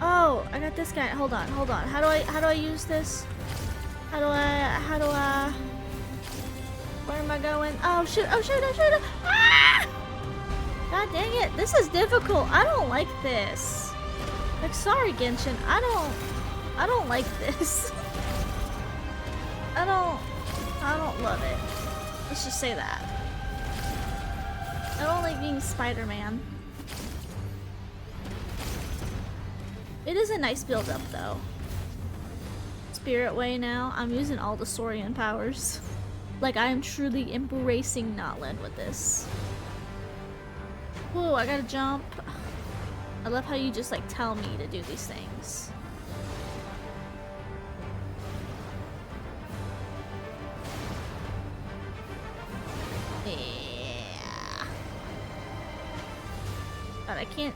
Oh, I got this guy. Hold on. How do I use this? How do I where am I going? Oh shoot, Ah! God dang it, this is difficult. I don't like this. Like, sorry Genshin, I don't like this. I don't love it. Let's just say that. I don't like being Spider-Man. It is a nice build-up, though. Spirit Way now. I'm using all the Saurian powers. Like, I am truly embracing Notland with this. Whoa, I gotta jump. I love how you just, like, tell me to do these things. Yeah. God, I can't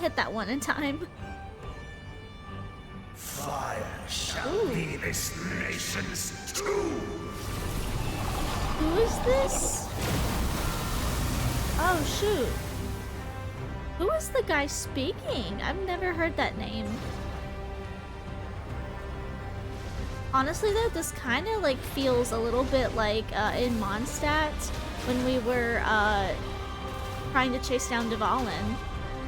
hit that one in time. Fire shall be this nation's tomb. Who is this? Oh shoot. Who is the guy speaking? I've never heard that name. Honestly though, this kind of like feels a little bit like in Mondstadt when we were trying to chase down Dvalin.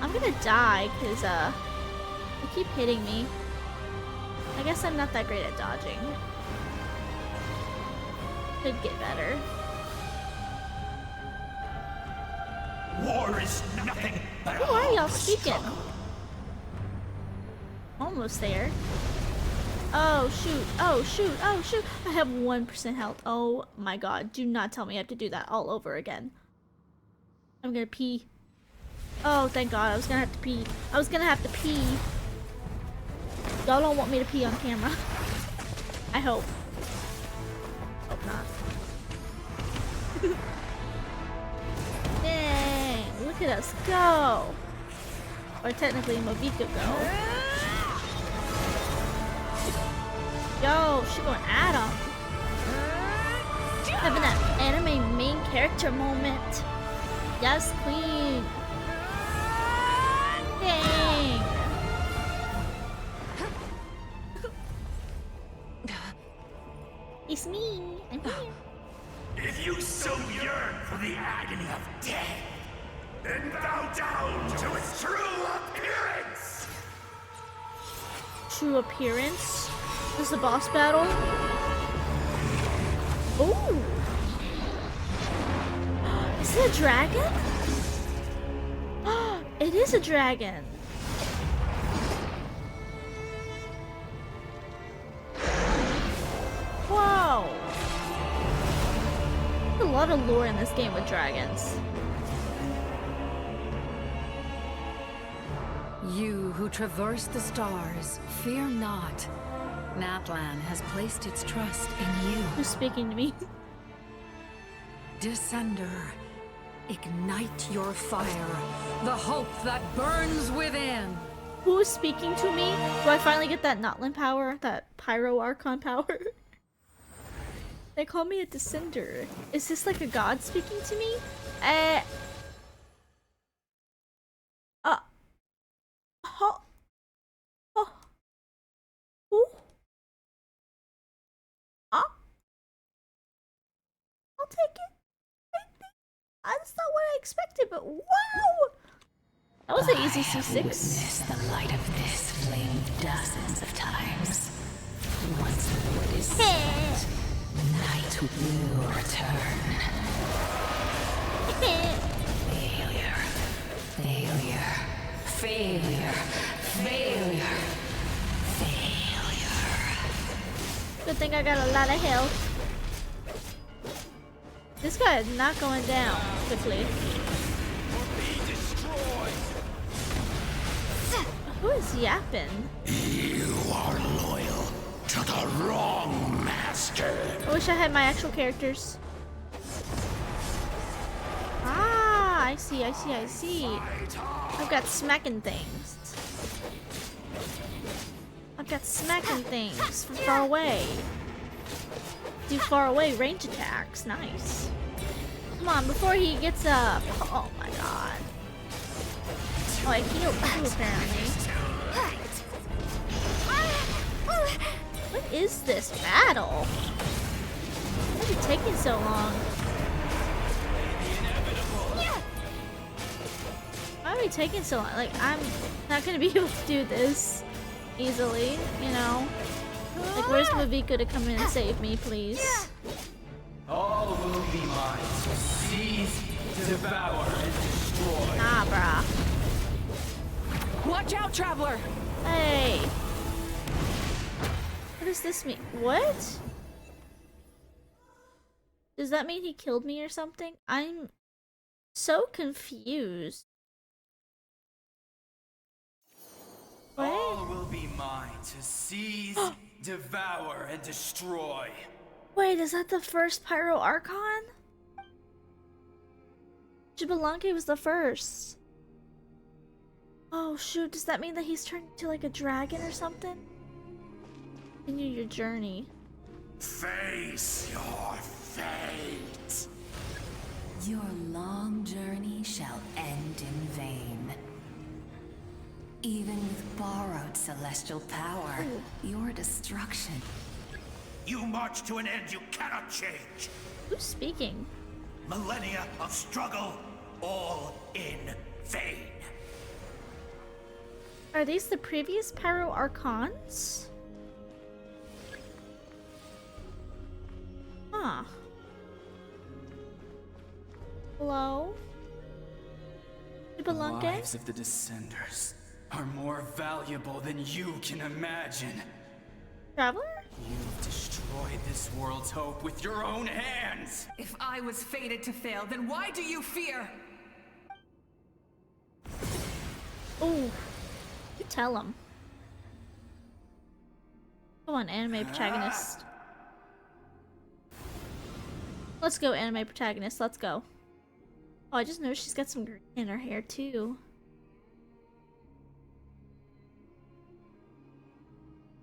I'm gonna die because they keep hitting me. I guess I'm not that great at dodging. Could get better. War is nothing but Who are y'all speaking? Almost there. Oh shoot, oh shoot, oh shoot. I have 1% health. Oh my god, do not tell me I have to do that all over again. I'm gonna pee. Oh, thank god, I was gonna have to pee. I was gonna have to pee. Y'all don't want me to pee on camera. I hope. Hope not. Dang, look at us go. Or technically Movika go. Yo, she going at him. Having that anime main character moment. Yes, queen. Dang. It's me. I'm here. If you so yearn for the agony of death, then bow down to its true appearance! True appearance? This is the boss battle? Ooh! Is it a dragon? It is a dragon. Whoa. There's a lot of lore in this game with dragons. You who traverse the stars, fear not. Natlan has placed its trust in you. Who's speaking to me? Descender, ignite your fire, the hope that burns within. Who is speaking to me? Do I finally get that Notland power? That Pyro Archon power? They call me a Descender. Is this like a god speaking to me? I'll take it. That's not what I expected, but wow! That was an easy C6. Witnessed the light of this flame dozens of times. Once the wood is set, night will return. Failure. Failure. Failure. Failure. Failure. Good thing I got a lot of health. This guy is not going down quickly. Who is yapping? You are loyal to the wrong master. I wish I had my actual characters. Ah, I see. I've got smacking things. I've got smacking things from far away. Do far away range attacks. Nice. Come on, before he gets up. Oh my god. Oh, I healed too, apparently. What is this battle? Why is it taking so long? Why are we taking so long? Like, I'm not gonna be able to do this easily, you know? Like, where's Mavika to come in and save me, please? All will be mine. Seize, devour, and destroy. Nah, brah. Watch out, traveler! Hey! What does this mean? What? Does that mean he killed me or something? I'm so confused. All will be mine to seize, devour, and destroy. Wait, is that the first Pyro Archon? Jibalanke was the first. Oh shoot, does that mean that he's turned into like a dragon or something? Continue your journey. Face your fate. Your long journey shall end in vain. Even with borrowed celestial power, your destruction. You march to an end you cannot change. Who's speaking? Millennia of struggle, all in vain. Are these the previous Pyro Archons? Huh. Hello? The lives of the Descenders are more valuable than you can imagine. Traveler? You've destroyed this world's hope with your own hands! If I was fated to fail, then why do you fear? Ooh. You tell him. Come on, anime protagonist. Let's go, anime protagonist. Let's go. Oh, I just noticed she's got some green in her hair, too.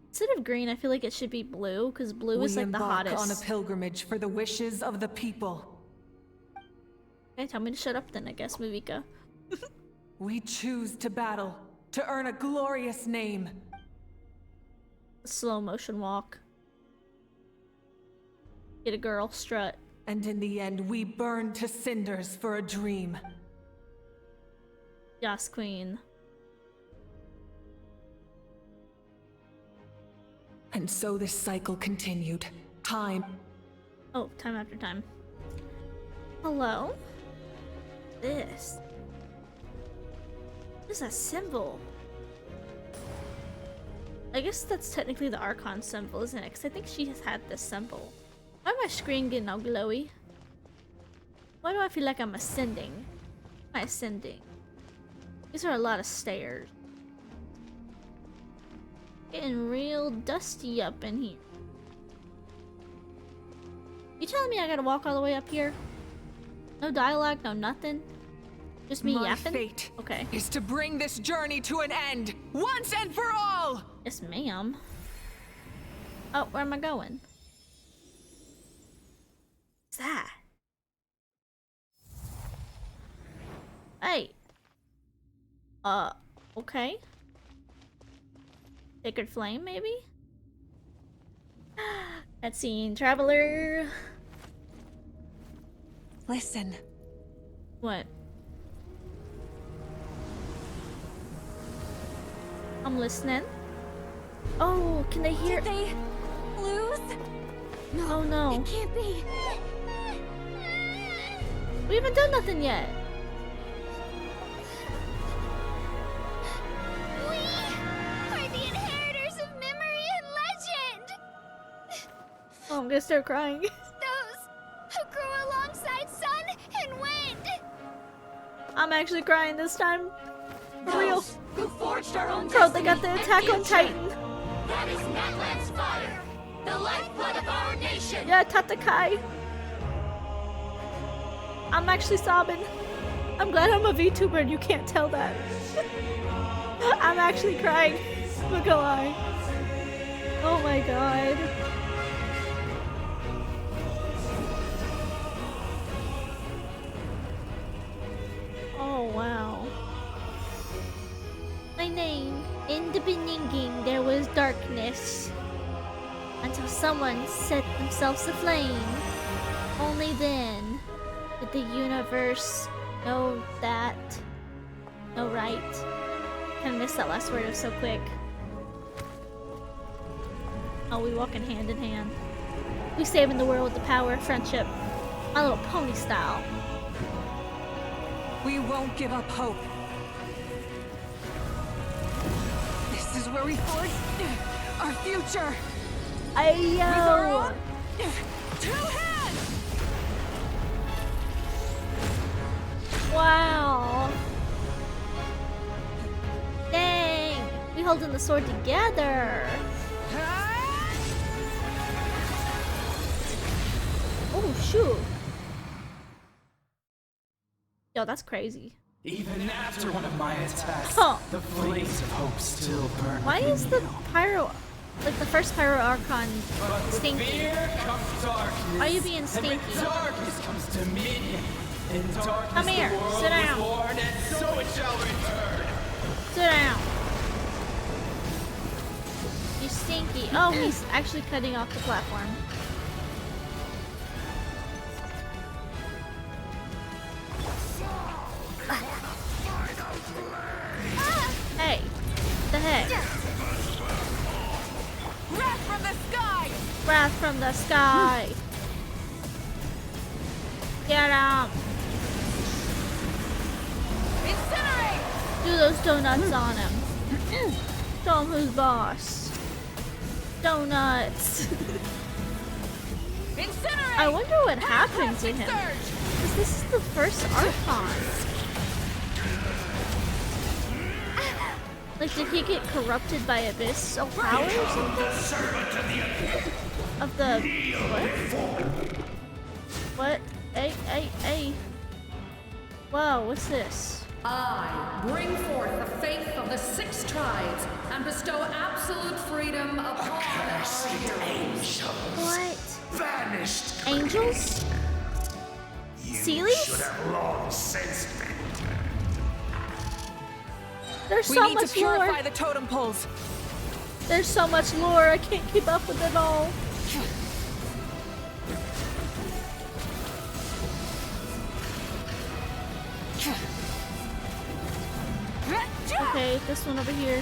Instead of green, I feel like it should be blue, because blue is like the hottest. We embark on a pilgrimage for the wishes of the people. Okay, tell me to shut up then, I guess, Mavika. We choose to battle, to earn a glorious name. Slow motion walk. Get a girl, strut. And in the end, we burn to cinders for a dream. Yes, queen. And so this cycle continued. Time. Oh, time after time. Hello? This. What is that symbol? I guess that's technically the Archon symbol, isn't it? Because I think she has had this symbol. Why is my screen getting all glowy? Why do I feel like I'm ascending? Am I ascending? These are a lot of stairs. Getting real dusty up in here. You telling me I gotta walk all the way up here? No dialogue, no nothing? Just me My yapping? fate Okay. is to bring this journey to an end, once and for all! Yes, ma'am. Oh, where am I going? What's that? Hey. Okay. Sacred Flame, maybe? Cutscene, traveler. Listen. What? I'm listening. Oh, can they hear? Did they lose? No, oh no. It can't be. We haven't done nothing yet. We are the inheritors of memory and legend. Oh, I'm gonna start crying. Those who grew alongside sun and wind. I'm actually crying this time. For real. Who forged our own Bro, they got the Attack on Titan. That is Natlan's fire, the lifeblood of our nation. Yeah, Tatakai. I'm actually sobbing. I'm glad I'm a VTuber and you can't tell that. I'm actually crying. I'm not gonna lie. Oh my god. Oh wow. My name, in the beginning there was darkness. Until someone set themselves aflame. Only then did the universe know that. No, right? Kind of missed that last word, it was so quick. Oh, we walking hand in hand. We saving the world with the power of friendship. My Little Pony style. We won't give up hope. This is where we forge our future. With our own two hands. Wow. Dang. We holding the sword together. Oh shoot. Yo, that's crazy. Even after one of my attacks, Huh. the flames of hope still burn. Why is the pyro, like the first pyro Archon, stinky? Here comes darkness. Why are you being And stinky? with darkness comes dominion. In darkness Come here, the world sit was down. born, and so it shall return. Sit down. You stinky. Oh, he's actually cutting off the platform. Hey, what the heck? Wrath from the sky. Wrath from the sky. Get him. Incinerate. Do those donuts on him. Show him who's boss. Donuts. Incinerate. I wonder what happened to him. Because this is the first Archon. Like, did he get corrupted by abyssal power or something? Of the what? What? Hey. Whoa, what's this? I bring forth the faith of the 6 tribes and bestow absolute freedom upon our heroes. What? Vanished. Angels? You Sealies? should have long since been turned. There's We so need much to purify lore. the totem poles. There's so much lore, I can't keep up with it all. Okay, this one over here.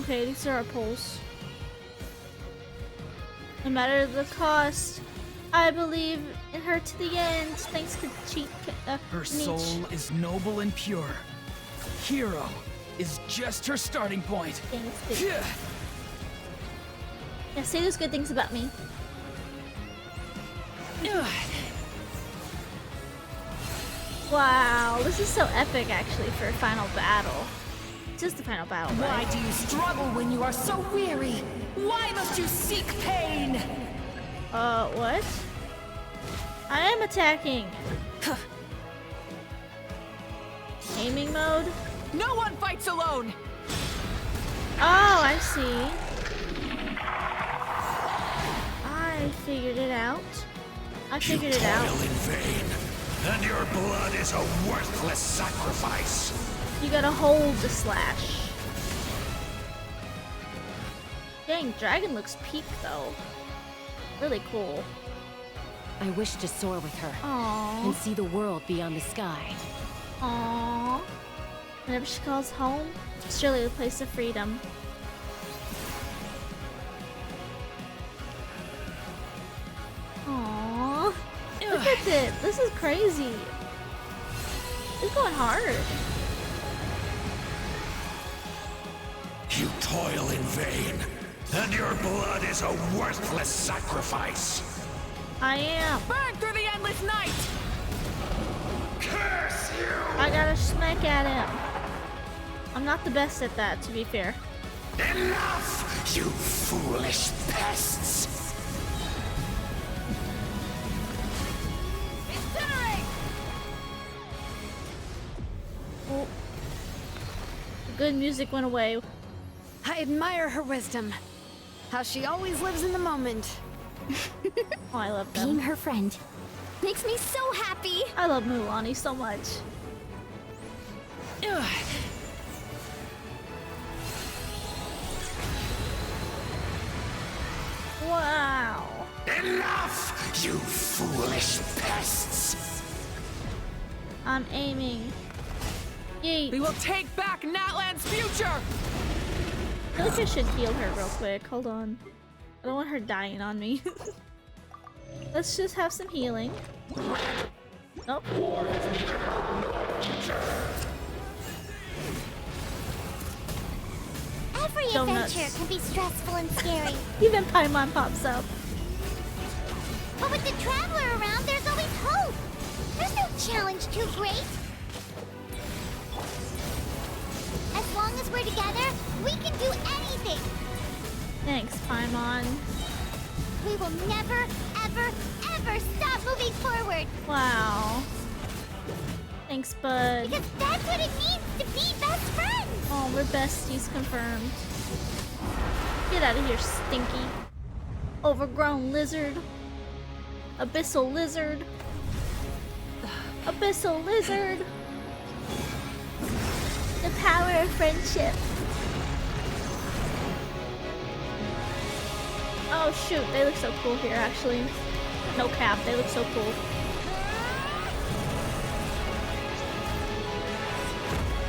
Okay, these are our poles. No matter the cost, I believe in her to the end. Thanks to Her soul is noble and pure. Hero is just her starting point. Thanks, yeah, say those good things about me. Wow, this is so epic actually for a final battle. Just the final battle, right? Why do you struggle when you are so weary? Why must you seek pain? What? I am attacking. Aiming mode? No one fights alone! Oh, I see. I figured it out. I figured it out. You toil in vain, and your blood is a worthless sacrifice. You gotta hold the slash. Dang, dragon looks peak though. Really cool. I wish to soar with her. Aww. And see the world beyond the sky. Aww. Whenever she calls home, it's surely a place of freedom. Aww. Look at this. This is crazy. It's going hard. You toil in vain, and your blood is a worthless sacrifice. I am. Burn through the endless night! Curse you! I gotta smack at him. I'm not the best at that, to be fair. Enough, you foolish pests! Incinerate! Oh. The good music went away. I admire her wisdom. How she always lives in the moment. Oh, I love them. Being her friend makes me so happy. I love Mulan so much. Wow. Enough, you foolish pests! I'm aiming. Yeet. We will take back Natlan's future! I feel like I should heal her real quick. Hold on. I don't want her dying on me. Let's just have some healing. Nope. Every adventure can be stressful and scary. Even Paimon pops up. But with the Traveler around, there's always hope. There's no challenge too great. As long as we're together, we can do anything. Thanks, Paimon. We will never, ever, ever stop moving forward. Wow. Thanks, bud. Because that's what it means to be best friends. Oh, we're besties confirmed. Get out of here, stinky. Overgrown lizard. Abyssal lizard. Abyssal lizard. The power of friendship. Oh shoot, they look so cool here actually. No cap, they look so cool.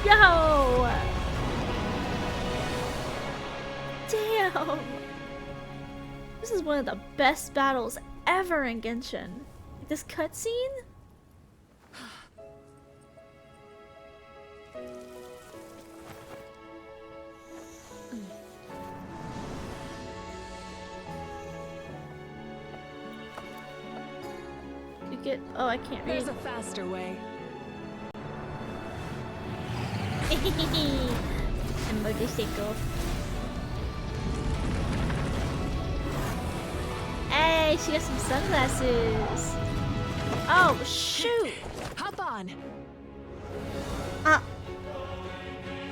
Yo! Damn! This is one of the best battles ever in Genshin. This cutscene? You get... Oh, I can't read. There's a faster way. A motorcycle. Hey, she got some sunglasses. Oh, shoot. Hop on.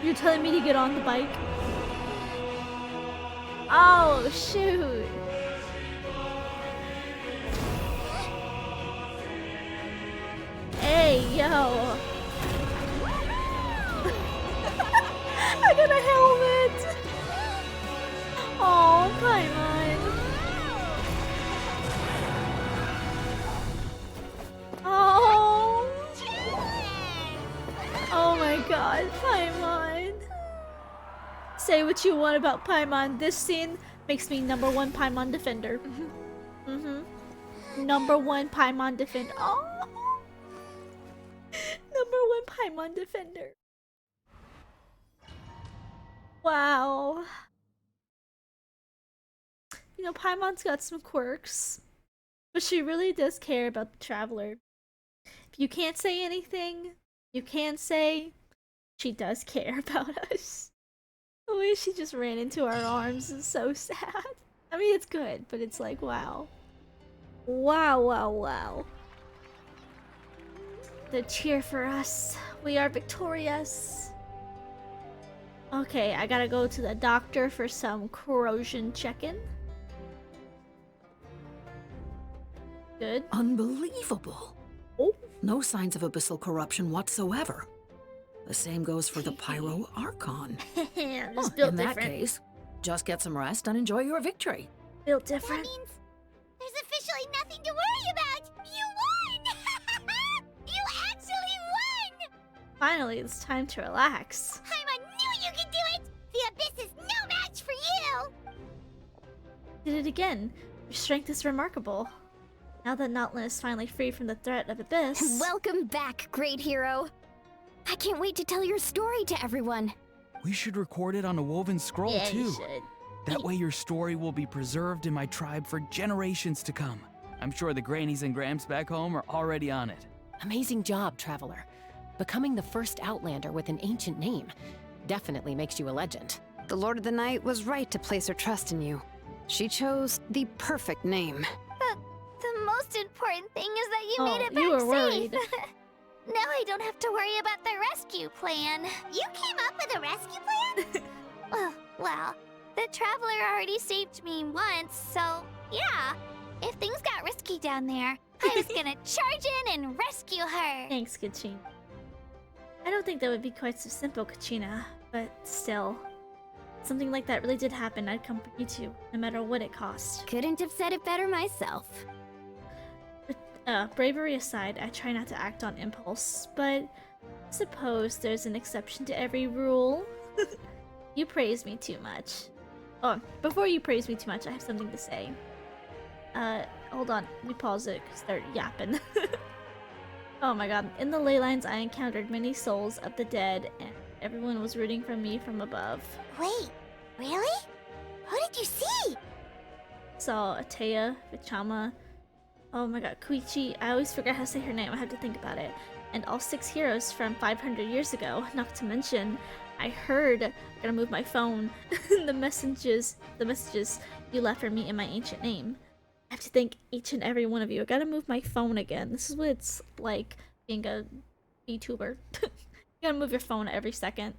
You're telling me to get on the bike? Oh, shoot. Hey, yo. I got a helmet. Oh, Paimon. Oh. Oh my god, Paimon. Say what you want about Paimon. This scene makes me #1 Paimon defender. #1 Paimon defender. Oh! #1 Paimon defender. Wow. You know, Paimon's got some quirks, but she really does care about the traveler. If you can't say anything, you can say she does care about us. The way she just ran into our arms is so sad. I mean, it's good, but it's like, wow. Wow, wow, wow. The cheer for us. We are victorious. Okay, I gotta go to the doctor for some corrosion check-in. Good. Unbelievable. Oh. No signs of abyssal corruption whatsoever. The same goes for the Pyro Archon. Just built in that different. case, just get some rest and enjoy your victory. Built different. That means there's officially nothing to worry about. You won! You actually won! Finally, it's time to relax. Paimon knew you could do it! The Abyss is no match for you! Did it again. Your strength is remarkable. Now that Notlin is finally free from the threat of Abyss. Welcome back, great hero. I can't wait to tell your story to everyone. We should record it on a woven scroll Yeah, too. you should. That way your story will be preserved in my tribe for generations to come. I'm sure the Grannies and Grams back home are already on it. Amazing job, Traveler. Becoming the first Outlander with an ancient name definitely makes you a legend. The Lord of the Night was right to place her trust in you. She chose the perfect name. The most important thing is that you Oh, made it back you were safe. worried. Now I don't have to worry about the rescue plan. You came up with a rescue plan? Well, the Traveler already saved me once, so yeah. If things got risky down there, I was gonna charge in and rescue her. Thanks, Kachina. I don't think that would be quite so simple, Kachina, but still. Something like that really did happen, I'd come for you too, no matter what it cost. Couldn't have said it better myself. Bravery aside, I try not to act on impulse, but I suppose there's an exception to every rule. You praise me too much. Oh, before you praise me too much, I have something to say. Hold on, let me pause it, because they're yapping. Oh my god, in the ley lines I encountered many souls of the dead, and everyone was rooting for me from above. Wait, really? Who did you see? Saw Atea, Vichama, oh my god, Koichi, I always forget how to say her name, I have to think about it. And all 6 heroes from 500 years ago, not to mention, I heard, I gotta move my phone, the messages you left for me in my ancient name. I have to thank each and every one of you. I gotta move my phone again. This is what it's like being a VTuber. You gotta move your phone every second.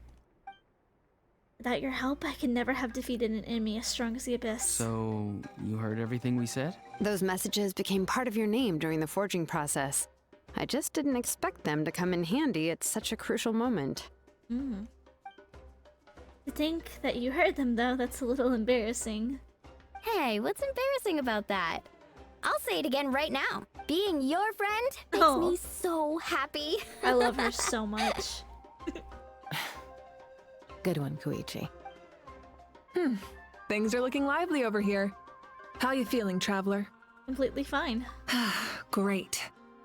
Without your help, I could never have defeated an enemy as strong as the Abyss. So, you heard everything we said? Those messages became part of your name during the forging process. I just didn't expect them to come in handy at such a crucial moment. To think that you heard them, though, that's a little embarrassing. Hey, what's embarrassing about that? I'll say it again right now. Being your friend makes me so happy. I love her so much. Good one, Koichi. Things are looking lively over here. How you feeling, Traveler? Completely fine. Great.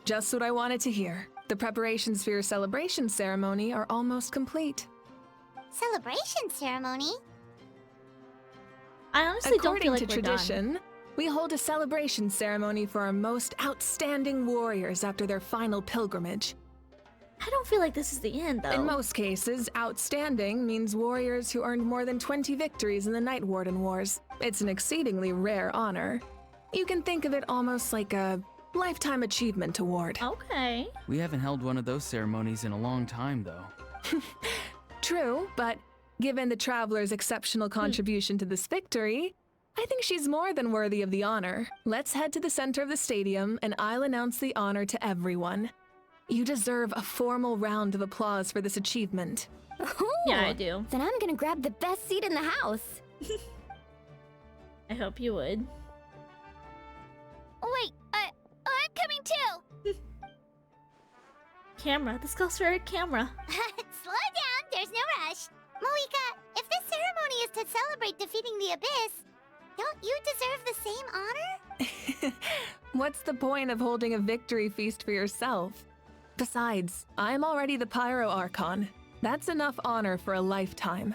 Just what I wanted to hear. The preparations for your celebration ceremony are almost complete. Celebration ceremony? I honestly don't feel like According to tradition, we hold a celebration ceremony for our most outstanding warriors after their final pilgrimage. I don't feel like this is the end, though. In most cases, outstanding means warriors who earned more than 20 victories in the Night Warden Wars. It's an exceedingly rare honor. You can think of it almost like a lifetime achievement award. Okay. We haven't held one of those ceremonies in a long time, though. True, but given the Traveler's exceptional contribution to this victory, I think she's more than worthy of the honor. Let's head to the center of the stadium, and I'll announce the honor to everyone. You deserve a formal round of applause for this achievement. Yeah, I do. Then I'm gonna grab the best seat in the house. I hope you would. Wait, I'm coming too! Camera. This calls for a camera. Slow down, there's no rush. Moika, if this ceremony is to celebrate defeating the Abyss, don't you deserve the same honor? What's the point of holding a victory feast for yourself? Besides, I'm already the Pyro Archon. That's enough honor for a lifetime.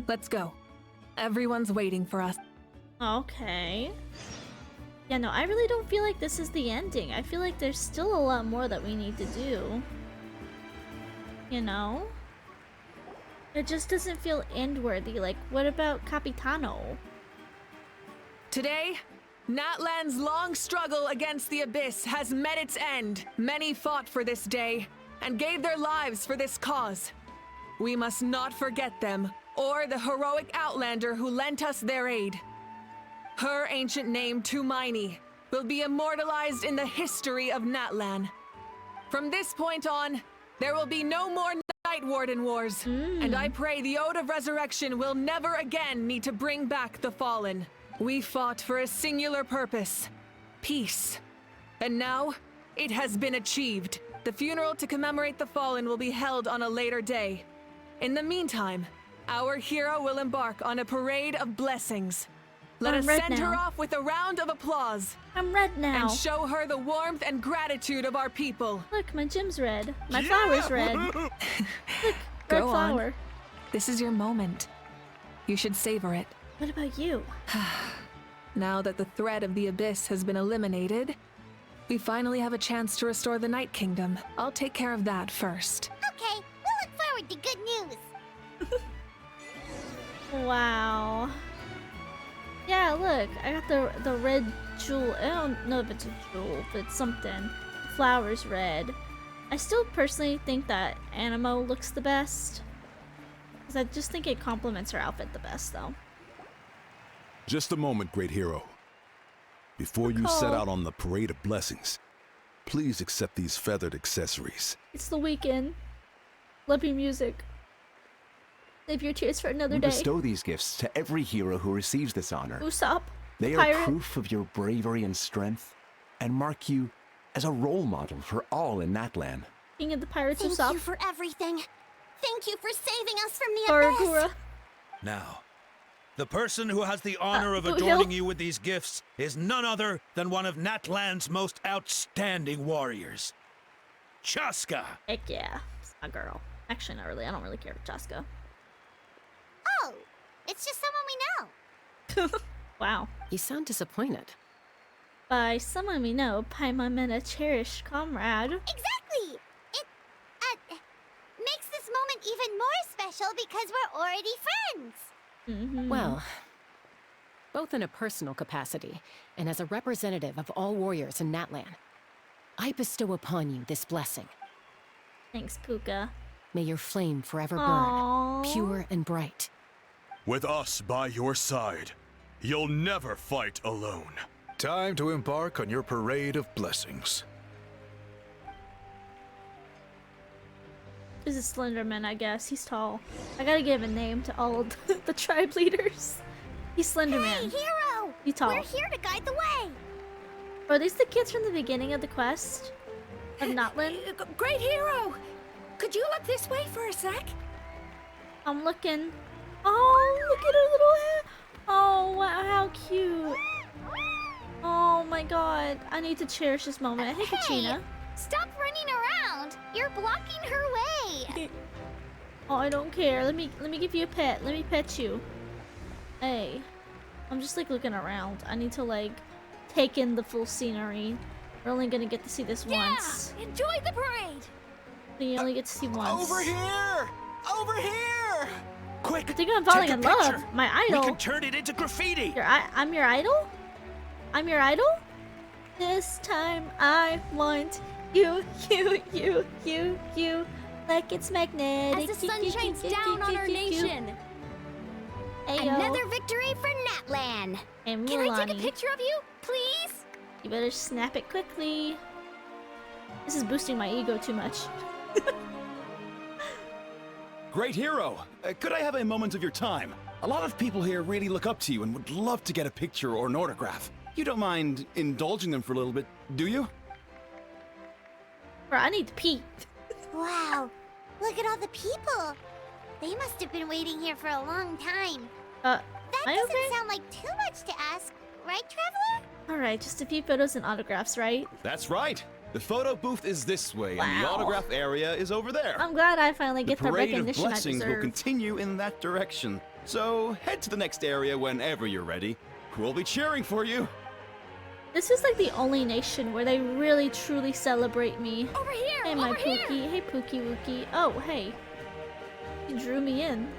Let's go. Everyone's waiting for us. Okay. Yeah, no, I really don't feel like this is the ending. I feel like there's still a lot more that we need to do. You know? It just doesn't feel end-worthy. Like, what about Capitano? Today, Natlan's long struggle against the Abyss has met its end. Many fought for this day and gave their lives for this cause. We must not forget them or the heroic Outlander who lent us their aid. Her ancient name, Tumaini, will be immortalized in the history of Natlan. From this point on, there will be no more Night Warden Wars, and I pray the Ode of Resurrection will never again need to bring back the Fallen. We fought for a singular purpose, peace. And now, it has been achieved. The funeral to commemorate the Fallen will be held on a later day. In the meantime, our hero will embark on a parade of blessings. Let us send her off with a round of applause. I'm red now. And show her the warmth and gratitude of our people. Look, my gym's red. My flower's red. Look, red Go flower. on. This is your moment. You should savor it. What about you? Now that the threat of the Abyss has been eliminated, we finally have a chance to restore the Night Kingdom. I'll take care of that first. Okay, we'll look forward to good news. Wow. Yeah, look, I got the red jewel. I don't know if it's a jewel, but it's something. The flower's red. I still personally think that Animo looks the best. Because I just think it complements her outfit the best, though. Just a moment, great hero. Before you set out on the parade of blessings, please accept these feathered accessories. It's the weekend. Love your music. Save your tears for another day. We bestow these gifts to every hero who receives this honor. Usopp. They Pirate. are proof of your bravery and strength, and mark you as a role model for all in Natlan. King of the Pirates, Thank Usopp. you for everything. Thank you for saving us from the Abyss. Aragura. Now, the person who has the honor of Boot adorning Hill. you with these gifts is none other than one of Natlan's most outstanding warriors, Chaska. Heck yeah. It's my girl. Actually, not really. I don't really care for Chaska. Oh, it's just someone we know. Wow. You sound disappointed. By someone we know, Paimon meant a cherished comrade. Exactly! It, makes this moment even more special because we're already friends. Well, both in a personal capacity and as a representative of all warriors in Natlan, I bestow upon you this blessing. Thanks, Puka. May your flame forever Aww. burn, pure and bright. With us by your side, you'll never fight alone. Time to embark on your parade of blessings. This is Slenderman, I guess. He's tall. I gotta give a name to all of the tribe leaders. He's Slenderman. Hey, hero! He's tall. We're here to guide the way. Are these the kids from the beginning of the quest? Of Natlan? Great hero! Could you look this way for a sec? I'm looking. Oh, look at her little hair. Oh, wow, how cute. Oh my god. I need to cherish this moment. Hey, Kachina. Stop running around. You're blocking her way. Oh, I don't care. Let me give you a pet. Let me pet you. Hey. I'm just like looking around. I need to like take in the full scenery. We're only gonna get to see this once. Enjoy the parade. We only get to see once. Over here! Over here! Quick! I think I'm falling take a in love. picture. My idol. We can turn it into graffiti. I'm your idol? I'm your idol? This time I want you. Like it's magnetic. As the sun shines down on our nation. Ayo. Another victory for Natlan. And Can I take a Mulan. picture of you, please? You better snap it quickly. This is boosting my ego too much. Great hero! Could I have a moment of your time? A lot of people here really look up to you and would love to get a picture or an autograph. You don't mind indulging them for a little bit, do you? Bro, I need to pee. Wow, look at all the people. They must have been waiting here for a long time. That am I doesn't okay? sound like too much to ask, right, Traveler? Alright, just a few photos and autographs, right? That's right. The photo booth is this way, and the Wow. autograph area is over there. I'm glad I finally get the parade of recognition I blessings will deserve. continue in that direction. So head to the next area whenever you're ready. We'll be cheering for you. This is like the only nation where they really truly celebrate me. Over here! Hey, my over Pookie. here! Hey, Pookie Wookie. Oh, hey. You drew me in.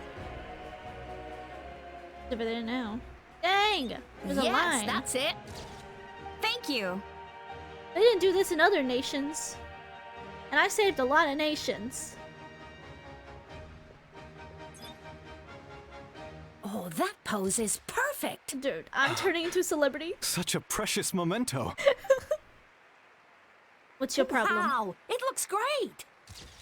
It's over there now. Dang! There's a line. That's it. Thank you. They didn't do this in other nations. And I saved a lot of nations. Oh, that pose is perfect. Dude, I'm turning into a celebrity. Such a precious memento. What's your problem? Wow, it looks great.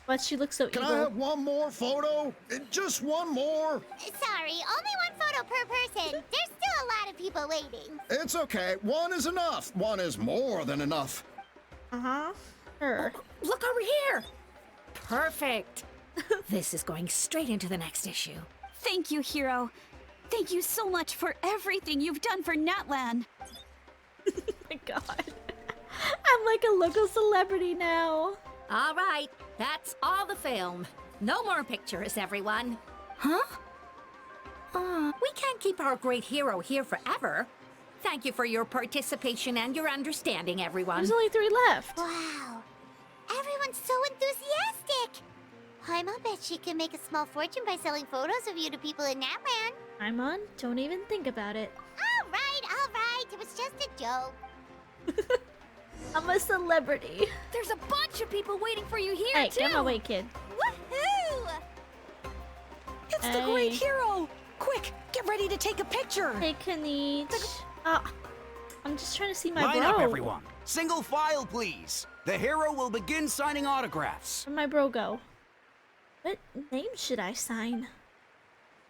Why she looks so Can evil? I have one more photo? Just one more. Sorry, only one photo per person. There's still a lot of people waiting. It's okay. One is enough. One is more than enough. Uh-huh. Sure. Look over here. Perfect. This is going straight into the next issue. Thank you, Hero. Thank you so much for everything you've done for Natlan. Oh my god. I'm like a local celebrity now. All right, that's all the film. No more pictures, everyone. Huh? We can't keep our great hero here forever. Thank you for your participation and your understanding, everyone. There's only 3 left. Wow. Everyone's so enthusiastic. Paimon bet she can make a small fortune by selling photos of you to people in Natlan. Paimon, don't even think about it. All right. It was just a joke. I'm a celebrity. There's a bunch of people waiting for you here, Hey, too. get my way, kid. Woohoo! It's the great hero. Quick, get ready to take a picture. Hey, Kanich. I'm just trying to see my Line bro. up, everyone. Single file, please. The hero will begin signing autographs. Where'd my bro go? What name should I sign?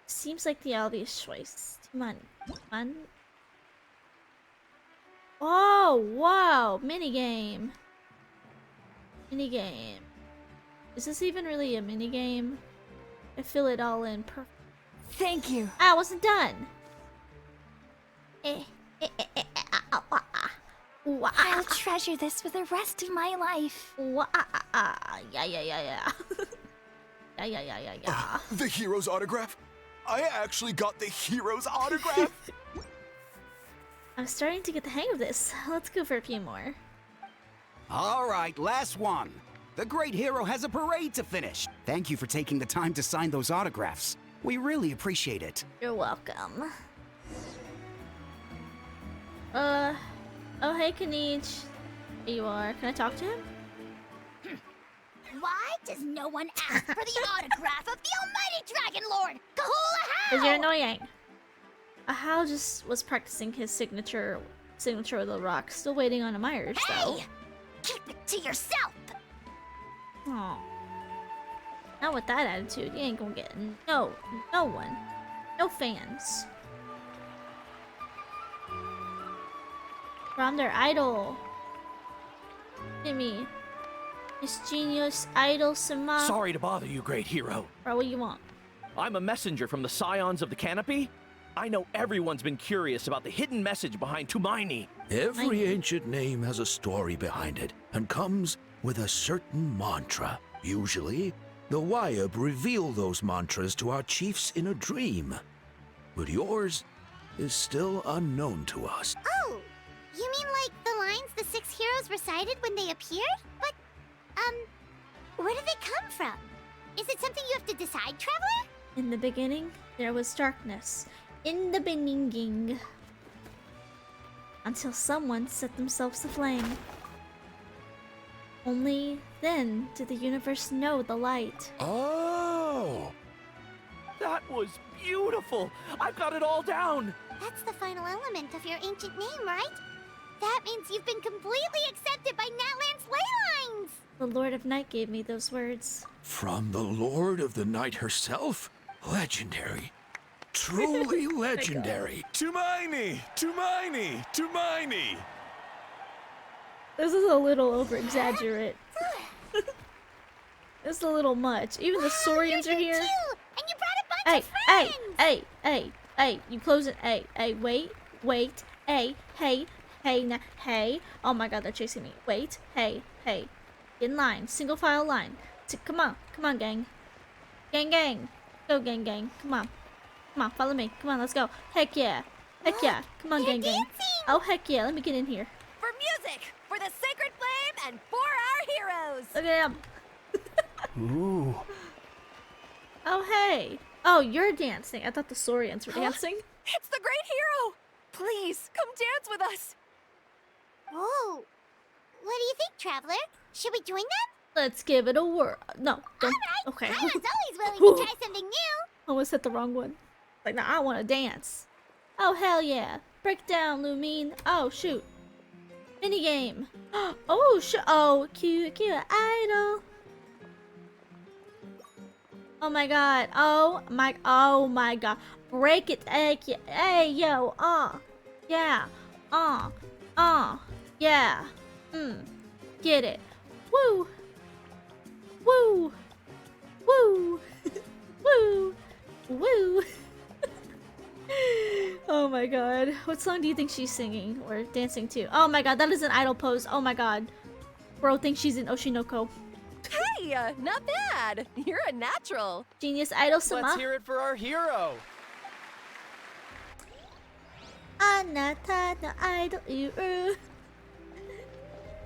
Seems like the obvious choice. Come on. Oh, wow. Minigame. Is this even really a minigame? I fill it all in perfect. Thank you. I wasn't done. I'll treasure this for the rest of my life. Yeah. The hero's autograph? I actually got the hero's autograph? I'm starting to get the hang of this. Let's go for a few more. All right, last one. The great hero has a parade to finish. Thank you for taking the time to sign those autographs. We really appreciate it. You're welcome. Oh hey Kanich. Here you are. Can I talk to him? Why does no one ask for the autograph of the almighty Dragon Lord, Kahula Hao? Because you're annoying. Hao just was practicing his signature of the rock. Still waiting on a Myers, though. Hey! Keep it to yourself! Aw. Not with that attitude. You ain't gonna get no one. No fans. From their idol. Jimmy. Miss Genius Idol Sama. Sorry to bother you, great hero. Bro, what you want? I'm a messenger from the Scions of the Canopy. I know everyone's been curious about the hidden message behind Tumaini. Every ancient name has a story behind it and comes with a certain mantra. Usually, the Wayab reveal those mantras to our chiefs in a dream. But yours is still unknown to us. Oh! You mean like the lines the 6 heroes recited when they appeared? But, where did they come from? Is it something you have to decide, Traveler? In the beginning, there was darkness. In the beginning. Until someone set themselves aflame. Only then did the universe know the light. Oh! That was beautiful! I've got it all down! That's the final element of your ancient name, right? That means you've been completely accepted by Natlan's ley lines! The Lord of Night gave me those words. From the Lord of the Night herself? Legendary. Truly legendary. Tumaini! This is a little over-exaggerate. This is a little much. Even the Saurians are here. And you brought a bunch of friends! Hey, you close it. Hey, wait, hey, Hey, hey. Oh my god, they're chasing me. Wait. Hey, hey. In line. Single file line. Come on. Come on, gang. Gang, gang. Go, gang, gang. Come on. Come on, follow me. Come on, let's go. Heck yeah. Heck yeah. Come on, gang, gang. Oh, heck yeah. Let me get in here. For music, for the sacred flame, and for our heroes. Look at him. Ooh. Oh, hey. Oh, you're dancing. I thought the Saurians were dancing. It's the great hero. Please, come dance with us. Oh. What do you think, Traveler? Should we join them? Let's give it a whirl. No, don't. Okay. Paimon's always willing to try something new. Almost hit the wrong one. Like, now I want to dance. Oh, hell yeah. Break down, Lumine. Oh, shoot. Minigame. Oh, oh, cute idol. Oh my god. Oh my god. Break it. Hey, yo. Yeah. Yeah. Get it. Woo. Woo. Woo. Woo. Woo. Oh my god. What song do you think she's singing or dancing to? Oh my god, that is an idol pose. Oh my god. Bro thinks she's in Oshinoko. Hey, not bad. You're a natural. Genius idol sama. Let's hear it for our hero. Anata no idol uru.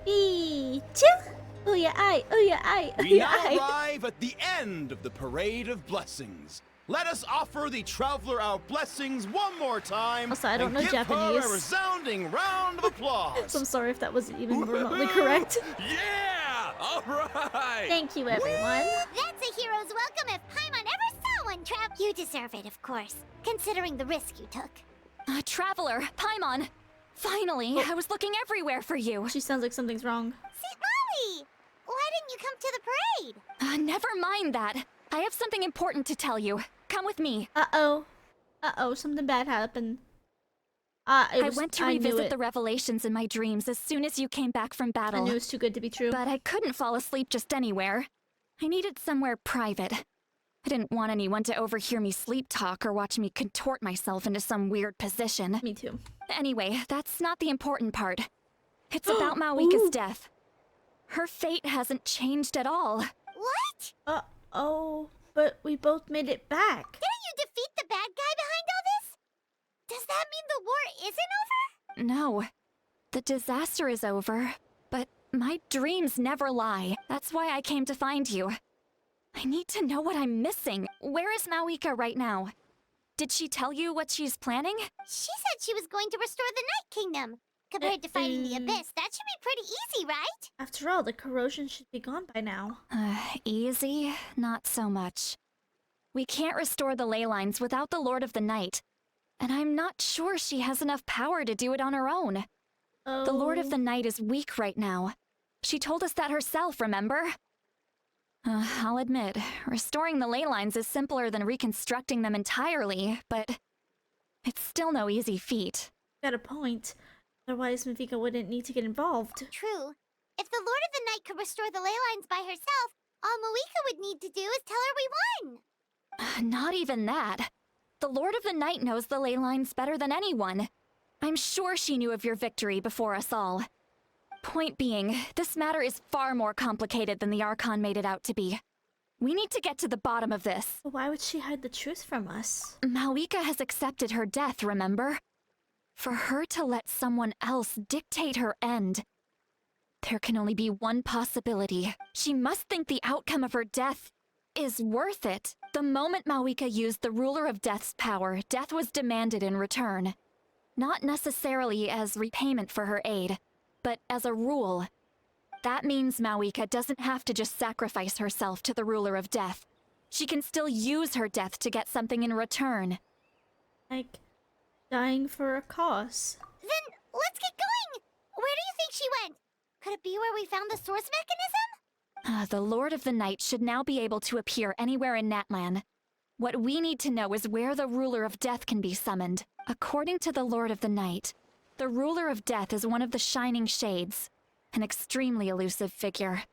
Ichu. Ouya ai, ouya ai, We ouya now ai. arrive at the end of the Parade of Blessings. Let us offer the traveler our blessings one more time. Also, I don't know and give Japanese. her a resounding round of applause. So I'm sorry if that wasn't even remotely correct. Yeah! All right! Thank you, everyone. That's a hero's welcome if Paimon ever saw one, Trav. You deserve it, of course, considering the risk you took. Traveler, Paimon. Finally, I was looking everywhere for you. She sounds like something's wrong. St. Molly! Why didn't you come to the parade? Never mind that. I have something important to tell you. Come with me. Uh-oh. Uh-oh, something bad happened. I went to I knew revisit it. the revelations in my dreams as soon as you came back from battle. I knew it was too good to be true. But I couldn't fall asleep just anywhere. I needed somewhere private. I didn't want anyone to overhear me sleep talk or watch me contort myself into some weird position. Me too. Anyway, that's not the important part. It's about Mawika's Ooh. death. Her fate hasn't changed at all. What? Uh-oh. But we both made it back. Didn't you defeat the bad guy behind all this? Does that mean the war isn't over? No. The disaster is over, but my dreams never lie. That's why I came to find you. I need to know what I'm missing. Where is Mawika right now? Did she tell you what she's planning? She said she was going to restore the Night Kingdom. Compared to fighting the Abyss, that should be pretty easy, right? After all, the corrosion should be gone by now. Easy? Not so much. We can't restore the ley lines without the Lord of the Night. And I'm not sure she has enough power to do it on her own. The Lord of the Night is weak right now. She told us that herself, remember? I'll admit, restoring the ley lines is simpler than reconstructing them entirely, but it's still no easy feat. Got a point. Otherwise, Mavika wouldn't need to get involved. True. If the Lord of the Night could restore the ley lines by herself, all Mawika would need to do is tell her we won. Not even that. The Lord of the Night knows the ley lines better than anyone. I'm sure she knew of your victory before us all. Point being, this matter is far more complicated than the Archon made it out to be. We need to get to the bottom of this. Why would she hide the truth from us? Mawika has accepted her death, remember? For her to let someone else dictate her end, there can only be one possibility. She must think the outcome of her death is worth it. The moment Mawika used the Ruler of Death's power, death was demanded in return. Not necessarily as repayment for her aid, but as a rule. That means Mawika doesn't have to just sacrifice herself to the Ruler of Death. She can still use her death to get something in return. Like, dying for a cause. Then let's get going! Where do you think she went? Could it be where we found the source mechanism? The Lord of the Night should now be able to appear anywhere in Natlan. What we need to know is where the Ruler of Death can be summoned. According to the Lord of the Night, the Ruler of Death is one of the Shining Shades, an extremely elusive figure.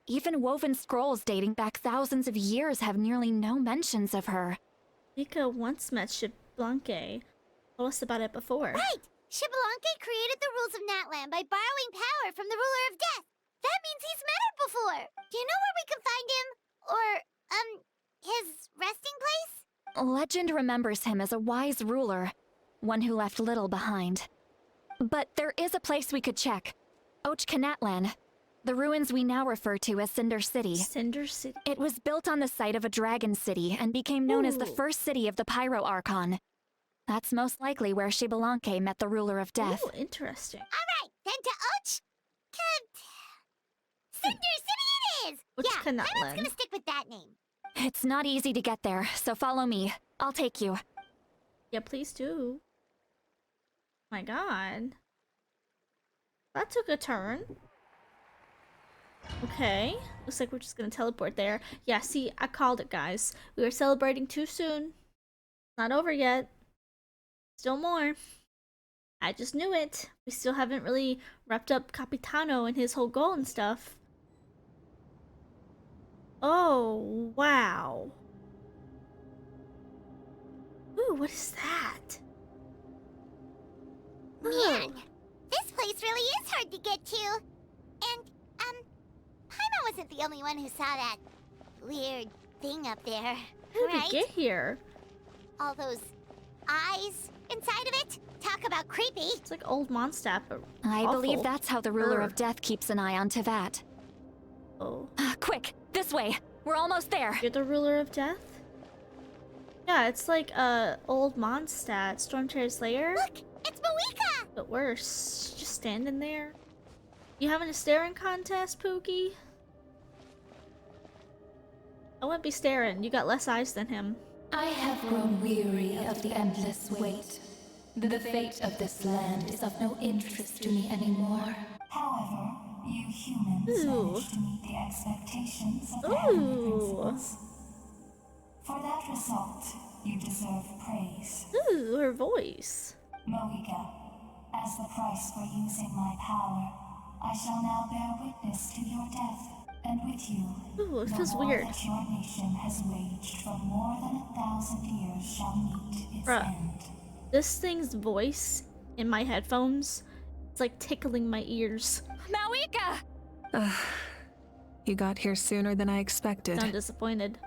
Even woven scrolls dating back thousands of years have nearly no mentions of her. Mika once met Shiblanke. Told us about it before. Right! Xbalanque created the rules of Natlan by borrowing power from the ruler of death. That means he's met her before. Do you know where we can find him? Or, his resting place? Legend remembers him as a wise ruler, one who left little behind. But there is a place we could check. Natlan, the ruins we now refer to as Cinder City. Cinder City? It was built on the site of a dragon city and became known as the first city of the Pyro Archon. That's most likely where Xbalanque met the ruler of death. Ooh, interesting. Alright, then to Cinder City it is! Paimon's gonna stick with that name. It's not easy to get there, so follow me. I'll take you. Yeah, please do. My god. That took a turn. Okay. Looks like we're just gonna teleport there. Yeah, see, I called it, guys. We were celebrating too soon. Not over yet. Still more. I just knew it. We still haven't really wrapped up Capitano and his whole goal and stuff. Oh, wow. Ooh, what is that? Man, this place really is hard to get to. And, Paimon wasn't the only one who saw that weird thing up there, How did right? we get here? All those eyes inside of it? Talk about creepy. It's like old Mondstadt, but I awful. believe that's how the ruler of death keeps an eye on Tevat. Oh. Quick, this way. We're almost there. You're the ruler of death? Yeah, it's like old Mondstadt, Stormterror's lair. Look, it's Moeka! But worse, just standing there. You having a staring contest, Pookie? I wouldn't be staring. You got less eyes than him. I have grown weary of the endless wait. The fate of this land is of no interest to me anymore. However, you humans managed to meet the expectations of the Heavenly Principles. For that result, you deserve praise. Ooh, her voice. Moeka, as the price for using my power, I shall now bear witness to your death, and with you, Ooh, it the feels war weird. that your nation has waged for more than 1,000 years shall meet its end. This thing's voice in my headphones, it's like tickling my ears. Moeka! You got here sooner than I expected. I'm disappointed.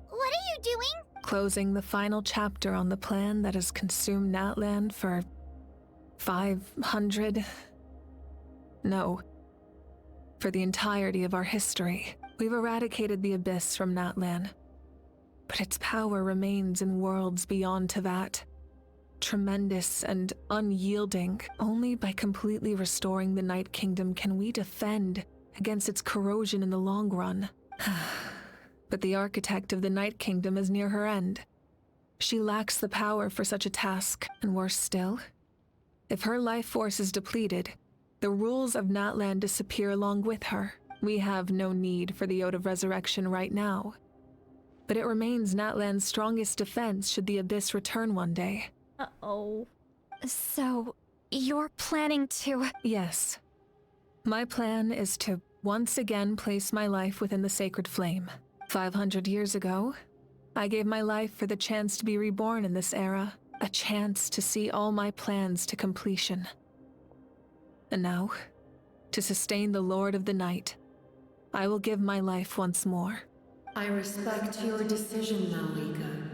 What are you doing? Closing the final chapter on the plan that has consumed Natlan for 500... No. For the entirety of our history. We've eradicated the Abyss from Natlan. But its power remains in worlds beyond Tevat. Tremendous and unyielding. Only by completely restoring the Night Kingdom can we defend against its corrosion in the long run. But the architect of the Night Kingdom is near her end. She lacks the power for such a task, and worse still, if her life force is depleted, the rules of Natlan disappear along with her. We have no need for the Ode of Resurrection right now. But it remains Natlan's strongest defense should the Abyss return one day. Uh-oh. So, you're planning to... Yes. My plan is to once again place my life within the sacred flame. 500 years ago, I gave my life for the chance to be reborn in this era, a chance to see all my plans to completion. And now, to sustain the Lord of the Night, I will give my life once more. I respect your decision, Malika.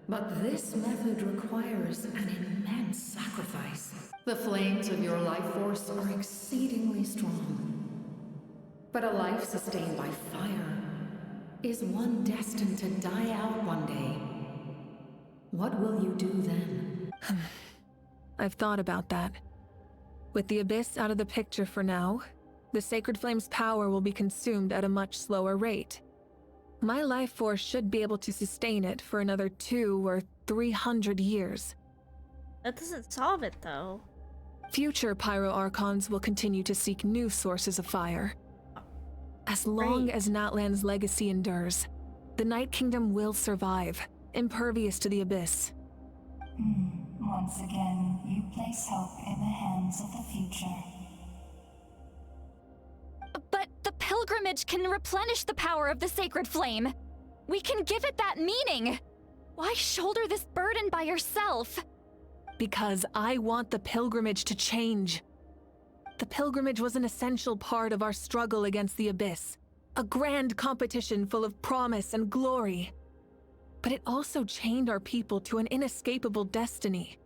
But this method requires an immense sacrifice. The flames of your life force are exceedingly strong. But a life sustained by fire is one destined to die out one day. What will you do then? I've thought about that. With the Abyss out of the picture for now, the Sacred Flame's power will be consumed at a much slower rate. My life force should be able to sustain it for another 200 or 300 years. That doesn't solve it, though. Future Pyro Archons will continue to seek new sources of fire. As long as Natlan's legacy endures, the Night Kingdom will survive, impervious to the Abyss. Once again, you place hope in the hands of the future. But the pilgrimage can replenish the power of the sacred flame. We can give it that meaning. Why shoulder this burden by yourself? Because I want the pilgrimage to change. The pilgrimage was an essential part of our struggle against the Abyss. A grand competition full of promise and glory. But it also chained our people to an inescapable destiny.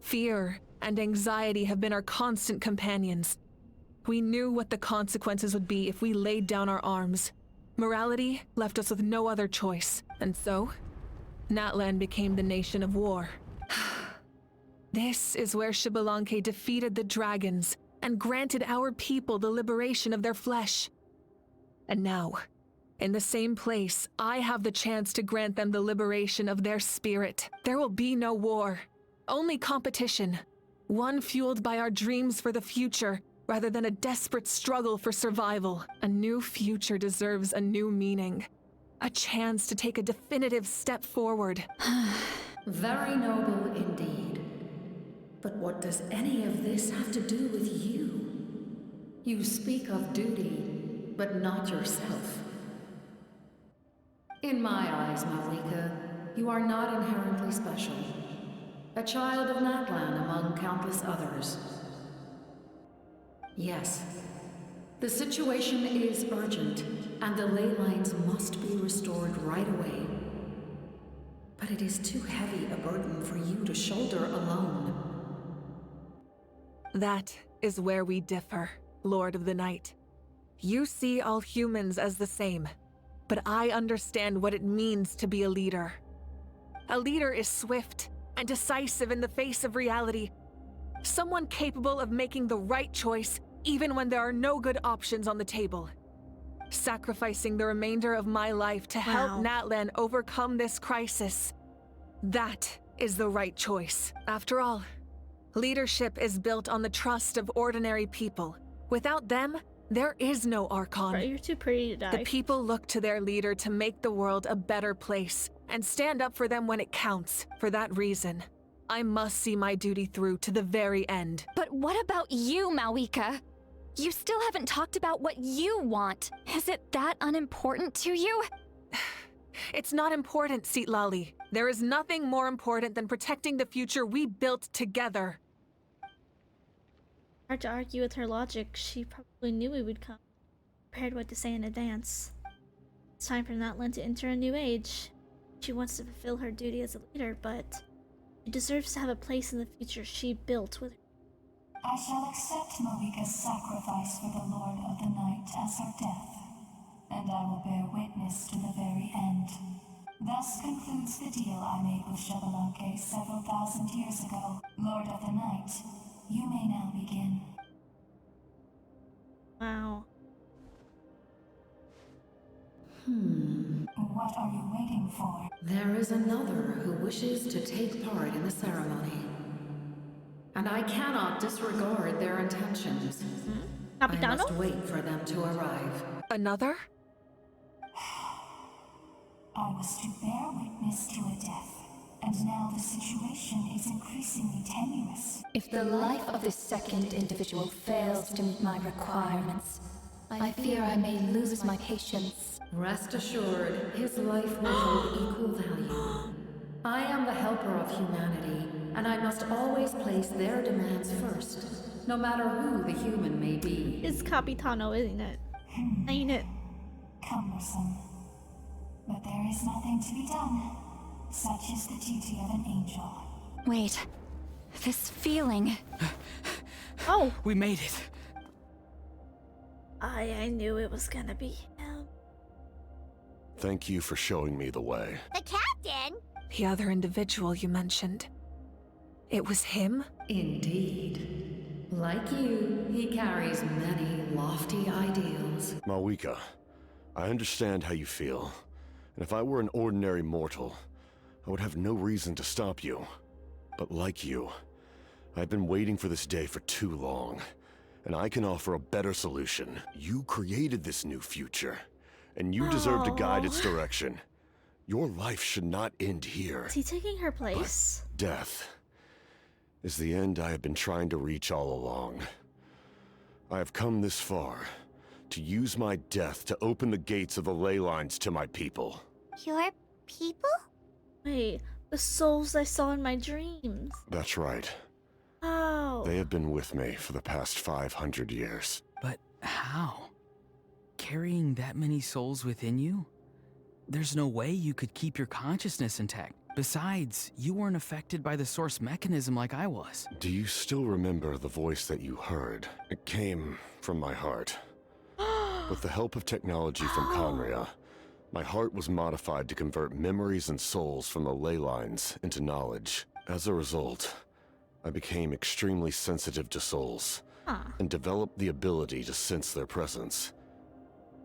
Fear and anxiety have been our constant companions. We knew what the consequences would be if we laid down our arms. Morality left us with no other choice, and so, Natlan became the nation of war. This is where Xbalanque defeated the dragons and granted our people the liberation of their flesh. And now, in the same place, I have the chance to grant them the liberation of their spirit. There will be no war, only competition. One fueled by our dreams for the future, rather than a desperate struggle for survival. A new future deserves a new meaning. A chance to take a definitive step forward. Very noble indeed. But what does any of this have to do with you? You speak of duty, but not yourself. In my eyes, Malika, you are not inherently special. A child of Natlan among countless others. Yes, the situation is urgent, and the ley lines must be restored right away. But it is too heavy a burden for you to shoulder alone. That is where we differ, Lord of the Night. You see all humans as the same, but I understand what it means to be a leader. A leader is swift and decisive in the face of reality. Someone capable of making the right choice even when there are no good options on the table. Sacrificing the remainder of my life to help Natlan overcome this crisis. That is the right choice. After all, leadership is built on the trust of ordinary people. Without them, there is no Archon. Bro, you're too pretty to die. The people look to their leader to make the world a better place and stand up for them when it counts. For that reason, I must see my duty through to the very end. But what about you, Malika? You still haven't talked about what you want. Is it that unimportant to you? It's not important, Citlali. There is nothing more important than protecting the future we built together. Hard to argue with her logic. She probably knew we would come. Prepared what to say in advance. It's time for Natlan to enter a new age. She wants to fulfill her duty as a leader, but she deserves to have a place in the future she built with her. I shall accept Malika's sacrifice for the Lord of the Night as her death, and I will bear witness to the very end. Thus concludes the deal I made with Xbalanque several thousand years ago. Lord of the Night, you may now begin. Wow. What are you waiting for? There is another who wishes to take part in the ceremony. And I cannot disregard their intentions. I must wait for them to arrive. Another? I was to bear witness to a death, and now the situation is increasingly tenuous. If the life of this second individual fails to meet my requirements, I fear I may lose my patience. Rest assured, his life will hold equal value. I am the helper of humanity, and I must always place their demands first, no matter who the human may be. It's Capitano, isn't it? Ain't it? Cumbersome. But there is nothing to be done. Such is the duty of an angel. Wait. This feeling. Oh! We made it. I knew it was gonna be him. Thank you for showing me the way. The captain? The other individual you mentioned. It was him? Indeed. Like you, he carries many lofty ideals. Malika, I understand how you feel. And if I were an ordinary mortal, I would have no reason to stop you. But like you, I've been waiting for this day for too long. And I can offer a better solution. You created this new future, and you deserve to guide its direction. Your life should not end here. Is he taking her place? But death is the end I have been trying to reach all along. I have come this far to use my death to open the gates of the ley lines to my people. Your people? Wait, The souls I saw in my dreams. That's right. Oh. They have been with me for the past 500 years. But how? Carrying that many souls within you? There's no way you could keep your consciousness intact. Besides, you weren't affected by the source mechanism like I was. Do you still remember the voice that you heard? It came from my heart. With the help of technology from Conria, my heart was modified to convert memories and souls from the ley lines into knowledge. As a result, I became extremely sensitive to souls and developed the ability to sense their presence.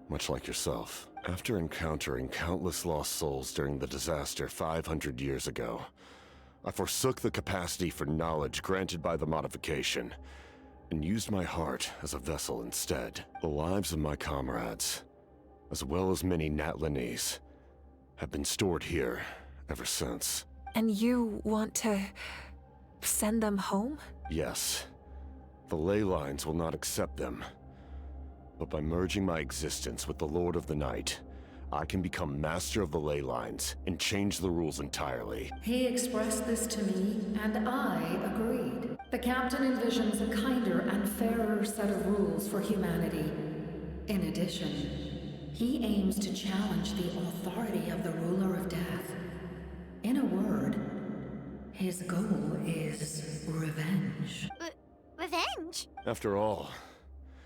Much like yourself. After encountering countless lost souls during the disaster 500 years ago, I forsook the capacity for knowledge granted by the modification and used my heart as a vessel instead. The lives of my comrades, as well as many Natlanese, have been stored here ever since. And you want to send them home? Yes. The ley lines will not accept them. But by merging my existence with the Lord of the Night, I can become master of the ley lines and change the rules entirely. He expressed this to me, and I agreed. The captain envisions a kinder and fairer set of rules for humanity. In addition, he aims to challenge the authority of the ruler of death. In a word, his goal is revenge. Revenge? After all,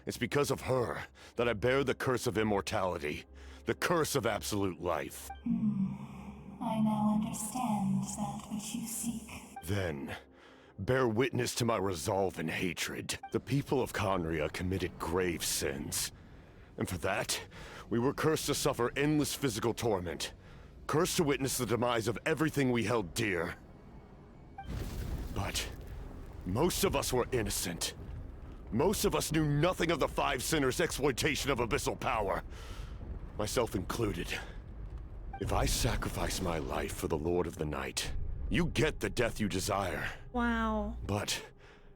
it's because of her that I bear the curse of immortality, the curse of absolute life. I now understand that which you seek. Then, bear witness to my resolve and hatred. The people of Conria committed grave sins. And for that, we were cursed to suffer endless physical torment. Cursed to witness the demise of everything we held dear. But most of us were innocent. Most of us knew nothing of the Five Sinners' exploitation of abyssal power. Myself included. If I sacrifice my life for the Lord of the Night, you get the death you desire. Wow. But,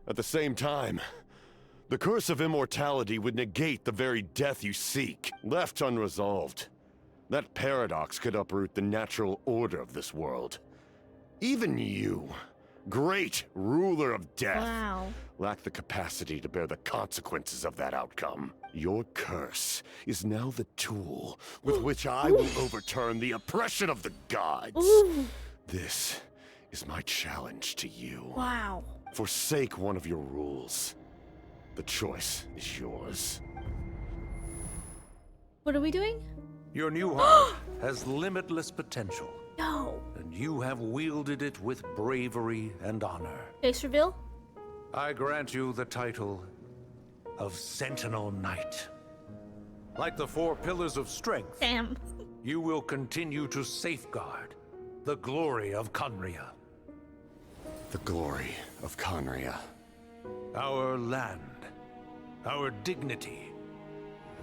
at the same time, the curse of immortality would negate the very death you seek. Left unresolved, that paradox could uproot the natural order of this world. Even you, great ruler of death, lack the capacity to bear the consequences of that outcome. Your curse is now the tool with which I will overturn the oppression of the gods. This is my challenge to you. Wow. Forsake one of your rules. The choice is yours. What are we doing? Your new heart has limitless potential. No. And you have wielded it with bravery and honor. Face reveal? I grant you the title of Sentinel Knight. Like the four pillars of strength, damn, you will continue to safeguard the glory of Conria. The glory of Conria. Our land, our dignity,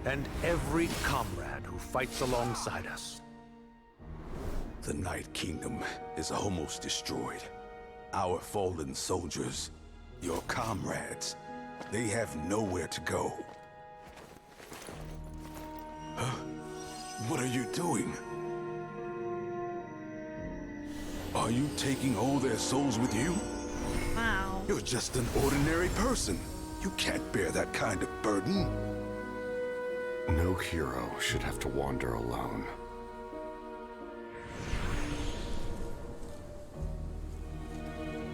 and every comrade who fights alongside us. The Night Kingdom is almost destroyed. Our fallen soldiers, your comrades, they have nowhere to go. Huh? What are you doing? Are you taking all their souls with you? Wow. You're just an ordinary person. You can't bear that kind of burden. No hero should have to wander alone.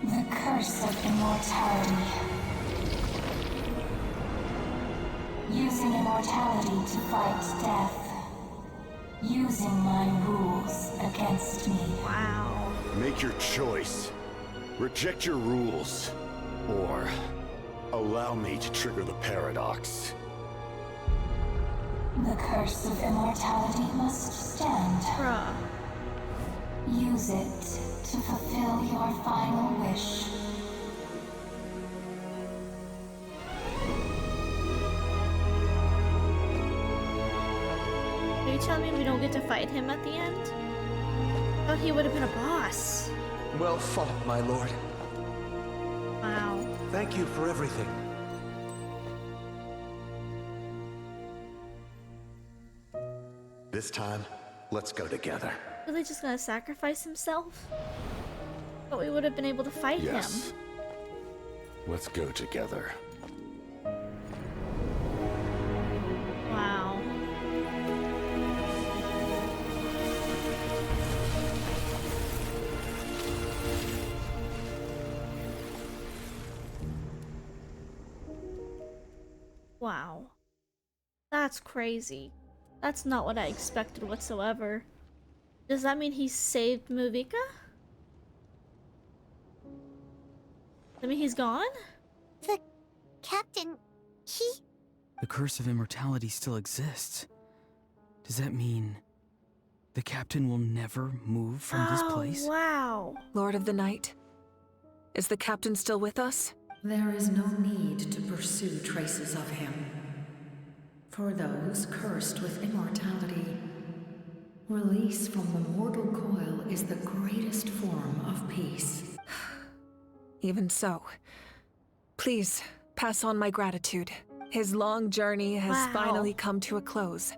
The curse of immortality. Using immortality to fight death. Using my rules against me. Wow. Make your choice. Reject your rules. Or allow me to trigger the paradox. The curse of immortality must stand. Bruh. Use it to fulfill your final wish. Are you telling me we don't get to fight him at the end? I thought he would have been a boss. Well fought, my lord. Wow. Thank you for everything. This time, let's go together. Really just gonna sacrifice himself? But we would have been able to fight Yes. him. Let's go together. Wow. Wow. That's crazy. That's not what I expected whatsoever. Does that mean he saved Muvika? I mean, he's gone? The captain, he... The curse of immortality still exists. Does that mean the captain will never move from this place? Wow. Lord of the Night, is the captain still with us? There is no need to pursue traces of him. For those cursed with immortality, release from the mortal coil is the greatest form of peace. Even so, please pass on my gratitude. His long journey has finally come to a close.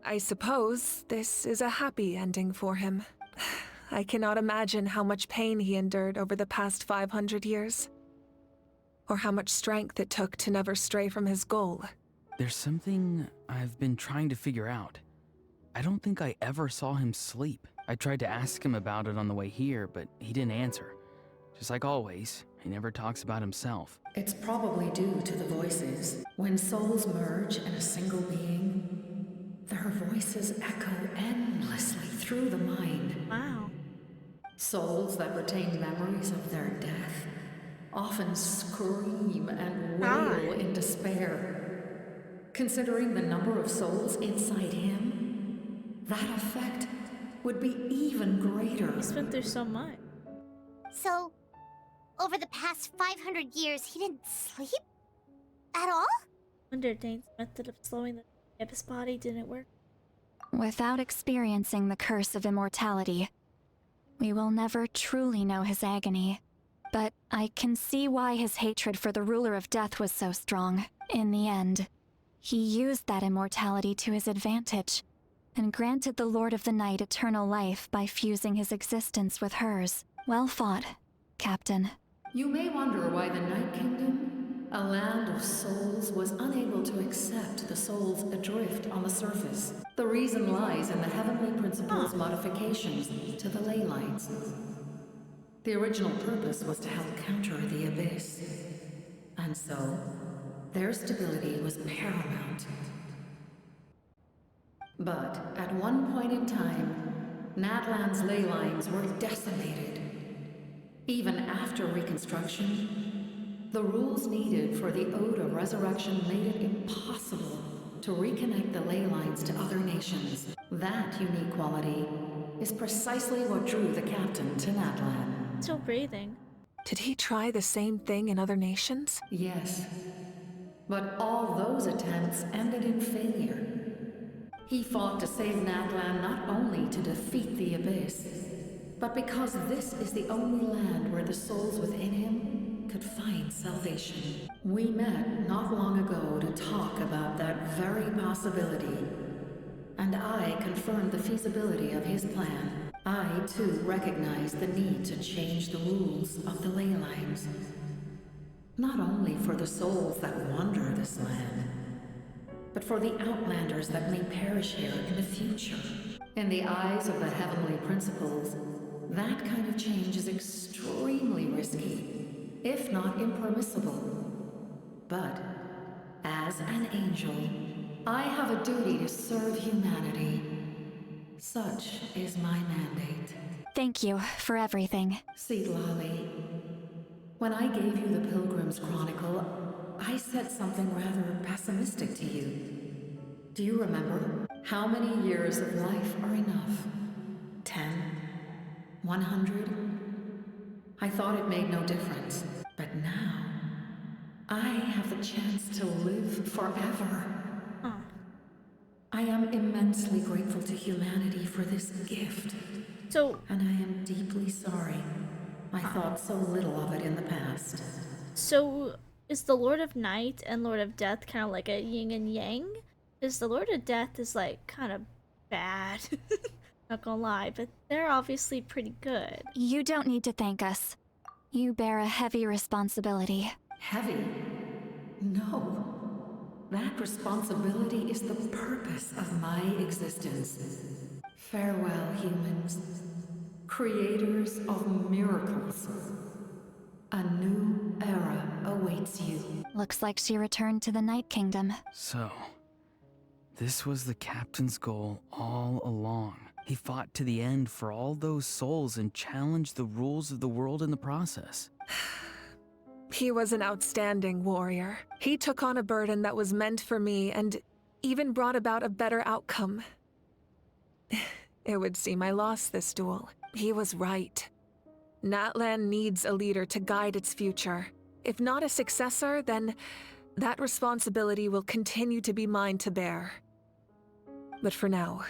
I suppose this is a happy ending for him. I cannot imagine how much pain he endured over the past 500 years. Or how much strength it took to never stray from his goal. There's something I've been trying to figure out. I don't think I ever saw him sleep. I tried to ask him about it on the way here, but he didn't answer. Just like always, he never talks about himself. It's probably due to the voices. When souls merge in a single being, their voices echo endlessly through the mind. Wow. Souls that retain memories of their death often scream and wail in despair. Considering the number of souls inside him, that effect would be even greater. He's been through so much. So, over the past 500 years, he didn't sleep? At all? Wonder Dane's method of slowing the of his body didn't work. Without experiencing the curse of immortality, we will never truly know his agony. But I can see why his hatred for the ruler of death was so strong. In the end, he used that immortality to his advantage, and granted the Lord of the Night eternal life by fusing his existence with hers. Well fought, Captain. You may wonder why the Night Kingdom, a land of souls, was unable to accept the souls adrift on the surface. The reason lies in the Heavenly Principle's modifications to the ley lines. The original purpose was to help counter the Abyss. And so, their stability was paramount. But at one point in time, Natlan's ley lines were decimated. Even after reconstruction, the rules needed for the Ode of Resurrection made it impossible to reconnect the ley lines to other nations. That unique quality is precisely what drew the captain to Natlan. Still breathing. Did he try the same thing in other nations? Yes. But all those attempts ended in failure. He fought to save Natlan not only to defeat the Abyss, but because this is the only land where the souls within him could find salvation. We met not long ago to talk about that very possibility, and I confirmed the feasibility of his plan. I, too, recognize the need to change the rules of the ley lines. Not only for the souls that wander this land, but for the outlanders that may perish here in the future. In the eyes of the Heavenly Principles, that kind of change is extremely risky, if not impermissible. But, as an angel, I have a duty to serve humanity. Such is my mandate. Thank you for everything. See, Lolly, when I gave you the Pilgrim's Chronicle, I said something rather pessimistic to you. Do you remember? How many years of life are enough? 10? 100? I thought it made no difference. But now, I have the chance to live forever. I am immensely grateful to humanity for this gift. And I am deeply sorry I thought so little of it in the past. So, is the Lord of Night and Lord of Death kind of like a yin and yang? Is the Lord of Death is like kind of bad, Not gonna lie, but they're obviously pretty good. You don't need to thank us. You bear a heavy responsibility. Heavy? No. That responsibility is the purpose of my existence. Farewell, humans. Creators of miracles. A new era awaits you. Looks like she returned to the Night Kingdom. So, this was the captain's goal all along. He fought to the end for all those souls and challenged the rules of the world in the process. He was an outstanding warrior. He took on a burden that was meant for me and even brought about a better outcome. It would seem I lost this duel. He was right. Natlan needs a leader to guide its future. If not a successor, then that responsibility will continue to be mine to bear. But for now,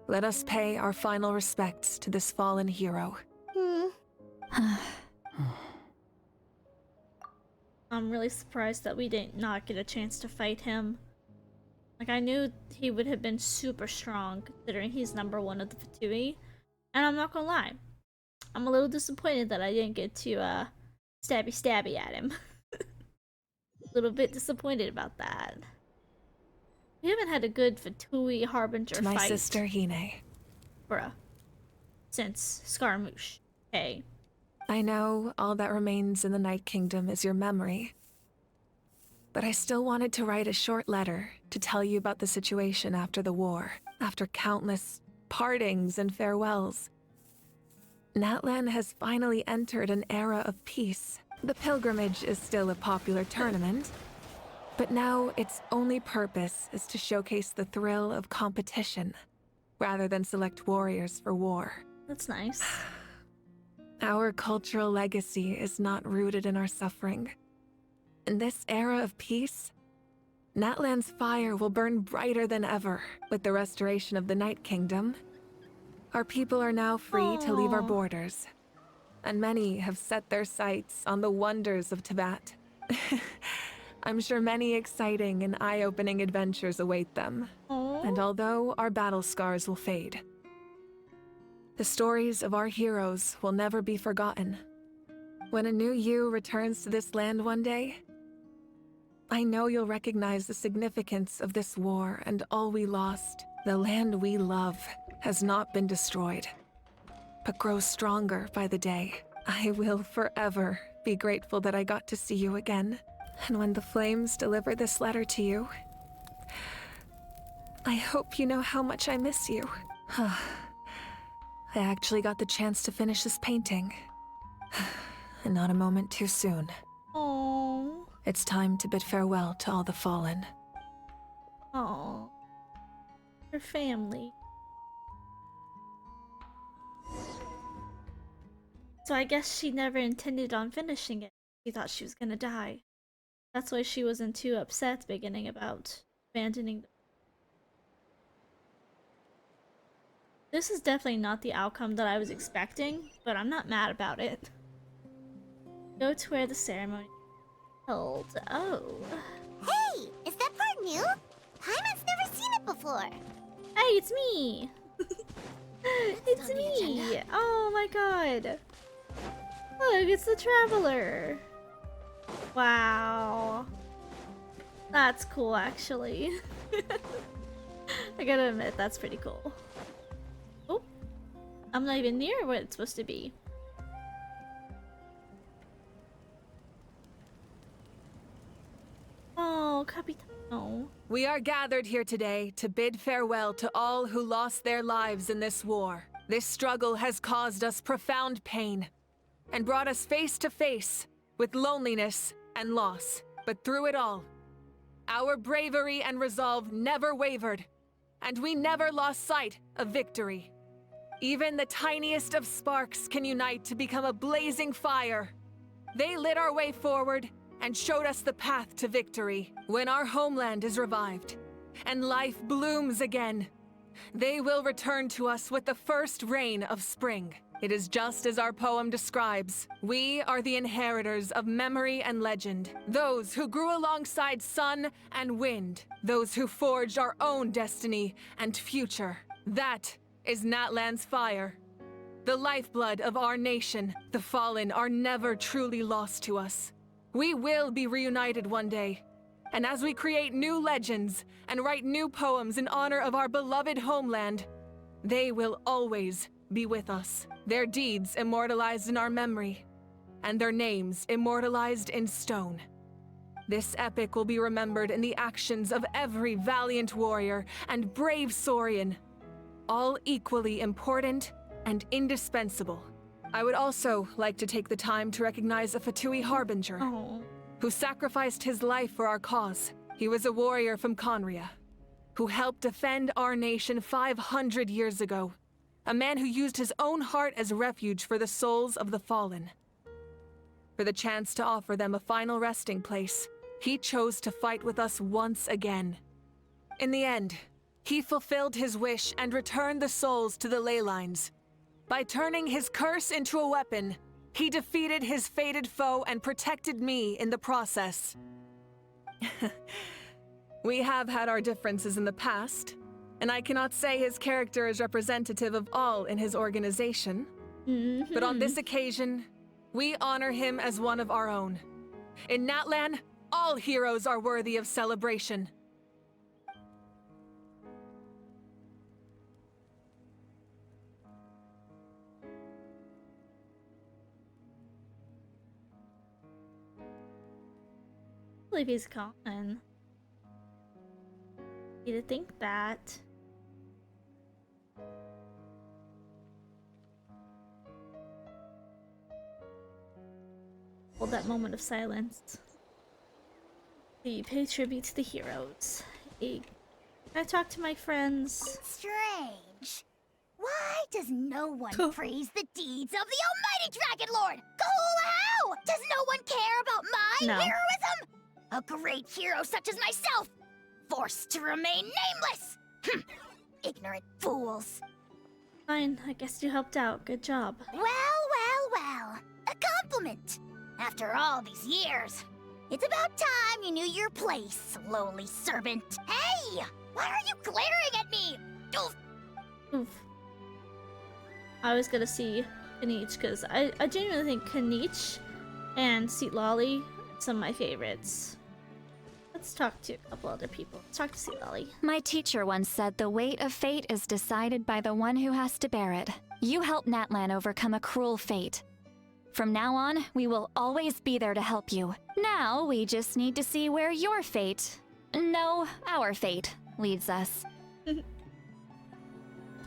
let us pay our final respects to this fallen hero. I'm really surprised that we did not get a chance to fight him. Like, I knew he would have been super strong, considering he's #1 of the Fatui. And I'm not gonna lie, I'm a little disappointed that I didn't get to, stabby at him. A little bit disappointed about that. We haven't had a good Fatui Harbinger To my fight. sister, Hine. Bruh. Since Scaramouche. Hey. I know all that remains in the Night Kingdom is your memory. But I still wanted to write a short letter to tell you about the situation after the war. After countless partings and farewells. Natlan has finally entered an era of peace. The pilgrimage is still a popular tournament, but now its only purpose is to showcase the thrill of competition, rather than select warriors for war. That's nice. Our cultural legacy is not rooted in our suffering. In this era of peace, Natlan's fire will burn brighter than ever. With the restoration of the Night Kingdom, our people are now free to leave our borders, and many have set their sights on the wonders of Tibet. I'm sure many exciting and eye-opening adventures await them. And although our battle scars will fade, the stories of our heroes will never be forgotten. When a new you returns to this land one day, I know you'll recognize the significance of this war and all we lost. The land we love has not been destroyed, but grows stronger by the day. I will forever be grateful that I got to see you again. And when the flames deliver this letter to you, I hope you know how much I miss you. I actually got the chance to finish this painting. And not a moment too soon. Aww. It's time to bid farewell to all the fallen. Aww. Her family. So I guess she never intended on finishing it. She thought she was gonna die. That's why she wasn't too upset at the beginning about abandoning the... This is definitely not the outcome that I was expecting, but I'm not mad about it. Go to where the ceremony held. Oh. Hey, is that part new? Paimon's never seen it before. Hey, it's me! It's me! Oh my god! Look, it's the Traveler! Wow. That's cool, actually. I gotta admit, that's pretty cool. Oh. I'm not even near where it's supposed to be. Oh, Capitano. We are gathered here today to bid farewell to all who lost their lives in this war. This struggle has caused us profound pain and brought us face to face with loneliness and loss. But through it all, our bravery and resolve never wavered, and we never lost sight of victory. Even the tiniest of sparks can unite to become a blazing fire. They lit our way forward and showed us the path to victory. When our homeland is revived and life blooms again, they will return to us with the first rain of spring. It is just as our poem describes. We are the inheritors of memory and legend, those who grew alongside sun and wind, those who forged our own destiny and future. That is Natlan's fire. The lifeblood of our nation, the fallen, are never truly lost to us. We will be reunited one day. And as we create new legends and write new poems in honor of our beloved homeland, they will always be with us. Their deeds immortalized in our memory, and their names immortalized in stone. This epic will be remembered in the actions of every valiant warrior and brave Saurian, all equally important and indispensable. I would also like to take the time to recognize a Fatui Harbinger who sacrificed his life for our cause. He was a warrior from Conria who helped defend our nation 500 years ago. A man who used his own heart as refuge for the souls of the fallen. For the chance to offer them a final resting place, he chose to fight with us once again. In the end, he fulfilled his wish and returned the souls to the ley lines. By turning his curse into a weapon, he defeated his fated foe and protected me in the process. We have had our differences in the past, and I cannot say his character is representative of all in his organization. But on this occasion, we honor him as one of our own. In Natlan, all heroes are worthy of celebration. I believe he's gone. You'd think that. Hold that moment of silence. We pay tribute to the heroes. Can I talk to my friends? Strange. Why does no one praise the deeds of the almighty Dragon Lord? How? Does no one care about my heroism? A great hero such as myself, forced to remain nameless! Ignorant fools. Fine, I guess you helped out. Good job. Well. A compliment. After all these years. It's about time you knew your place, lowly servant. Hey! Why are you glaring at me? Oof. Oof. I was gonna see Kanich, because I genuinely think Kanich and Seat Lolly are some of my favorites. Let's talk to a couple other people. Let's talk to Seat Lolly. My teacher once said the weight of fate is decided by the one who has to bear it. You helped Natlan overcome a cruel fate. From now on, we will always be there to help you. Now, we just need to see where your fate, no, our fate, leads us.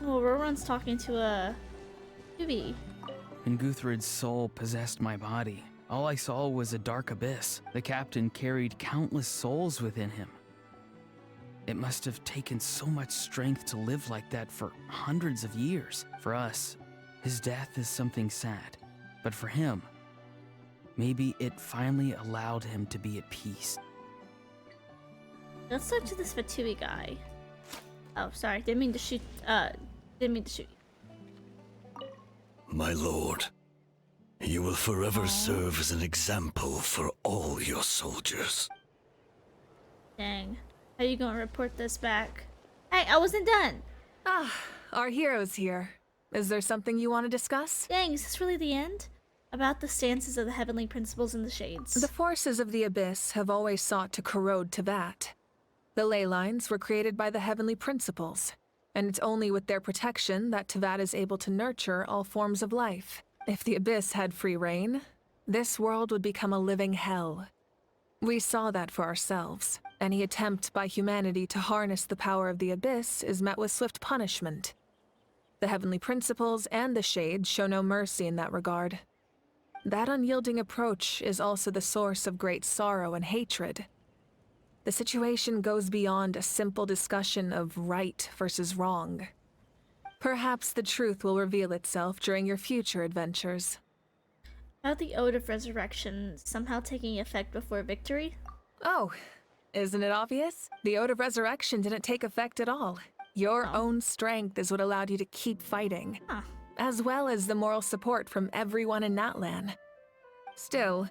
Oh, Roran's talking to a Yubi. When Guthred's soul possessed my body, all I saw was a dark abyss. The captain carried countless souls within him. It must have taken so much strength to live like that for hundreds of years. For us, his death is something sad. But for him, maybe it finally allowed him to be at peace. Let's talk to this Fatui guy. Oh, sorry. Didn't mean to shoot you. My lord, you will forever serve as an example for all your soldiers. Dang. How you gonna report this back? Hey, I wasn't done! Our hero's here. Is there something you want to discuss? Dang, is this really the end? About the stances of the heavenly principles in the shades. The forces of the abyss have always sought to corrode Tevat. The ley lines were created by the heavenly principles, and it's only with their protection that Tevat is able to nurture all forms of life. If the abyss had free reign, this world would become a living hell. We saw that for ourselves. Any attempt by humanity to harness the power of the abyss is met with swift punishment. The heavenly principles and the shades show no mercy in that regard. That unyielding approach is also the source of great sorrow and hatred. The situation goes beyond a simple discussion of right versus wrong. Perhaps the truth will reveal itself during your future adventures. About the Ode of Resurrection somehow taking effect before victory? Oh, isn't it obvious? The Ode of Resurrection didn't take effect at all. Your own strength is what allowed you to keep fighting, as well as the moral support from everyone in Natlan. Still,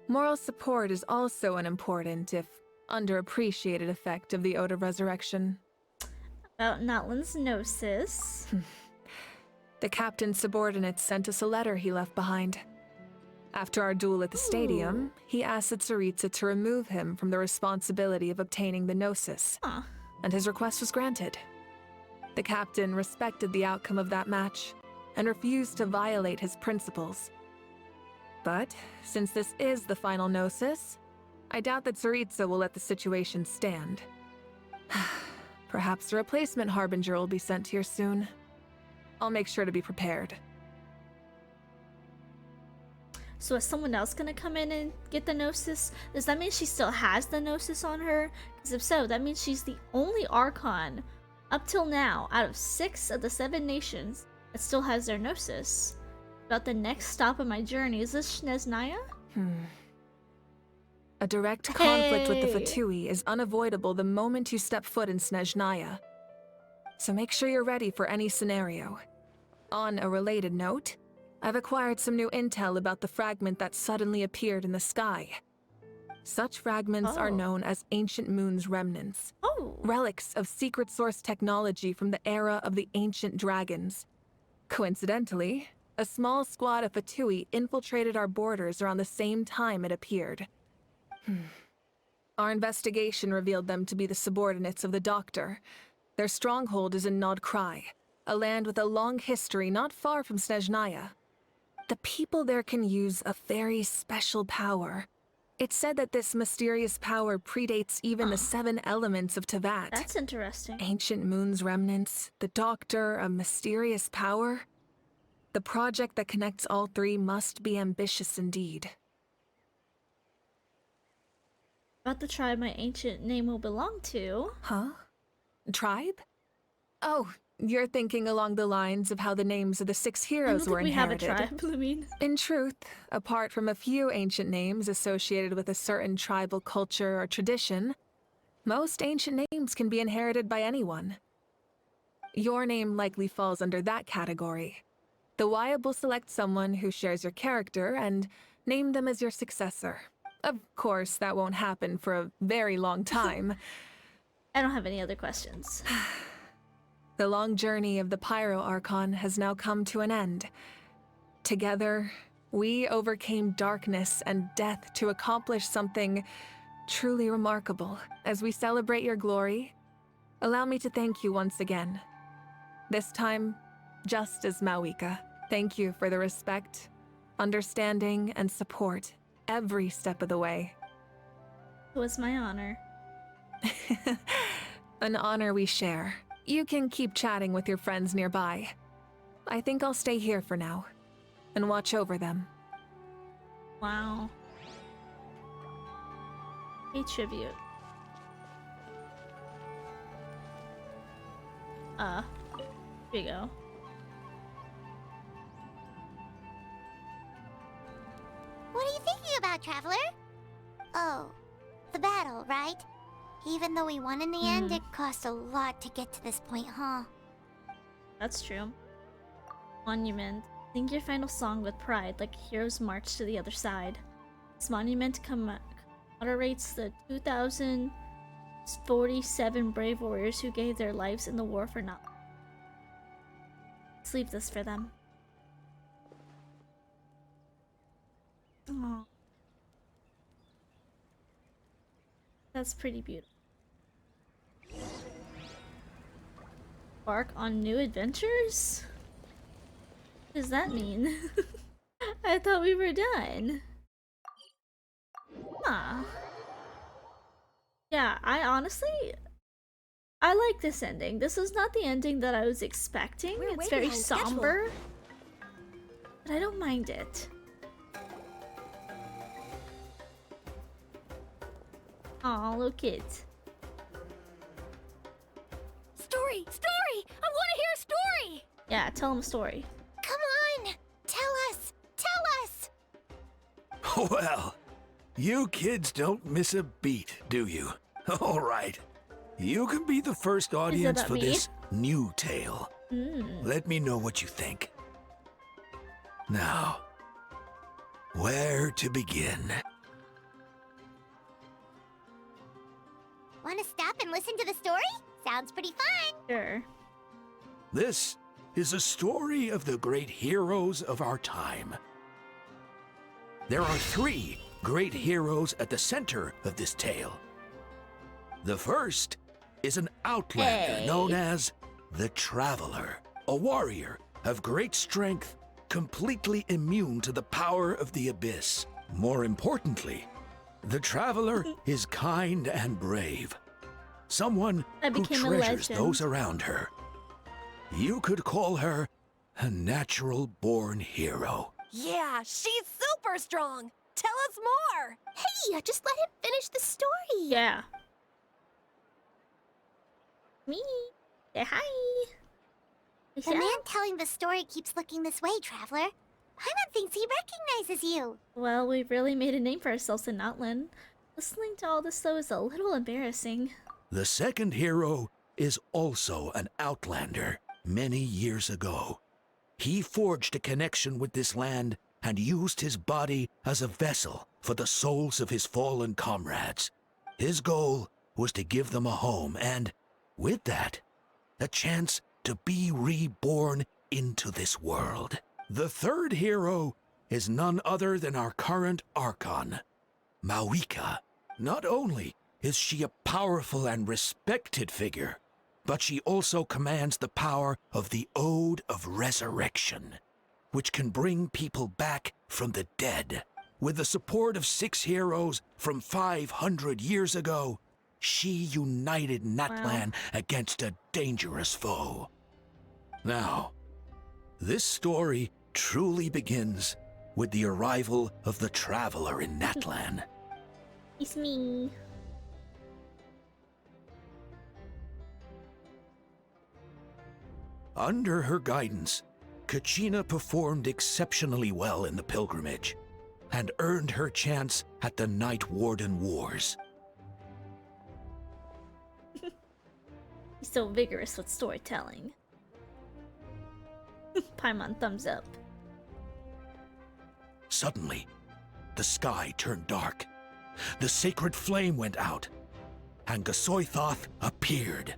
moral support is also an important, if underappreciated, effect of the Ode of Resurrection. About Natlan's gnosis. The captain's subordinates sent us a letter he left behind. After our duel at the stadium, he asked the Tsaritsa to remove him from the responsibility of obtaining the Gnosis, and his request was granted. The captain respected the outcome of that match and refused to violate his principles. But since this is the final Gnosis, I doubt that Tsaritsa will let the situation stand. Perhaps a replacement Harbinger will be sent here soon. I'll make sure to be prepared. So is someone else gonna come in and get the Gnosis? Does that mean she still has the Gnosis on her? Because if so, that means she's the only Archon up till now out of 6 of the 7 nations that still has their Gnosis. About the next stop of my journey, is this Snezhnaya? A direct conflict with the Fatui is unavoidable the moment you step foot in Snezhnaya. So make sure you're ready for any scenario. On a related note, I've acquired some new intel about the fragment that suddenly appeared in the sky. Such fragments are known as Ancient Moon's remnants. Relics of secret source technology from the era of the ancient dragons. Coincidentally, a small squad of Fatui infiltrated our borders around the same time it appeared. Our investigation revealed them to be the subordinates of the Doctor. Their stronghold is in Nod Krai, a land with a long history not far from Snezhnaya. The people there can use a very special power. It's said that this mysterious power predates even the 7 elements of Tevat. That's interesting. Ancient Moon's remnants, the Doctor, a mysterious power. The project that connects all 3 must be ambitious indeed. About the tribe my ancient name will belong to. Huh? Tribe? Oh, you're thinking along the lines of how the names of the 6 heroes were inherited. We have a tribe, I mean. In truth, apart from a few ancient names associated with a certain tribal culture or tradition, most ancient names can be inherited by anyone. Your name likely falls under that category. The Wyab will select someone who shares your character and name them as your successor. Of course, that won't happen for a very long time. I don't have any other questions. The long journey of the Pyro Archon has now come to an end. Together, we overcame darkness and death to accomplish something truly remarkable. As we celebrate your glory, allow me to thank you once again. This time, just as Mawika. Thank you for the respect, understanding, and support every step of the way. It was my honor. An honor we share. You can keep chatting with your friends nearby. I think I'll stay here for now and watch over them. Wow. A tribute. Here you go. What are you thinking about, Traveler? Oh, the battle, right? Even though we won in the end, it cost a lot to get to this point, huh? That's true. Monument. Sing your final song with pride, like heroes march to the other side. This monument commemorates the 2,047 brave warriors who gave their lives in the war for not. Let's leave this for them. Aww. That's pretty beautiful. Embark on new adventures? What does that mean? I thought we were done. Huh. Yeah, I like this ending. This is not the ending that I was expecting. It's very somber. But I don't mind it. Aw, look it. Story! Story! I want to hear a story! Yeah, tell him a story. Come on! Tell us! Tell us! Well, you kids don't miss a beat, do you? All right. You can be the first audience for this new tale. Let me know what you think. Now, where to begin? Want to stop and listen to the story? Sounds pretty fun. Sure. This is a story of the great heroes of our time. There are 3 great heroes at the center of this tale. The first is an outlander known as the Traveler, a warrior of great strength, completely immune to the power of the Abyss. More importantly, the Traveler is kind and brave. Someone who treasures those around her. You could call her a natural-born hero. Yeah, she's super strong. Tell us more. Hey, just let him finish the story. Yeah. Me. Say hi. The man telling the story keeps looking this way, Traveler. Paimon thinks he recognizes you. Well, we've really made a name for ourselves in Notland. Listening to all this, though, is a little embarrassing. The second hero is also an outlander. Many years ago, he forged a connection with this land and used his body as a vessel for the souls of his fallen comrades. His goal was to give them a home and, with that, a chance to be reborn into this world. The third hero is none other than our current Archon, Mawika. Not only is she a powerful and respected figure, but she also commands the power of the Ode of Resurrection, which can bring people back from the dead. With the support of 6 heroes from 500 years ago, she united Natlan against a dangerous foe. Now, this story truly begins with the arrival of the Traveler in Natlan. It's me. Under her guidance, Kachina performed exceptionally well in the pilgrimage and earned her chance at the Night Warden Wars. He's so vigorous with storytelling. Paimon, thumbs up. Suddenly, the sky turned dark. The sacred flame went out, and Gasoithoth appeared.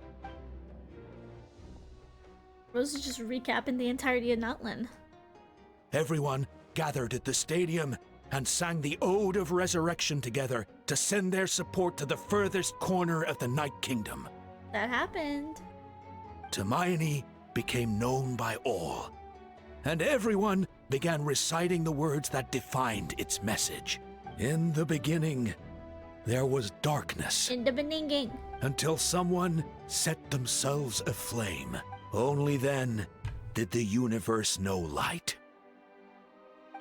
Rose is just recapping the entirety of Notland. Everyone gathered at the stadium and sang the Ode of Resurrection together to send their support to the furthest corner of the Night Kingdom. That happened. Hermione became known by all, and everyone began reciting the words that defined its message. In the beginning, there was darkness. In the beginning. Until someone set themselves aflame. Only then did the universe know light.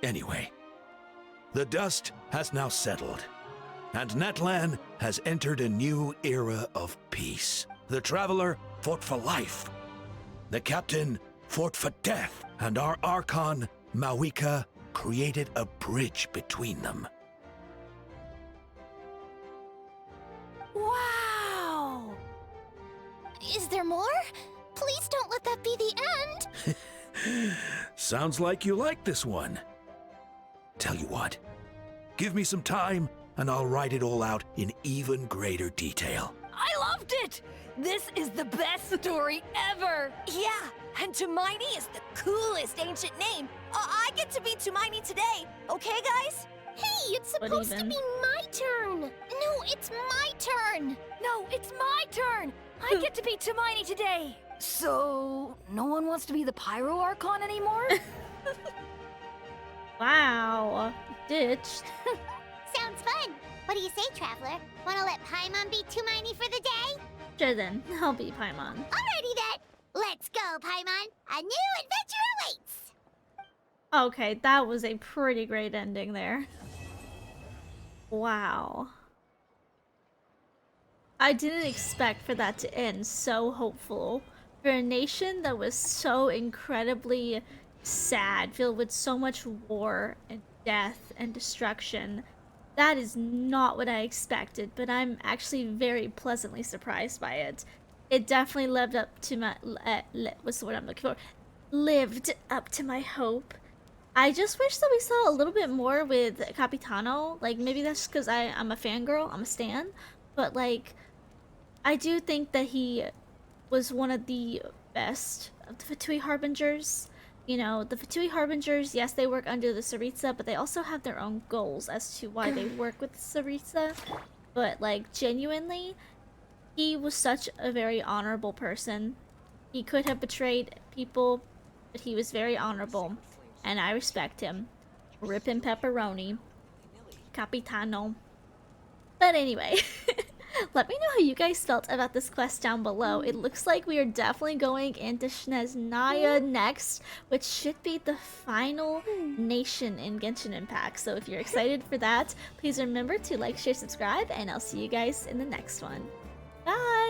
Anyway, the dust has now settled, and Natlan has entered a new era of peace. The Traveler fought for life. The Captain fought for death, and our Archon, Mawika, created a bridge between them. Wow! Is there more? Please don't let that be the end! Sounds like you like this one. Tell you what, give me some time and I'll write it all out in even greater detail. I loved it! This is the best story ever! Yeah, and Tumaini is the coolest ancient name. I get to be Tumaini today, okay guys? Hey, it's supposed to be my turn! No, it's my turn! No, it's my turn! I get to be Tumaini today! So, no one wants to be the Pyro Archon anymore? Wow. Ditched. Sounds fun. What do you say, Traveler? Wanna let Paimon be Tumaini for the day? Sure then, I'll be Paimon. Alrighty then! Let's go, Paimon! A new adventure awaits! Okay, that was a pretty great ending there. Wow. I didn't expect for that to end so hopeful. For a nation that was so incredibly sad, filled with so much war and death and destruction, that is not what I expected, but I'm actually very pleasantly surprised by it. It definitely lived up to my, what's the word I'm looking for? Lived up to my hope. I just wish that we saw a little bit more with Capitano. Like, maybe that's because I'm a fangirl, I'm a stan, but like, I do think that he was one of the best of the Fatui Harbingers. You know, the Fatui Harbingers, yes, they work under the Tsaritsa, but they also have their own goals as to why they work with the Tsaritsa. But, like, genuinely, he was such a very honorable person. He could have betrayed people, but he was very honorable, and I respect him. Rip him pepperoni. Capitano. But anyway, let me know how you guys felt about this quest down below. It looks like we are definitely going into Snezhnaya next, which should be the final nation in Genshin Impact. So if you're excited for that, please remember to like, share, subscribe, and I'll see you guys in the next one. Bye!